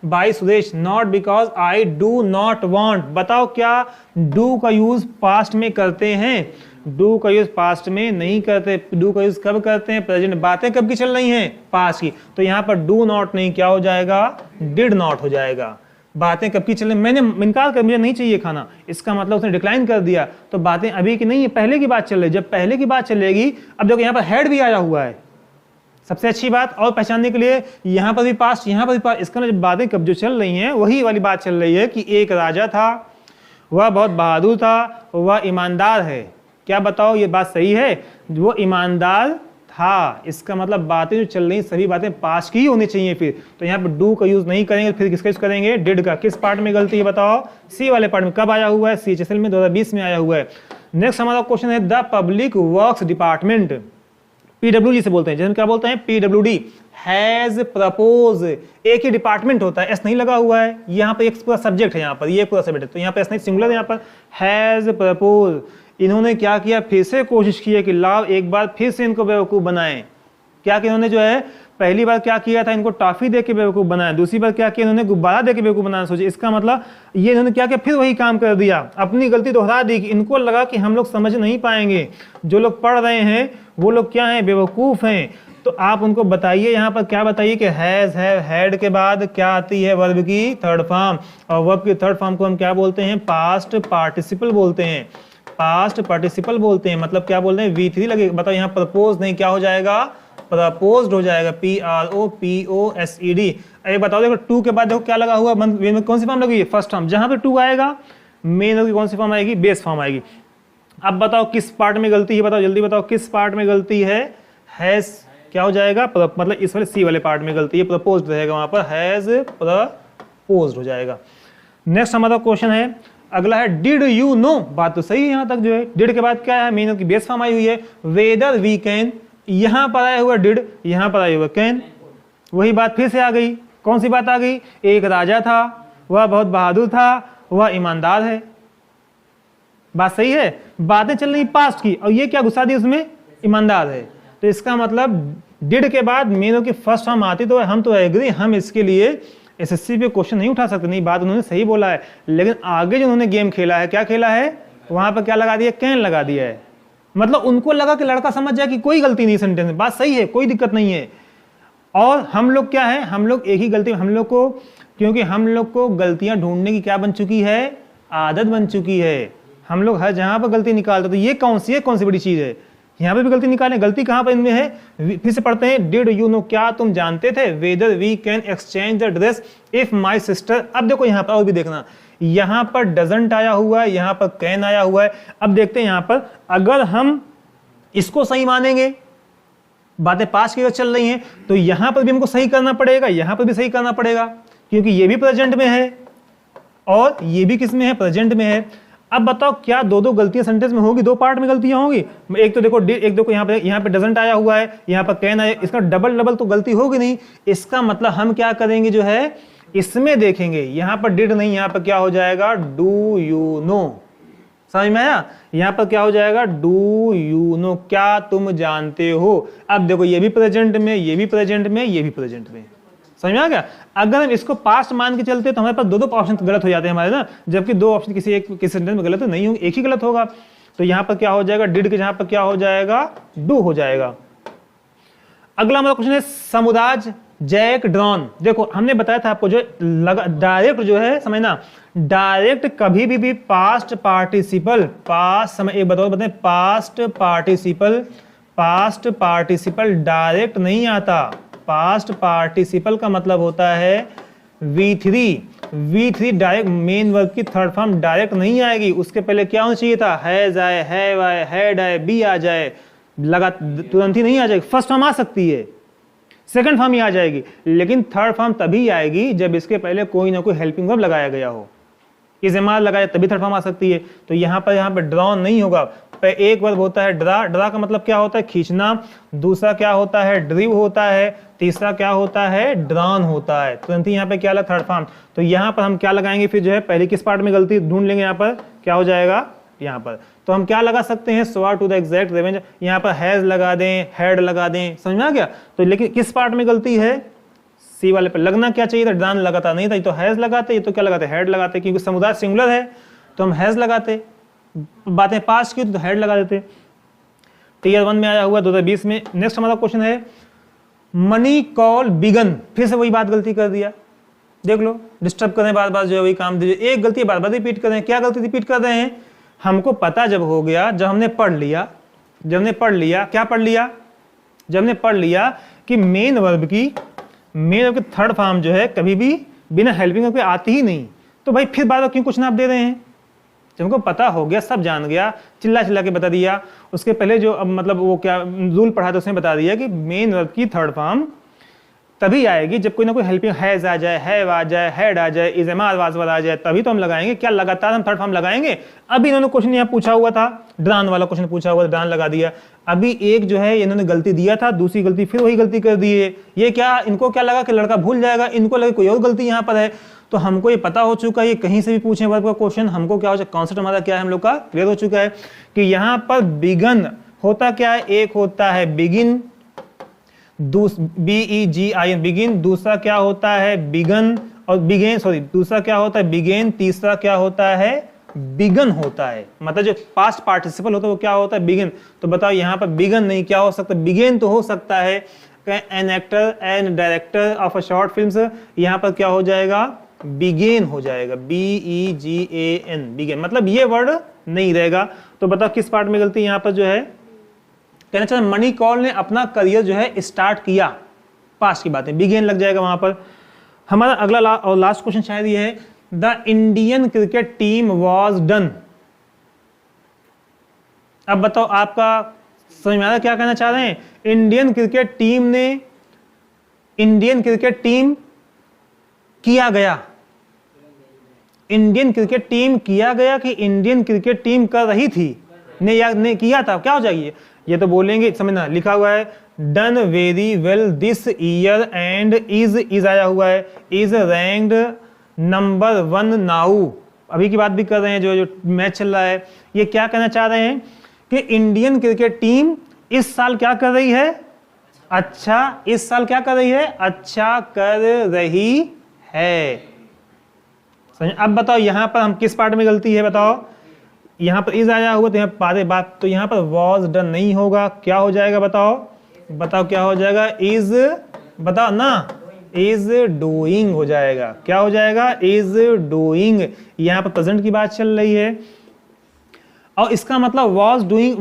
by Suresh not because I do not want, बताओ क्या डू का यूज पास्ट में करते हैं, डू का यूज पास्ट में नहीं करते, डू का यूज कब करते हैं, प्रेजेंट। बातें कब की चल रही हैं, पास्ट की, तो यहां पर डू नॉट नहीं, क्या हो जाएगा, डिड नॉट हो जाएगा। बातें कब की चल रही, मैंने इनकार कर, मुझे नहीं चाहिए खाना, इसका मतलब उसने डिक्लाइन कर दिया, तो बातें अभी की नहीं है, पहले की बात चल रही। जब पहले की बात चलेगी, अब देखो यहाँ पर हैड भी आया हुआ है, सबसे अच्छी बात और पहचानने के लिए, यहाँ पर भी पास्ट, यहाँ पर भी पास्ट, इसका मतलब बातें कब जो चल रही हैं वही वाली बात चल रही है कि एक राजा था, वह बहुत बहादुर था, वह ईमानदार है। क्या बताओ, ये बात सही है, वो ईमानदार था, इसका मतलब बातें जो चल रही सभी बातें पास्ट की ही होनी चाहिए। फिर तो यहाँ पर डू का यूज नहीं करेंगे, फिर किसका यूज करेंगे, डिड का। किस पार्ट में गलती है बताओ, सी वाले पार्ट में। कब आया हुआ है, CHSL में 2020 में आया हुआ है। नेक्स्ट हमारा क्वेश्चन है the public works department, PWD से बोलते हैं, जैसे क्या बोलते हैं, PWD हैज प्रपोज, एक ही डिपार्टमेंट होता है, एस नहीं लगा हुआ है, यहाँ पर एक पूरा सब्जेक्ट है, यहाँ पर ये पूरा सब्जेक्ट है, तो यहाँ पर एस नहीं, सिंगुलर है, यहाँ पर हैज प्रपोज। इन्होंने क्या किया, फिर से कोशिश की है कि लाओ एक बार फिर से इनको बेवकूफ़ बनाएं। क्या कि इन्होंने जो है पहली बार क्या किया था, इनको टॉफी दे के बेवकूफ़ बनाया, दूसरी बार क्या किया, इन्होंने गुब्बारा दे के बेवकूफ़ बनाना सोचे। इसका मतलब ये इन्होंने क्या किया, फिर वही काम कर दिया, अपनी गलती दोहरा दी। कि इनको लगा कि हम लोग समझ नहीं पाएंगे, जो लोग पढ़ रहे हैं वो लोग क्या हैं, बेवकूफ़ हैं। तो आप उनको बताइए, यहाँ पर क्या बताइए कि हैज़ है, हैड के बाद क्या आती है, वर्ब की थर्ड फॉर्म, और वर्ब की थर्ड फॉर्म को हम क्या बोलते हैं, पास्ट पार्टिसिपल बोलते हैं, पास्ट पार्टिसिपल बोलते हैं। मतलब क्या बोलते हैं, V3 लगे, बताओ यहाँ प्रपोज नहीं, क्या हो जाएगा, प्रपोज्ड हो जाएगा, PROPOSED। अरे बताओ, देखो टू के बाद देखो क्या लगा हुआ, में कौन सी फॉर्म लगी है, फर्स्ट फॉर्म। जहां पे टू आएगा मेन की कौन सी फॉर्म आएगी, बेस फॉर्म आएगी। अब बताओ किस पार्ट में गलती है, बताओ जल्दी बताओ किस पार्ट में गलती है, हैज क्या हो जाएगा, मतलब इस वाले सी वाले पार्ट में गलती है, प्रपोज्ड रहेगा, वहां पर हैज प्रपोज्ड हो जाएगा। नेक्स्ट हमारा क्वेश्चन है, अगला है डिड यू नो, बात तो सही है यहाँ तक जो है, डिड के बाद क्या है, मेन की बेस फॉर्म आई हुई है, वेदर वी कैन, यहां पर आया हुआ डिड, यहां पर आया हुआ कैन, वही बात फिर से आ गई। कौन सी बात आ गई, एक राजा था, वह बहुत बहादुर था, वह ईमानदार है। बात सही है, बातें चल रही पास्ट की, और ये क्या घुसा दी उसमें, ईमानदार है। तो इसका मतलब डिड के बाद मेन की फर्स्ट फॉर्म आती तो हम तो एग्री, हम इसके लिए SSC पे क्वेश्चन नहीं उठा सकते, नहीं बात उन्होंने सही बोला है। लेकिन आगे जो उन्होंने गेम खेला है, क्या खेला है, वहां पर क्या लगा दिया, कैन लगा दिया है। मतलब उनको लगा कि लड़का समझ जाए कि कोई गलती नहीं सेंटेंस में, बात सही है, कोई दिक्कत नहीं है। और हम लोग क्या है, हम लोग एक ही गलती, हम लोग को, क्योंकि हम लोग को गलतियां ढूंढने की क्या बन चुकी है, आदत बन चुकी है। हम लोग हर जहां पर गलती निकालते, तो ये कौन सी बड़ी चीज है, यहाँ पे भी गलती निकालें। गलती कहाँ पर इनमें है, फिर से पढ़ते हैं, डिड यू नो, क्या तुम जानते थे, whether we can exchange the dress if my sister. अब देखो यहाँ पर और भी देखना, यहाँ पर डजंट आया हुआ है, यहाँ पर कैन आया हुआ है। अब देखते हैं यहाँ पर, अगर हम इसको सही मानेंगे, बातें पास की चल रही हैं, तो यहाँ पर भी हमको सही करना पड़ेगा, यहाँ पर भी सही करना पड़ेगा, क्योंकि ये भी प्रेजेंट में है और ये भी किस में है, प्रेजेंट में है। अब बताओ क्या दो दो गलतियां सेंटेंस में होगी, दो पार्ट में गलतियां होंगी। एक तो देखो, एक देखो यहाँ पे डजंट आया हुआ है, यहाँ पर कैन आया, इसका डबल तो गलती होगी नहीं। इसका मतलब हम क्या करेंगे जो है, इसमें देखेंगे, यहाँ पर डिड नहीं, यहाँ पर क्या हो जाएगा, डू यू नो। समझ में आया, यहाँ पर क्या हो जाएगा, डू यू नो, क्या तुम जानते हो। अब देखो ये भी प्रेजेंट में, ये भी प्रेजेंट में, ये भी प्रेजेंट में। समझ में आ गया। अगर हम इसको पास्ट मान के चलते तो हमारे पास दो ऑप्शन गलत हो जाते हैं हमारे ना, जबकि दो ऑप्शन किसी सेंटेंस में गलत तो नहीं होंगे, एक ही गलत होगा। तो यहाँ पर क्या हो जाएगा, डिड के जहां पर क्या हो जाएगा, डू हो जाएगा। अगला हमारा क्वेश्चन है समुदाज जैक ड्रॉन। देखो हमने बताया था आपको, जो डायरेक्ट जो है, समझना, डायरेक्ट कभी भी पास्ट पार्टिसिपल, पास्ट समय एक बताओ, पास्ट पार्टिसिपल डायरेक्ट नहीं आता। पास्ट पार्टिसिपल का मतलब होता है V3 डायरेक्ट, मेन वर्ब की थर्ड फॉर्म डायरेक्ट नहीं आएगी, उसके पहले क्या होना चाहिए था, हैज आए, हैव आए, हैड आए, बी आ जाए, लगा तुरंत ही नहीं आ जाएगी, फर्स्ट फॉर्म आ सकती है। सेकंड फॉर्म ही आ जाएगी, लेकिन थर्ड फॉर्म तभी आएगी जब इसके पहले कोई ना कोई हेल्पिंग वर्ब लगाया गया हो, इस्तेमाल लगाया तभी थर्ड फॉर्म आ सकती है। तो यहाँ पर ड्रॉन नहीं होगा। एक वर्ब होता है ड्रा, ड्रा का मतलब क्या होता है खींचना, दूसरा क्या होता है ड्रीव होता है, तीसरा क्या होता है ड्रॉन होता है। तुरंत ही यहाँ पे क्या लगा थर्ड फॉर्म। तो यहाँ पर हम क्या लगाएंगे फिर जो है पहले किस पार्ट में गलती ढूंढ लेंगे, यहाँ पर क्या हो जाएगा यहाँ पर। तो हम क्या लगा सकते हैं स्वार टू द एग्जैक्ट रेवेंज, यहाँ पर हैज लगा दें, हेड लगा दें, समझ में आ गया। तो लेकिन किस पार्ट में गलती है, सी वाले पे लगना क्या चाहिए था, ड्रॉन लगाता नहीं था, ये तो हैज लगाते, ये तो क्या लगाते हेड लगाते, क्योंकि समुदाय सिंगुलर है तो हम हैज लगाते, बातें पास की तो हेड लगा देते। टीयर 1 में आया हुआ 2020 में। नेक्स्ट हमारा क्वेश्चन है मनी कॉल बिगन, फिर से वही बात गलती कर दिया, देख लो डिस्टर्ब कर रहे हैं बार बार, जो है वही काम दीजिए, एक गलती बार बार रिपीट कर रहे हैं। क्या गलती रिपीट कर रहे हैं, हमको पता जब हो गया, जब हमने पढ़ लिया, क्या पढ़ लिया, जब हमने पढ़ लिया कि मेन वर्ब की थर्ड फॉर्म जो है कभी भी बिना हेल्पिंग वर्ब के आती ही नहीं, तो भाई फिर बार बार क्यों क्वेश्चन आप दे रहे हैं। जब हमको पता हो गया, सब जान गया, चिल्ला चिल्ला के बता दिया, उसके पहले जो अब मतलब वो क्या रूल पढ़ा था उसने बता दिया कि मेन वर्ब की थर्ड फॉर्म तभी आएगी जब कोई ना कोई हेल्पिंग हैज आ जाए, हैव आ जाए, हेड आ जाए, इज़मार वाज़वर आ जाए, तभी तो हम लगाएंगे। क्या लगातार हम थर्ड फॉर्म लगाएंगे। अभी इन्होंने क्वेश्चन यहाँ पूछा हुआ था, ड्रॉन वाला क्वेश्चन पूछा हुआ था, ड्रॉन लगा दिया। अभी एक जो है इन्होंने गलती दिया था, दूसरी गलती फिर वही गलती कर दी है। ये क्या, इनको क्या लगा कि लड़का भूल जाएगा, इनको लगे कोई और गलती यहाँ पर है। तो हमको ये पता हो चुका है, ये कहीं से भी पूछे वर्ब का क्वेश्चन, हमको क्या हो जाए, कॉन्सेप्ट हमारा क्या है, हम लोग का क्लियर हो चुका है कि यहाँ पर बिगन होता क्या है, एक होता है बिगिन, BEGIN बिगिन, दूसरा क्या होता है बिगन, और बिगेन सॉरी दूसरा क्या होता है बिगेन, तीसरा क्या होता है बिगन होता है। मतलब जो पास्ट पार्टिसिपल होता है वो क्या होता है बिगिन। तो बताओ यहाँ पर बिगन नहीं, क्या हो सकता है, बिगेन तो हो सकता है। An actor and director of a short film, यहाँ पर क्या हो जाएगा बिगेन हो जाएगा, BEGAN बिगेन, मतलब ये वर्ड नहीं रहेगा। तो बताओ किस पार्ट में गलती यहाँ पर जो है, कहना चाहते मनी कॉल ने अपना करियर जो है स्टार्ट किया, पास्ट की बातें, बिगेन लग जाएगा वहां पर। हमारा अगला और लास्ट क्वेश्चन शायद ये है, the Indian cricket team was done. अब बताओ आपका समझ में आ रहा है क्या कहना चाह रहे हैं। इंडियन क्रिकेट टीम किया गया, इंडियन क्रिकेट टीम किया गया कि इंडियन क्रिकेट टीम कर रही थी, ने किया था, क्या हो जाएगी ये तो बोलेंगे, समझना लिखा हुआ है done very well this year and is आया हुआ है, इज रैंक्ड नंबर 1 नाउ, अभी की बात भी कर रहे हैं, जो मैच चल रहा है। ये क्या कहना चाह रहे हैं कि इंडियन क्रिकेट टीम इस साल क्या कर रही है, अच्छा, इस साल क्या कर रही है, अच्छा कर रही है। अब बताओ यहां पर हम किस पार्ट में गलती है, बताओ यहां पर इज आया हुआ तो यहाँ पारे बात, तो यहां पर वॉज डन नहीं होगा, क्या हो जाएगा बताओ क्या हो जाएगा, इज, बताओ ना, इज डूइंग हो जाएगा, क्या हो जाएगा, इज डूइंग। यहां पर प्रेजेंट की बात चल रही है और इसका मतलब वॉज डूइंग,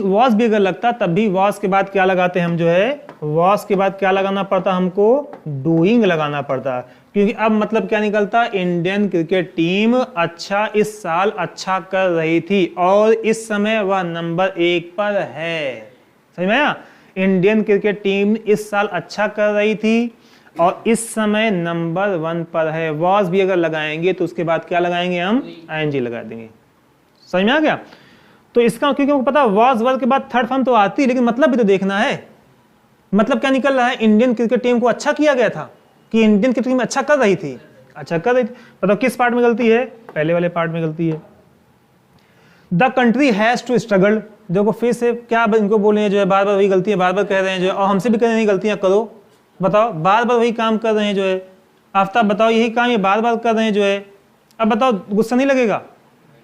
वॉज भी अगर लगता तब भी वॉज के बाद क्या लगाते हैं हम, जो है वॉज के बाद क्या लगाना पड़ता हमको, डूइंग लगाना पड़ता, क्योंकि अब मतलब क्या निकलता, इंडियन क्रिकेट टीम अच्छा इस साल अच्छा कर रही थी और इस समय वह नंबर 1 पर है। समझ में आया, इंडियन क्रिकेट टीम इस साल अच्छा कर रही थी और इस समय नंबर 1 पर है। वॉज भी अगर लगाएंगे तो उसके बाद क्या लगाएंगे हम, ING लगा देंगे। समझ में आ गया। तो इसका क्योंकि हमको पता वॉज वर्ब के बाद थर्ड फॉर्म तो आती है, लेकिन मतलब भी तो देखना है, मतलब क्या निकल रहा है, इंडियन क्रिकेट टीम को अच्छा किया गया था कि इंडियन क्रिकेट टीम अच्छा कर रही थी, अच्छा कर रही थी। बताओ किस पार्ट में गलती है, पहले वाले पार्ट में गलती है। The country has to struggle, देखो फिर से क्या इनको बोले हैं, जो है बार बार वही गलती है, बार बार कह रहे हैं जो है, और हमसे भी कह रहे हैं गलतियां करो। बताओ बार बार वही काम कर रहे हैं जो है, आफ्ताब बताओ यही काम ये बार बार कर रहे हैं जो है। अब बताओ गुस्सा नहीं लगेगा,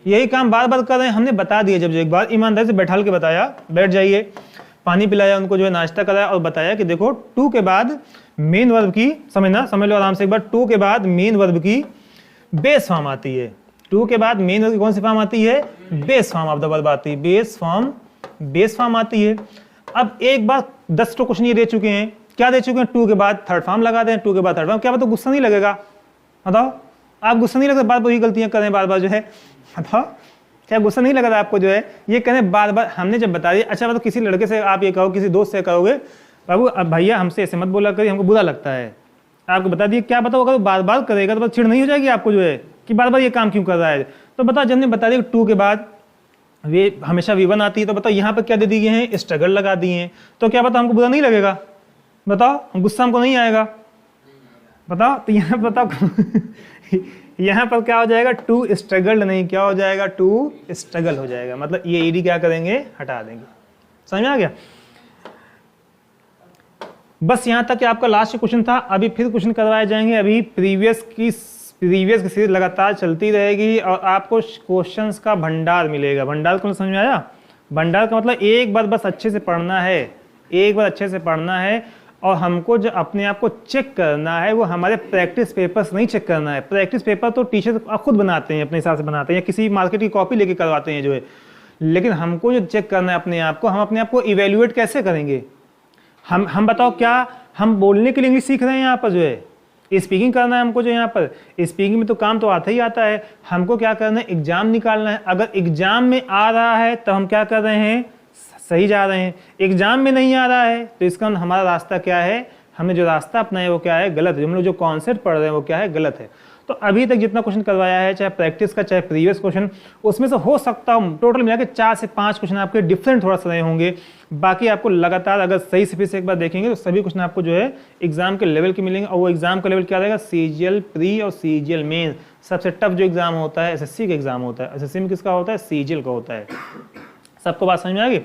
यही काम बार बार कर रहे हैं, हमने बता दिया, जब एक बार ईमानदारी से बैठाल के बताया, बैठ जाइए, पानी पिलाया उनको, जो है नाश्ता कराया और बताया कि देखो टू के बाद मेन वर्ब की, समझ लो आराम से एक बार, टू के बाद मेन वर्ब की बेस फॉर्म आती है, टू के बाद मेन वर्ब की कौन सी फॉर्म आती है, base form of the verb आती है, बेस फॉर्म आती है। अब एक बार 10 तो क्वेश्चन ये दे चुके हैं, क्या दे चुके हैं, टू के बाद थर्ड फॉर्म लगा दें, टू के बाद थर्ड फॉर्म, क्या बताओ गुस्सा नहीं लगेगा, बताओ आप गुस्सा नहीं लगता, बार बार वही गलतियां करें बार बार जो है, बताओ क्या गुस्सा नहीं लग रहा आपको जो है, ये करें बार बार, हमने जब बता दिया। अच्छा मतलब किसी लड़के से आप ये कहो, किसी दोस्त से कहोगे बाबू अब भैया हमसे ऐसे मत बोला करिए, हमको बुरा लगता है। आपको बता दिए, क्या बताओ अगर बार बार करेगा तो चिढ़ नहीं हो जाएगी आपको जो है कि बार बार ये काम क्यों कर रहा है। तो बताओ जब ने बता दिया 2 के बाद वे हमेशा V1 आती है, तो बताओ यहाँ पर क्या दे दिए हैं, स्ट्रगल लगा दिए हैं, तो क्या बताओ हमको बुरा नहीं लगेगा? बताओ गुस्सा हमको नहीं आएगा? बताओ तो यहाँ बताओ यहाँ पर क्या हो जाएगा, 2 स्ट्रगल नहीं, क्या हो जाएगा 2 स्ट्रगल हो जाएगा। मतलब ये ईडी क्या करेंगे, हटा देंगे। समझ में आ गया? बस यहाँ तक कि आपका लास्ट क्वेश्चन था। अभी फिर क्वेश्चन करवाए जाएंगे। अभी प्रीवियस की सीरीज लगातार चलती रहेगी और आपको क्वेश्चंस का भंडार मिलेगा। भंडार को समझ में आया? भंडार का मतलब एक बार बस अच्छे से पढ़ना है, एक बार अच्छे से पढ़ना है और हमको जो अपने आप को चेक करना है वो हमारे प्रैक्टिस पेपर्स नहीं चेक करना है। प्रैक्टिस पेपर तो टीचर खुद बनाते हैं, अपने हिसाब से बनाते हैं या किसी मार्केट की कॉपी लेके करवाते हैं जो है। लेकिन हमको जो चेक करना है अपने आप को, हम अपने आप को इवेल्युएट कैसे करेंगे? हम बताओ, क्या हम बोलने के लिए इंग्लिश सीख रहे हैं यहाँ पर जो है, स्पीकिंग करना है हमको जो यहाँ पर। स्पीकिंग में तो काम तो आता ही आता है, हमको क्या करना है, एग्जाम निकालना है। अगर एग्जाम में आ रहा है तो हम क्या कर रहे हैं, सही जा रहे हैं। एग्जाम में नहीं आ रहा है तो इसका हमारा रास्ता क्या है, हमने जो रास्ता अपना है वो क्या है, गलत है। हम लोग जो कॉन्सेप्ट पढ़ रहे हैं वो क्या है, गलत है। तो अभी तक जितना क्वेश्चन करवाया है, चाहे प्रैक्टिस का चाहे प्रीवियस क्वेश्चन, उसमें से हो सकता है टोटल मिला के 4 से 5 क्वेश्चन आपके डिफरेंट थोड़ा सा रहे होंगे। बाकी आपको लगातार अगर सही से फिर से एक बार देखेंगे तो सभी क्वेश्चन आपको जो है एग्जाम के लेवल के मिलेंगे। और वो एग्जाम का लेवल क्या रहेगा, CGL प्री और CGL मेन। सबसे टफ जो एग्जाम होता है SSC का एग्जाम होता है। SSC में किसका होता है, CGL का होता है। सबको बात समझ में आ गई?